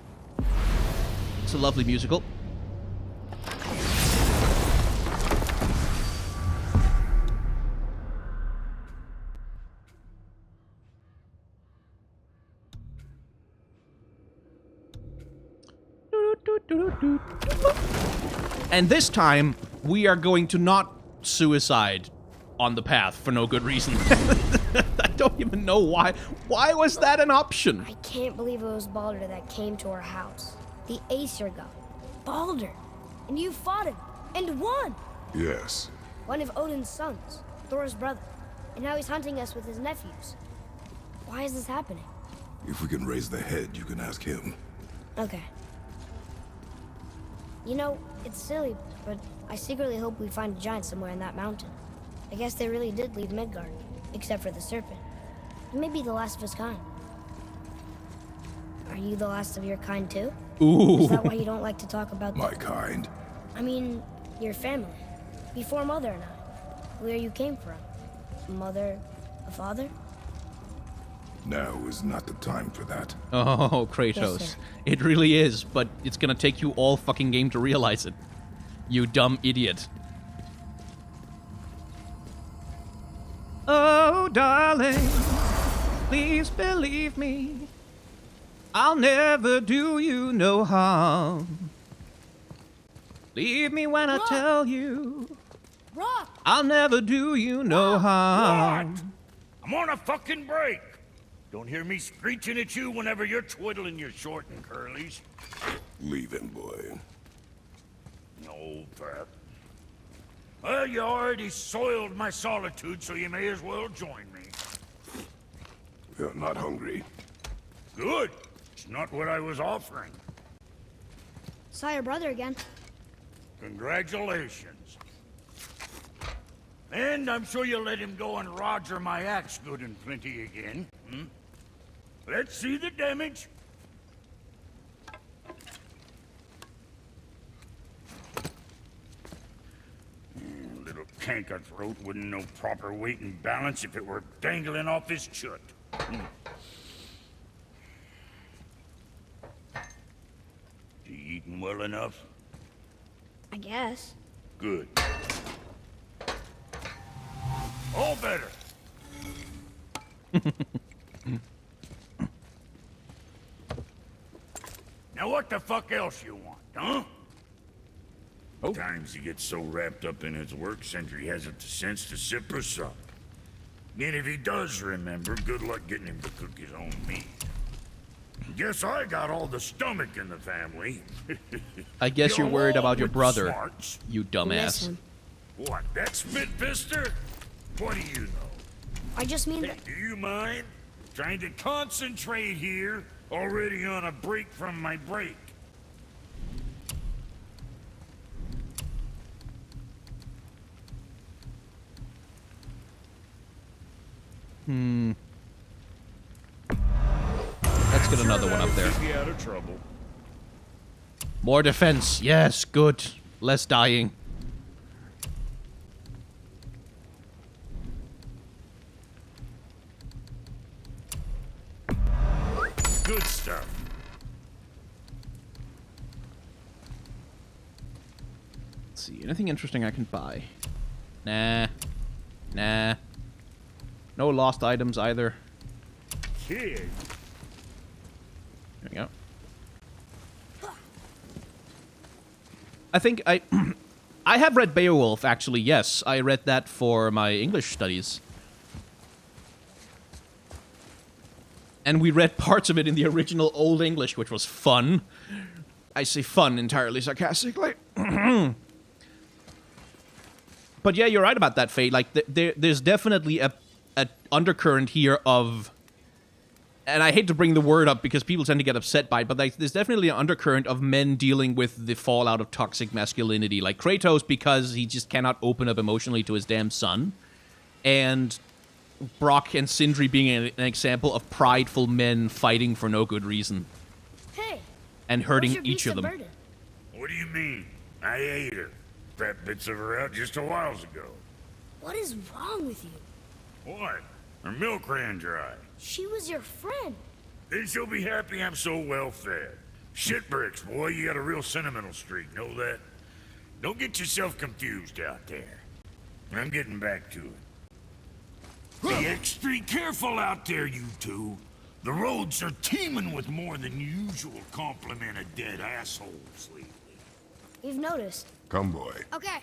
It's a lovely musical. And this time, we are going to not suicide on the path for no good reason. I don't even know why. Why was that an option? I can't believe it was Baldur that came to our house. The Aesir god. Baldur. And you fought him. And won. Yes. One of Odin's sons. Thor's brother. And now he's hunting us with his nephews. Why is this happening? If we can raise the head, you can ask him. Okay. You know, it's silly, but I secretly hope we find a giant somewhere in that mountain. I guess they really did leave Midgard, except for the serpent. He may be the last of his kind. Are you the last of your kind too? Ooh. Is that why you don't like to talk about My kind. I mean, your family. Before Mother and I. Where you came from. A mother, a father? Now is not the time for that. Oh, Kratos. Yes, sir. It really is, but it's gonna take you all fucking game to realize it. You dumb idiot. Oh, darling, please believe me. I'll never do you no harm. Believe me when I tell you. Rock! I'll never do you no harm. What? I'm on a fucking break. Don't hear me screeching at you whenever you're twiddling your short and curlies. Leave him, boy. No, Pat. Well, you already soiled my solitude, so you may as well join me. You're not hungry. Good. It's not what I was offering. Saw your brother again. Congratulations. And I'm sure you'll let him go and roger my axe good and plenty again. Hmm? Let's see the damage. Little canker throat wouldn't know proper weight and balance if it were dangling off his chut. You eating well enough? I guess. Good. All better. Now what the fuck else you want, huh? Times he gets so wrapped up in his work, Sentry hasn't the sense to sip or sup. And if he does remember, good luck getting him to cook his own meat. Guess I got all the stomach in the family. I guess you're worried about your With brother, smarts. you Miss dumbass. him. What, that spit-fister? What do you know? I just mean Hey, do you mind? Trying to concentrate here. Already on a break from my break. Let's get another one up there. Keep you out of trouble. More defense. Yes, good. Less dying. Good stuff. Let's see. Anything interesting I can buy? Nah. Nah. No lost items either. Kid. There we go. I think I I have read Beowulf, actually, yes. I read that for my English studies. And we read parts of it in the original Old English, which was fun. I say fun entirely sarcastically. But yeah, you're right about that, Faye. Like, there's definitely a undercurrent here of... And I hate to bring the word up because people tend to get upset by it, but like, there's definitely an undercurrent of men dealing with the fallout of toxic masculinity. Like Kratos, because he just cannot open up emotionally to his damn son. And Brock and Sindri being an example of prideful men fighting for no good reason. Hey, and hurting each of them. Burden? What do you mean? I ate her. Fat bits of her out just a while ago. What is wrong with you? What? Her milk ran dry. She was your friend. Then she'll be happy I'm so well fed. Shit bricks, boy, you got a real sentimental streak, know that? Don't get yourself confused out there. I'm getting back to it. Be extra careful out there, you two. The roads are teeming with more than usual complement of dead assholes lately. We've noticed. Come, boy. Okay.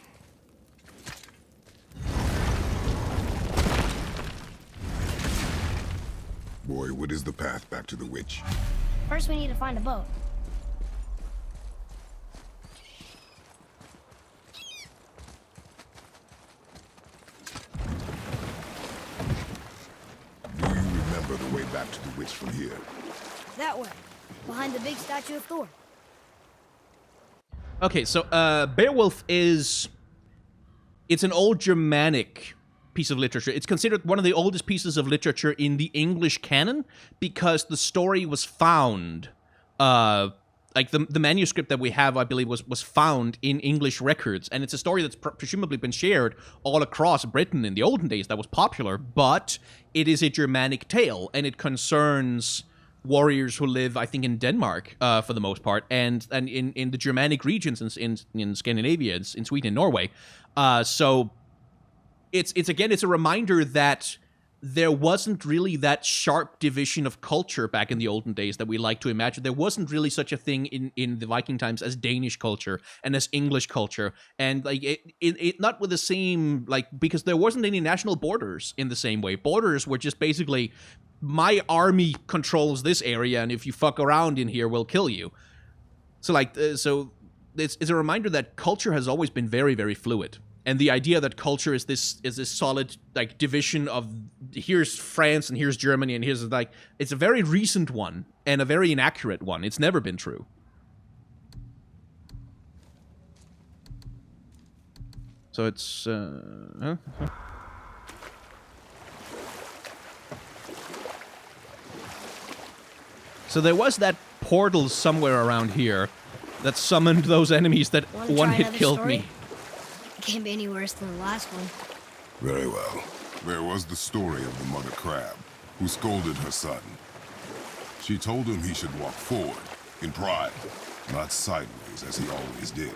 Boy, what is the path back to the witch? First, we need to find a boat. Do you remember the way back to the witch from here? That way. Behind the big statue of Thor. Okay, so Beowulf is... It's an old Germanic piece of literature. It's considered one of the oldest pieces of literature in the English canon because the story was found... like, the manuscript that we have, I believe, was found in English records, and it's a story that's presumably been shared all across Britain in the olden days that was popular, but it is a Germanic tale, and it concerns warriors who live, I think, in Denmark, for the most part, and in the Germanic regions in Scandinavia, in Sweden and Norway. So it's a reminder that there wasn't really that sharp division of culture back in the olden days that we like to imagine. There wasn't really such a thing in the Viking times as Danish culture and as English culture. And like it not with the same, like, because there wasn't any national borders in the same way. Borders were just basically, my army controls this area, and if you fuck around in here, we'll kill you. So like, so it's a reminder that culture has always been very, very fluid. And the idea that culture is this solid, like, division of here's France and here's Germany and here's, like, it's a very recent one and a very inaccurate one. It's never been true. So it's, So there was that portal somewhere around here that summoned those enemies that one hit killed me. Can't be any worse than the last one. Very well. There was the story of the mother crab, who scolded her son. She told him he should walk forward, in pride, not sideways as he always did.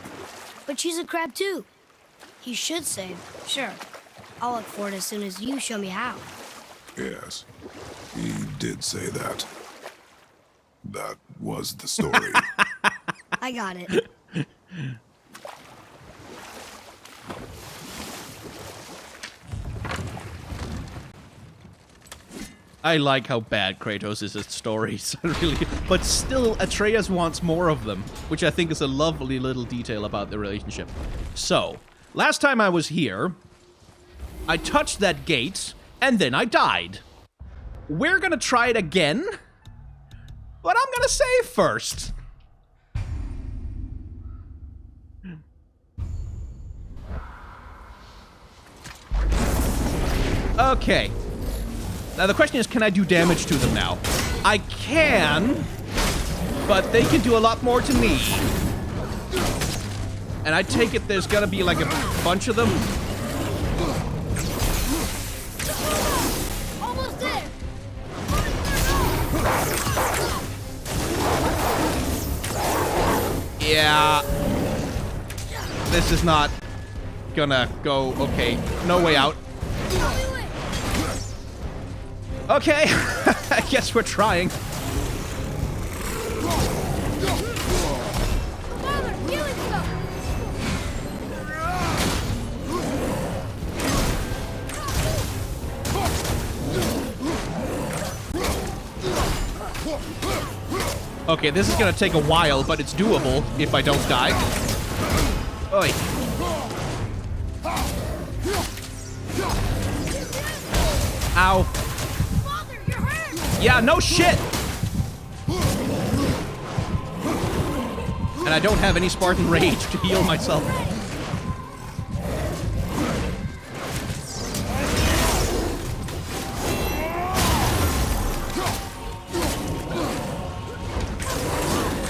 But she's a crab too. He should say, sure. I'll look for it as soon as you show me how. Yes, he did say that. That was the story. I got it. I like how bad Kratos is at stories, really. But still, Atreus wants more of them, which I think is a lovely little detail about the relationship. So, last time I was here, I touched that gate, and then I died. We're gonna try it again, But I'm gonna save first. Okay. Now the question is, can I do damage to them now? I can, but they can do a lot more to me. And I take it there's gonna be like a bunch of them. Almost there. Yeah. This is not gonna go okay. No way out. Okay. I guess we're trying. Father, kill himself. Okay, this is gonna take a while, but it's doable if I don't die. Oi. Ow. Father, you're hurt. Yeah, no shit! And I don't have any Spartan Rage to heal myself.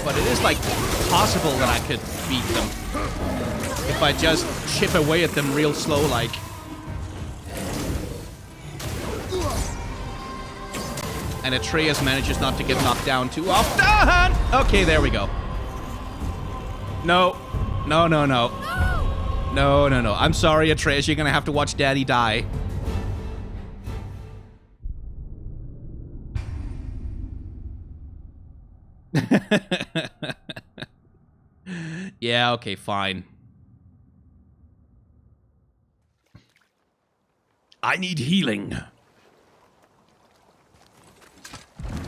But it is, like, possible that I could beat them. If I just chip away at them real slow, like. And Atreus manages not to get knocked down too often. Okay, there we go. No. No, no, no. No, no, no. I'm sorry, Atreus. You're gonna have to watch Daddy die. Yeah, okay, fine. I need healing.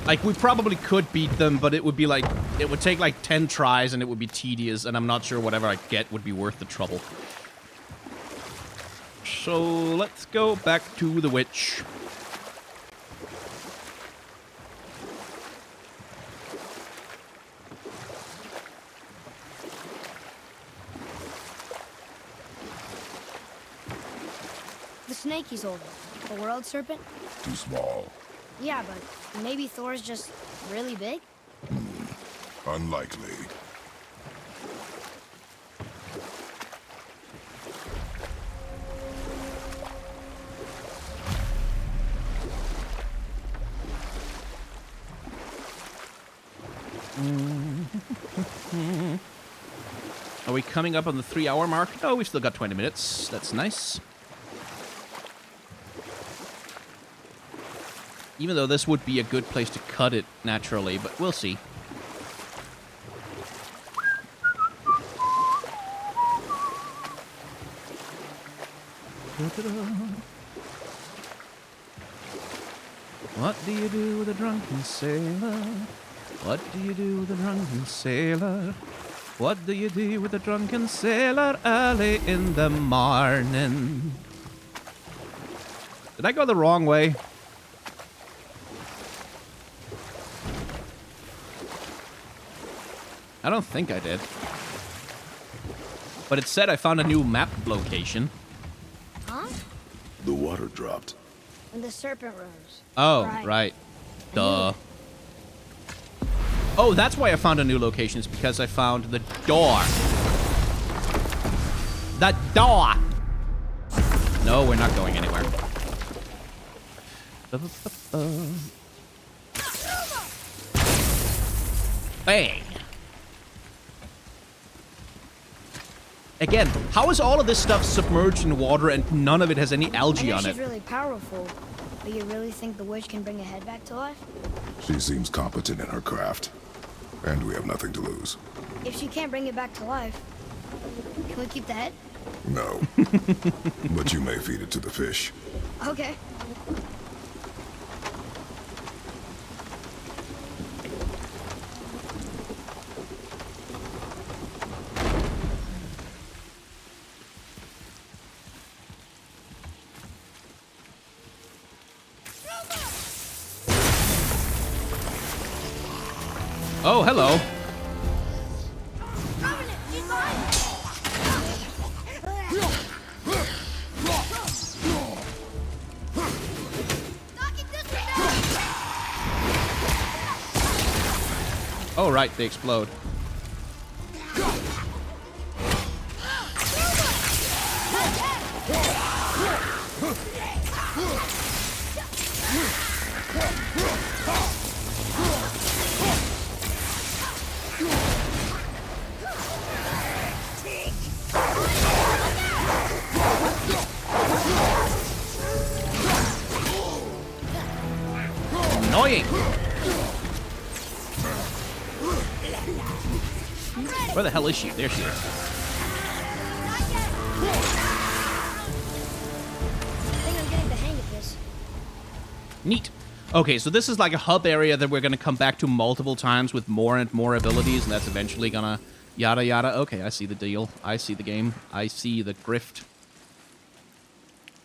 Like, we probably could beat them, but it would be like, it would take like 10 tries and it would be tedious, and I'm not sure whatever I get would be worth the trouble. So, let's go back to the witch. The snake he's holding. The world serpent? Too small. Yeah, but maybe Thor's just really big? Unlikely. Are we coming up on the 3-hour mark? No, we've still got 20 minutes. That's nice. Even though this would be a good place to cut it naturally, but we'll see. What do you do with a drunken sailor? What do you do with a drunken sailor? What do you do with a drunken sailor early in the morning? Did I go the wrong way? I don't think I did. But it said I found a new map location. Huh? The water dropped. And the serpent rose. Oh, right. Duh. Oh, that's why I found a new location. It's because I found the door. The door! No, we're not going anywhere. Bang! Again, how is all of this stuff submerged in water and none of it has any algae on it? She's really powerful, but you really think the witch can bring a head back to life? She seems competent in her craft. And we have nothing to lose. If she can't bring it back to life, can we keep the head? No. But you may feed it to the fish. Okay. Oh, hello. Revenant, he's behind us. Knocking this one down. Oh, right, they explode. Annoying. Where the hell is she? There she is. I think I'm getting the hang of this. Neat. Okay, so this is like a hub area that we're going to come back to multiple times with more and more abilities, and that's eventually going to yada yada. Okay, I see the deal. I see the game. I see the grift.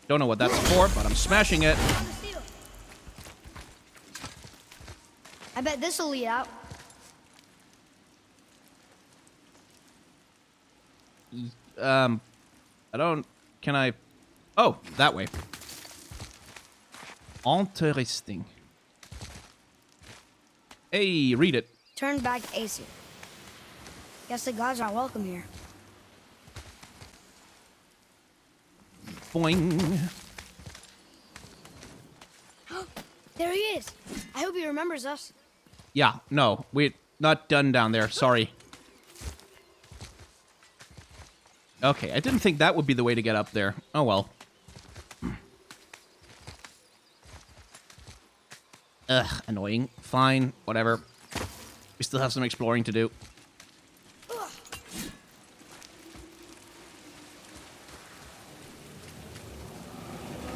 Don't know what that's for, but I'm smashing it. On the steel. I bet this'll lead out. I don't... Can I... Oh, that way. Interesting. Hey, read it. Turn back Aesir. Guess the gods are welcome here. Boing. There he is. I hope he remembers us. Yeah, no, we're not done down there. Sorry. Okay, I didn't think that would be the way to get up there. Oh, well. Ugh, annoying. Fine, whatever. We still have some exploring to do.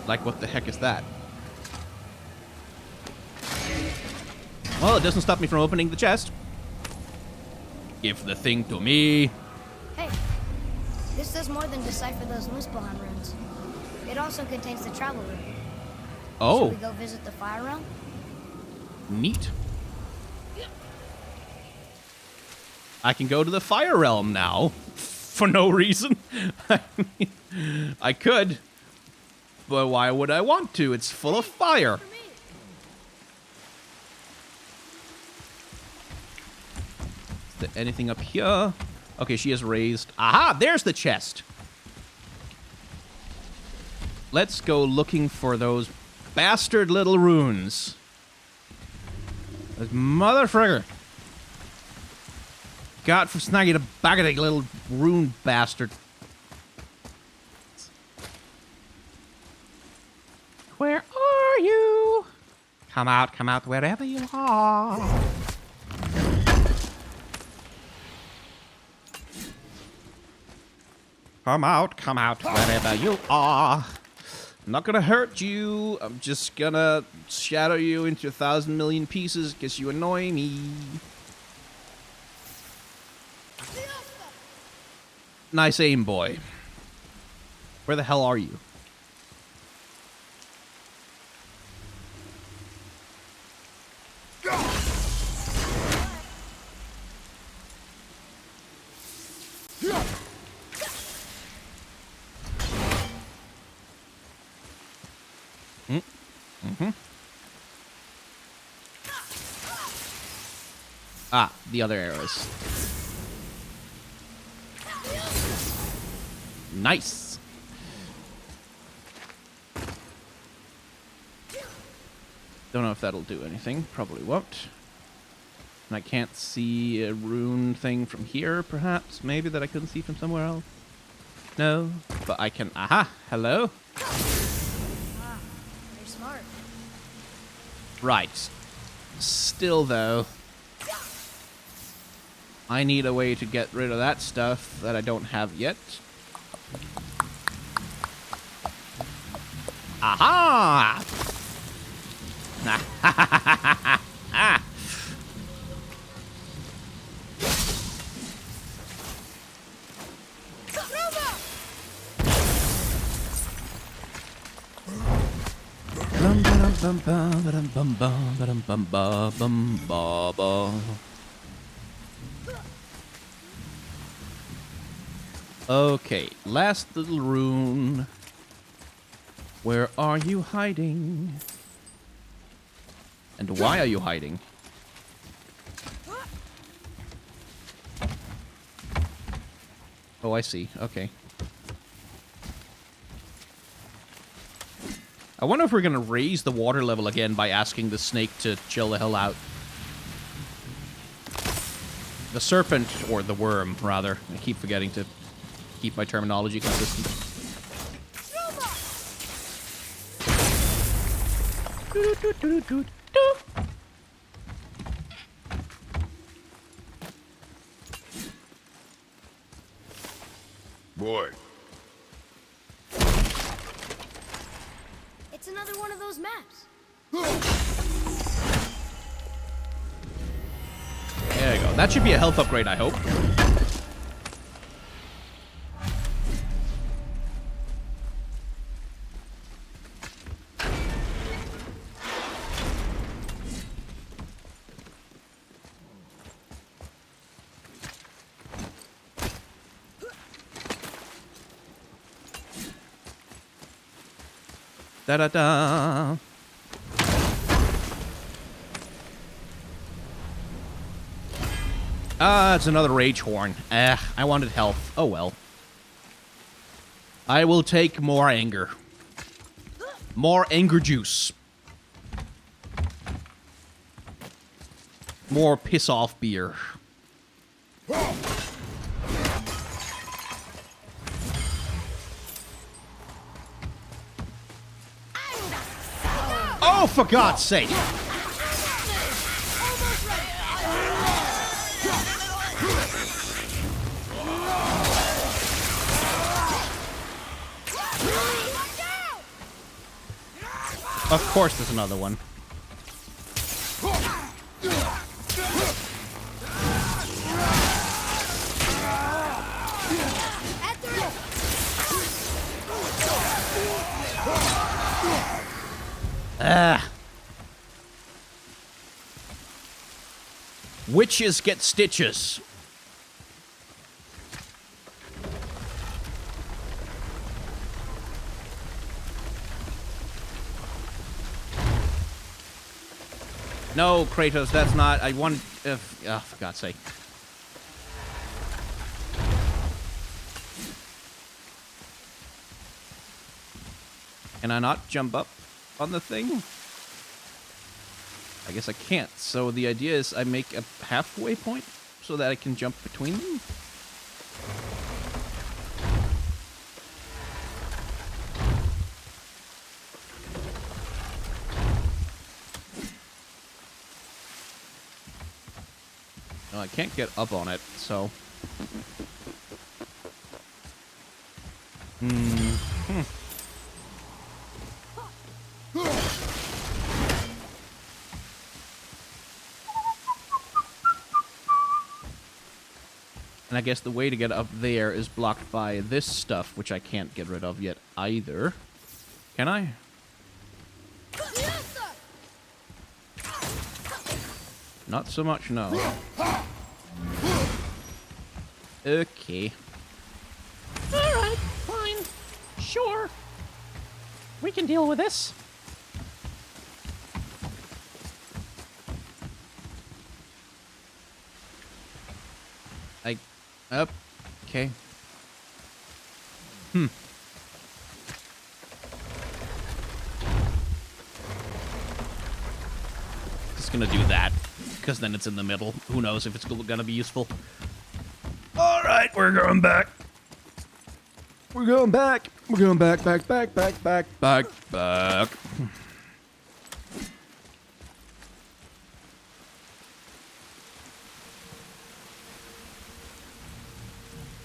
Like, what the heck is that? Well, it doesn't stop me from opening the chest. Give the thing to me. Hey, this does more than decipher those Muspelheim runes. It also contains the travel route. Oh, Should we go visit the Fire Realm? neat. I can go to the Fire Realm now. For no reason. I could. But why would I want to? It's full of fire. Is there anything up here? Okay, she is raised. Aha! There's the chest. Let's go looking for those bastard little runes. Those motherfrigger. God for snagging a bag of little rune bastard. Where are you? Come out wherever you are. Come out wherever you are. I'm not gonna hurt you. I'm just gonna shatter you into 1,000 million pieces because you annoy me. Nice aim, boy. Where the hell are you? Ah, the other arrows. Nice. Don't know if that'll do anything. Probably won't. And I can't see a rune thing from here, perhaps? Maybe that I couldn't see from somewhere else? No. But I can... Aha! Hello? Ah, very smart. Right. Still, though... I need a way to get rid of that stuff that I don't have yet. Aha! Okay, last little rune. Where are you hiding? And why are you hiding? Oh, I see. Okay. I wonder if we're gonna raise the water level again by asking the snake to chill the hell out. The serpent, or the worm, rather. I keep forgetting to keep my terminology consistent. Boy, It's another one of those maps. There you go. That should be a health upgrade, I hope. Da-da-da. Ah, it's another rage horn. I wanted health. Oh well. I will take more anger. More anger juice. More piss-off beer. Oh, for God's sake! Of course there's another one. Ah. Witches get stitches. No, Kratos, that's not. I want. Oh, for God's sake. Can I not jump up on the thing? I guess I can't. So the idea is I make a halfway point so that I can jump between them. No, I can't get up on it, so... And I guess the way to get up there is blocked by this stuff, which I can't get rid of yet either. Can I? Not so much, no. Okay. Alright, fine. Sure. We can deal with this. Okay. Just gonna do that, because then it's in the middle. Who knows if it's gonna be useful. Alright, we're going back. We're going back. We're going back, back.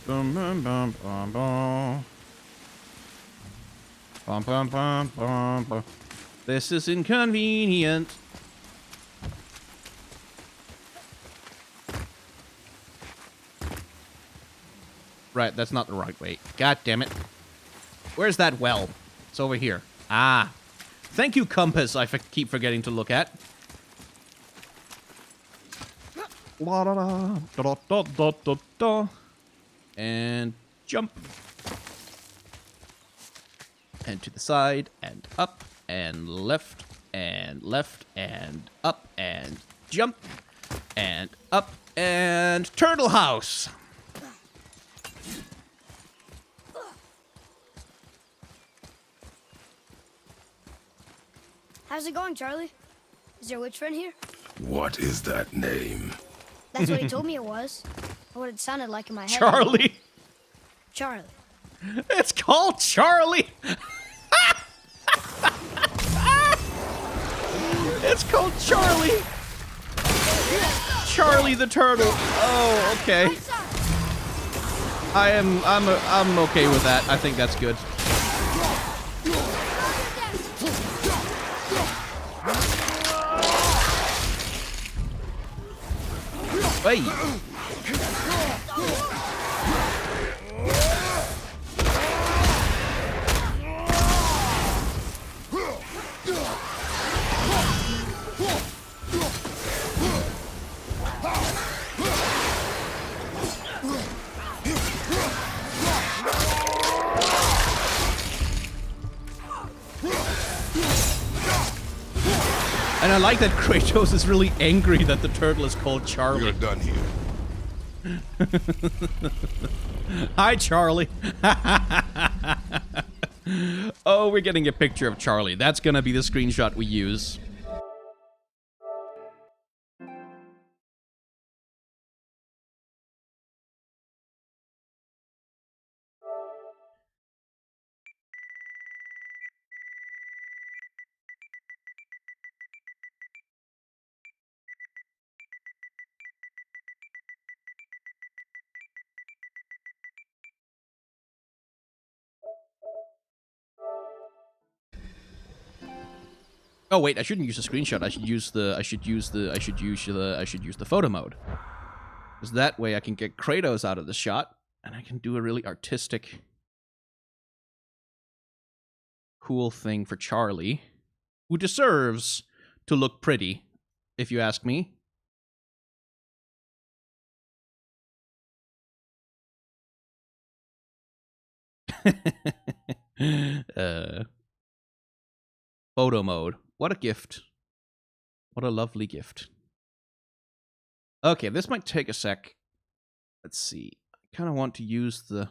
Bum bum bum bum bum. Bum bum bum bum bum. This is inconvenient. Right, that's not the right way. God damn it. Where's that well? It's over here. Ah. Thank you, compass. I keep forgetting to look at. La da da da da da da da. And jump. And to the side, and up, and left, and up, and jump, and up, and turtle house. How's it going, Charlie? Is your witch friend here? What is that name? That's what he told me it was. Or what it sounded like in my head. Charlie. Charlie. It's called Charlie. It's called Charlie. Charlie the turtle. Oh, okay. I'm okay with that. I think that's good. Wait. And I like that Kratos is really angry that the turtle is called Charlie. You're done here. Hi, Charlie. Oh, we're getting a picture of Charlie. That's gonna be the screenshot we use. Oh wait, I shouldn't use a screenshot. I should use the photo mode. Because that way I can get Kratos out of the shot and I can do a really artistic cool thing for Charlie, who deserves to look pretty, if you ask me. Photo mode. What a gift. What a lovely gift. Okay, this might take a sec. Let's see. I kind of want to use the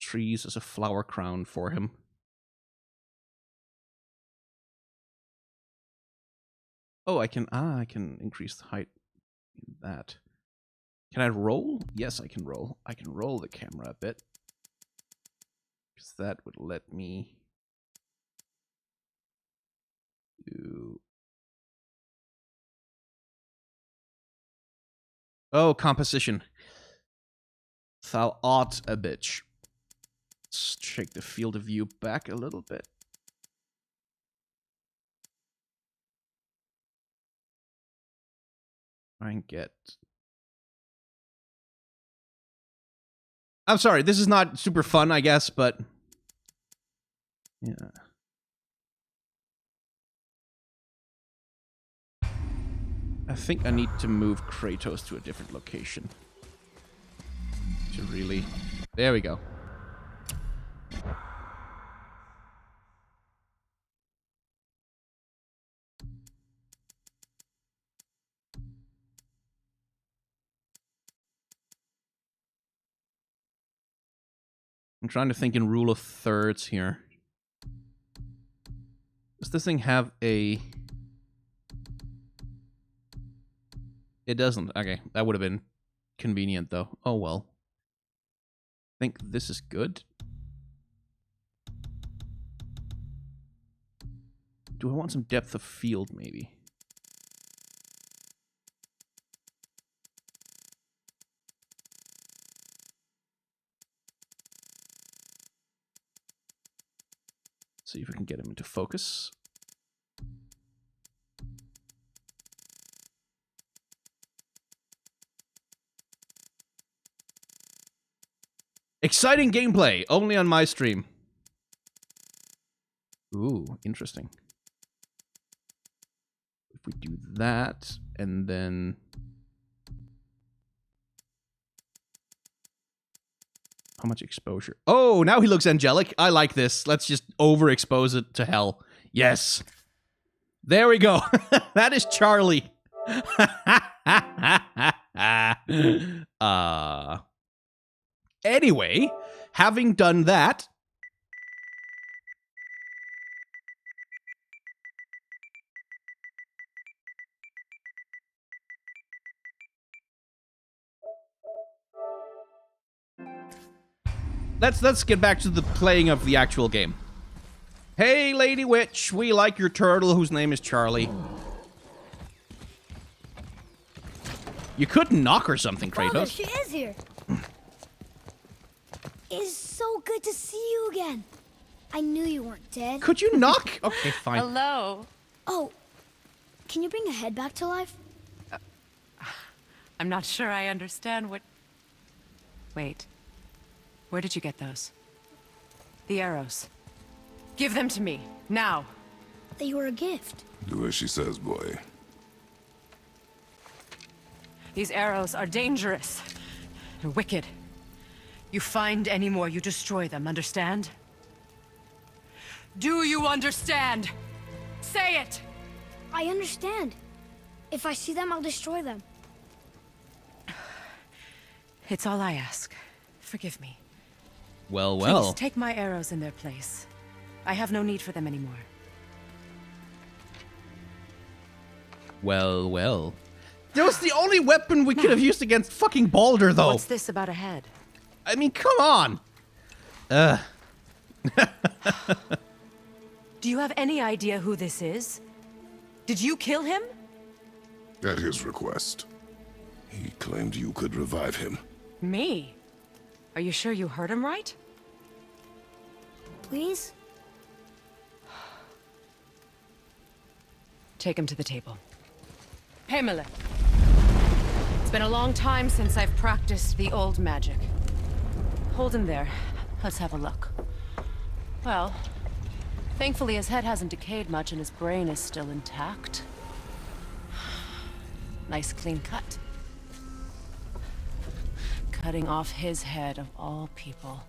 trees as a flower crown for him. Oh, I can increase the height in that. Can I roll? Yes, I can roll. I can roll the camera a bit. Because that would let me do... Oh, composition. Thou art a bitch. Let's take the field of view back a little bit. Try and get... I'm sorry, this is not super fun, I guess, but... Yeah. I think I need to move Kratos to a different location. To really... There we go. I'm trying to think in rule of thirds here. Does this thing have a... It doesn't. Okay, that would have been convenient, though. Oh, well. I think this is good. Do I want some depth of field, maybe? See if we can get him into focus. Exciting gameplay, only on my stream. Ooh, interesting. If we do that, and then... How much exposure? Oh, now he looks angelic. I like this. Let's just overexpose it to hell. Yes. There we go. That is Charlie. Anyway, having done that, let's get back to the playing of the actual game. Hey, Lady Witch, we like your turtle whose name is Charlie. You couldn't knock or something, Kratos. Father, she is here. It's so good to see you again. I knew you weren't dead. Could you knock? Okay, fine. Hello. Oh, can you bring a head back to life? I'm not sure I understand what... Wait. Where did you get those? The arrows. Give them to me, now. They were a gift. Do as she says, boy. These arrows are dangerous and wicked. You find any more, you destroy them, understand? Do you understand? Say it! I understand. If I see them, I'll destroy them. It's all I ask. Forgive me. Well, well. Please take my arrows in their place. I have no need for them anymore. Well, well. That was the only weapon we could have used against fucking Baldur, though. What's this about a head? I mean, come on. Do you have any idea who this is? Did you kill him? At his request. He claimed you could revive him. Me? Are you sure you heard him right? Please? Take him to the table. Pamela. It's been a long time since I've practiced the old magic. Hold him there. Let's have a look. Well, thankfully his head hasn't decayed much and his brain is still intact. Nice clean cut. Cutting off his head of all people.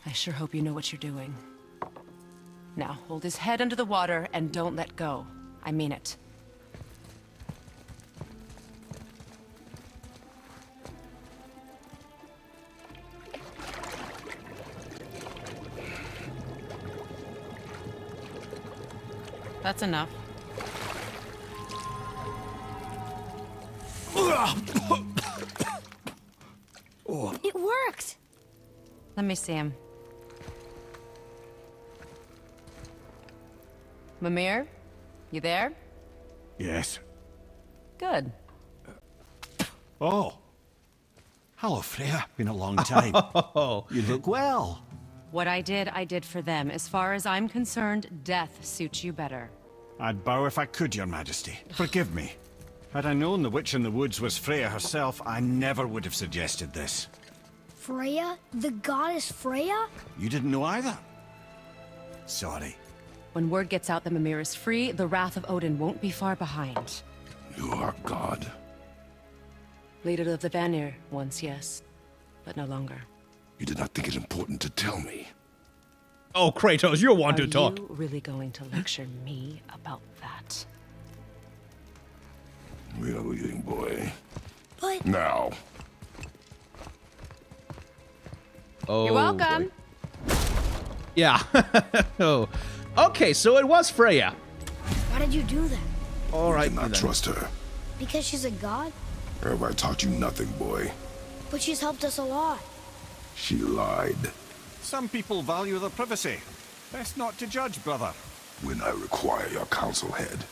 I sure hope you know what you're doing. Now, hold his head under the water and don't let go. I mean it. That's enough. It worked! Let me see him. Mimir? You there? Yes. Good. Oh. Hello, Freya. Been a long time. Oh, You look well. What I did for them. As far as I'm concerned, death suits you better. I'd bow if I could, Your Majesty. Forgive me. Had I known the witch in the woods was Freya herself, I never would have suggested this. Freya? The goddess Freya? You didn't know either? Sorry. When word gets out that Mimir is free, the wrath of Odin won't be far behind. You are God. Leader of the Vanir, once yes, but no longer. You did not think it important to tell me. oh, Kratos, you're one to talk. Are you really going to lecture me about that? We are leaving, boy. But... Now. Oh, You're welcome. boy. Yeah. Oh. Okay, so it was Freya. Why did you do that? All You right, cannot then. trust her. Because she's a god? Or have I taught you nothing, boy? But she's helped us a lot. She lied. Some people value their privacy. Best not to judge, brother. When I require your counsel head,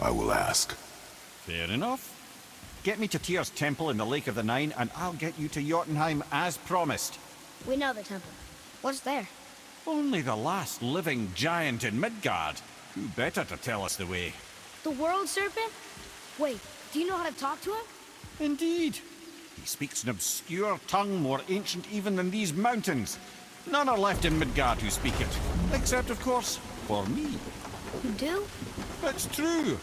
I will ask. Fair enough. Get me to Tyr's temple in the Lake of the Nine, and I'll get you to Jotunheim as promised. We know the temple. What's there? Only the last living giant in Midgard. Who better to tell us the way? The world serpent? Wait, do you know how to talk to him? Indeed. He speaks an obscure tongue more ancient even than these mountains. None are left in Midgard who speak it. Except, of course, for me. You do? That's true.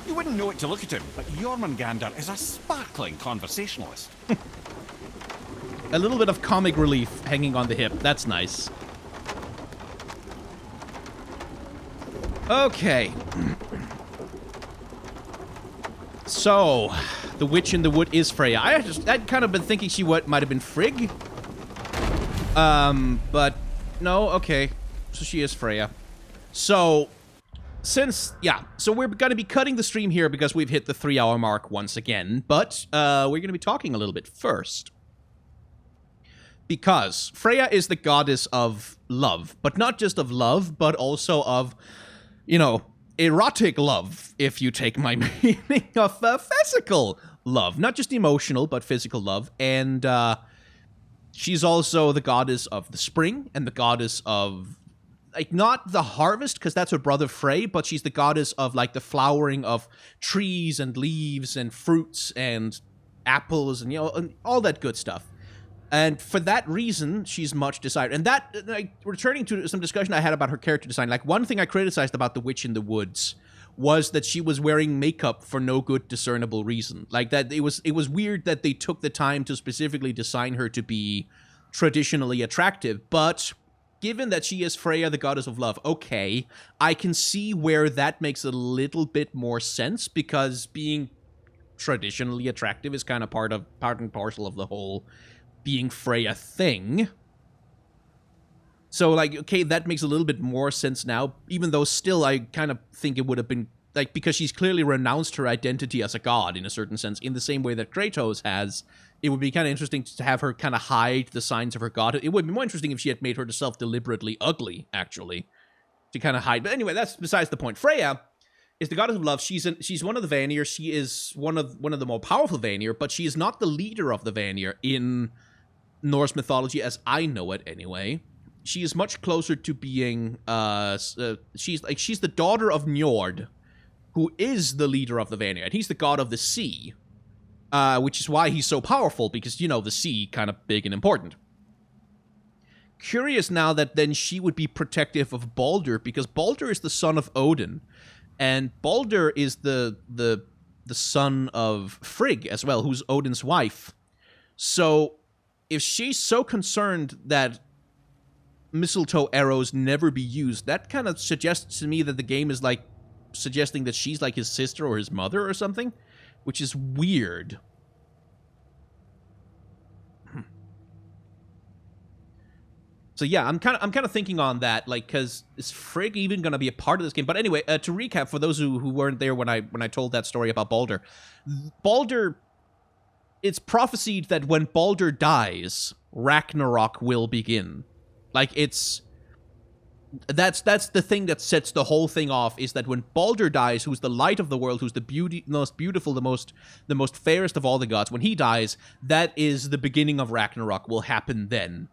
You wouldn't know it to look at him, but Jormungandr is a sparkling conversationalist. A little bit of comic relief hanging on the hip. That's nice. Okay. So, the witch in the wood is Freya. I'd kind of been thinking she might have been Frigg. But no, okay. So she is Freya. So, so we're going to be cutting the stream here because we've hit the 3-hour mark once again. But we're going to be talking a little bit first. Because Freya is the goddess of love. But not just of love, but also of, erotic love, if you take my meaning of physical love. Not just emotional, but physical love. And she's also the goddess of the spring and the goddess of, not the harvest, because that's her brother Frey, but she's the goddess of, the flowering of trees and leaves and fruits and apples and, and all that good stuff. And for that reason, she's much desired. And that, returning to some discussion I had about her character design, one thing I criticized about the Witch in the Woods was that she was wearing makeup for no good discernible reason. That it was weird that they took the time to specifically design her to be traditionally attractive. But given that she is Freya, the goddess of love, okay, I can see where that makes a little bit more sense, because being traditionally attractive is kind of part and parcel of the whole being Freya thing. So, okay, that makes a little bit more sense now, even though still I kind of think it would have been, because she's clearly renounced her identity as a god, in a certain sense, in the same way that Kratos has. It would be kind of interesting to have her kind of hide the signs of her godhood. It would be more interesting if she had made herself deliberately ugly, actually, to kind of hide. But anyway, that's besides the point. Freya is the goddess of love. She's one of the Vanir. She is one of the more powerful Vanir, but she is not the leader of the Vanir in Norse mythology, as I know it anyway. She is much closer to being she's the daughter of Njord, who is the leader of the Vanir, and he's the god of the sea, which is why he's so powerful, because the sea kind of big and important. Curious now that then she would be protective of Baldur, because Baldur is the son of Odin, and Baldur is the son of Frigg as well, who's Odin's wife. So if she's so concerned that mistletoe arrows never be used, that kind of suggests to me that the game is suggesting that she's his sister or his mother or something, which is weird. So yeah, I'm kind of thinking on that, because is Frigg even going to be a part of this game? But anyway, to recap for those who weren't there when I told that story about Baldur, it's prophesied that when Baldur dies, Ragnarok will begin. That's the thing that sets the whole thing off, is that when Baldur dies, who's the light of the world, who's the most beautiful, the most fairest of all the gods, when he dies, that is the beginning of Ragnarok, will happen then.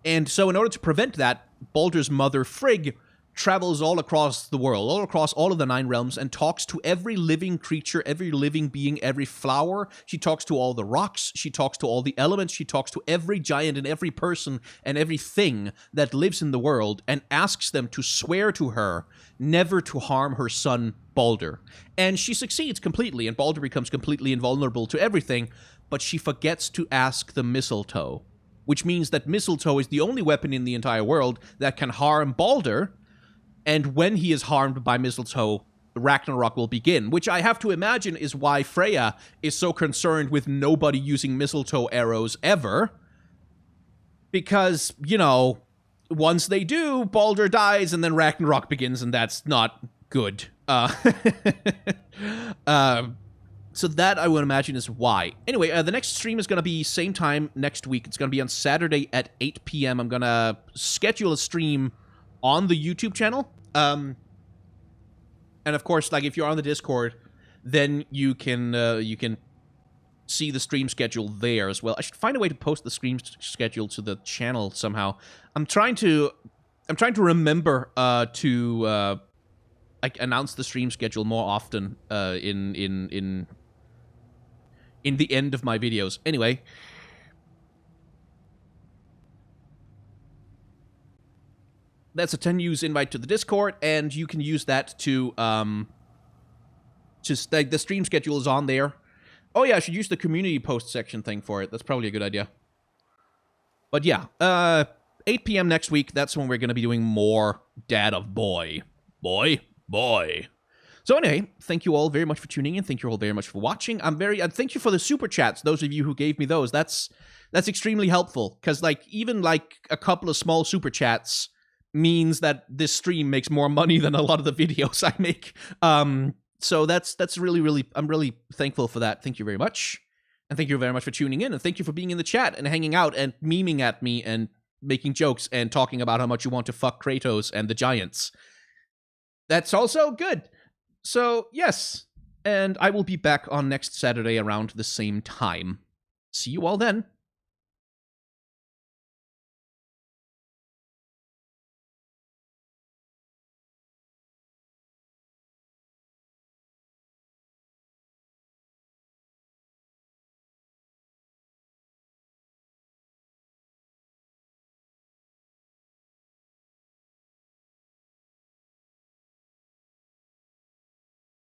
And so in order to prevent that, Baldur's mother, Frigg, travels all across the world, all across all of the 9 realms, and talks to every living creature, every living being, every flower. She talks to all the rocks. She talks to all the elements. She talks to every giant and every person and everything that lives in the world, and asks them to swear to her never to harm her son, Baldur. And she succeeds completely, and Baldur becomes completely invulnerable to everything, but she forgets to ask the mistletoe, which means that mistletoe is the only weapon in the entire world that can harm Baldur. And when he is harmed by mistletoe, Ragnarok will begin, which I have to imagine is why Freya is so concerned with nobody using mistletoe arrows ever. Because, once they do, Baldur dies, and then Ragnarok begins, and that's not good. So that, I would imagine, is why. Anyway, the next stream is going to be same time next week. It's going to be on Saturday at 8 p.m. I'm going to schedule a stream on the YouTube channel. And of course, if you're on the Discord, then you can see the stream schedule there as well. I should find a way to post the stream schedule to the channel somehow. I'm trying to remember to announce the stream schedule more often in the end of my videos. Anyway, that's a 10-use invite to the Discord, and you can use that to just the stream schedule is on there. Oh yeah, I should use the community post section thing for it. That's probably a good idea. But yeah, 8 p.m. next week, that's when we're going to be doing more Dad of Boy. Boy. So anyway, thank you all very much for tuning in. Thank you all very much for watching. Thank you for the super chats, those of you who gave me those. That's extremely helpful, because even a couple of small super chats means that this stream makes more money than a lot of the videos I make. So that's really, I'm really thankful for that. Thank you very much. And thank you very much for tuning in, and thank you for being in the chat and hanging out and memeing at me and making jokes and talking about how much you want to fuck Kratos and the giants. That's also good. So, yes. And I will be back on next Saturday around the same time. See you all then.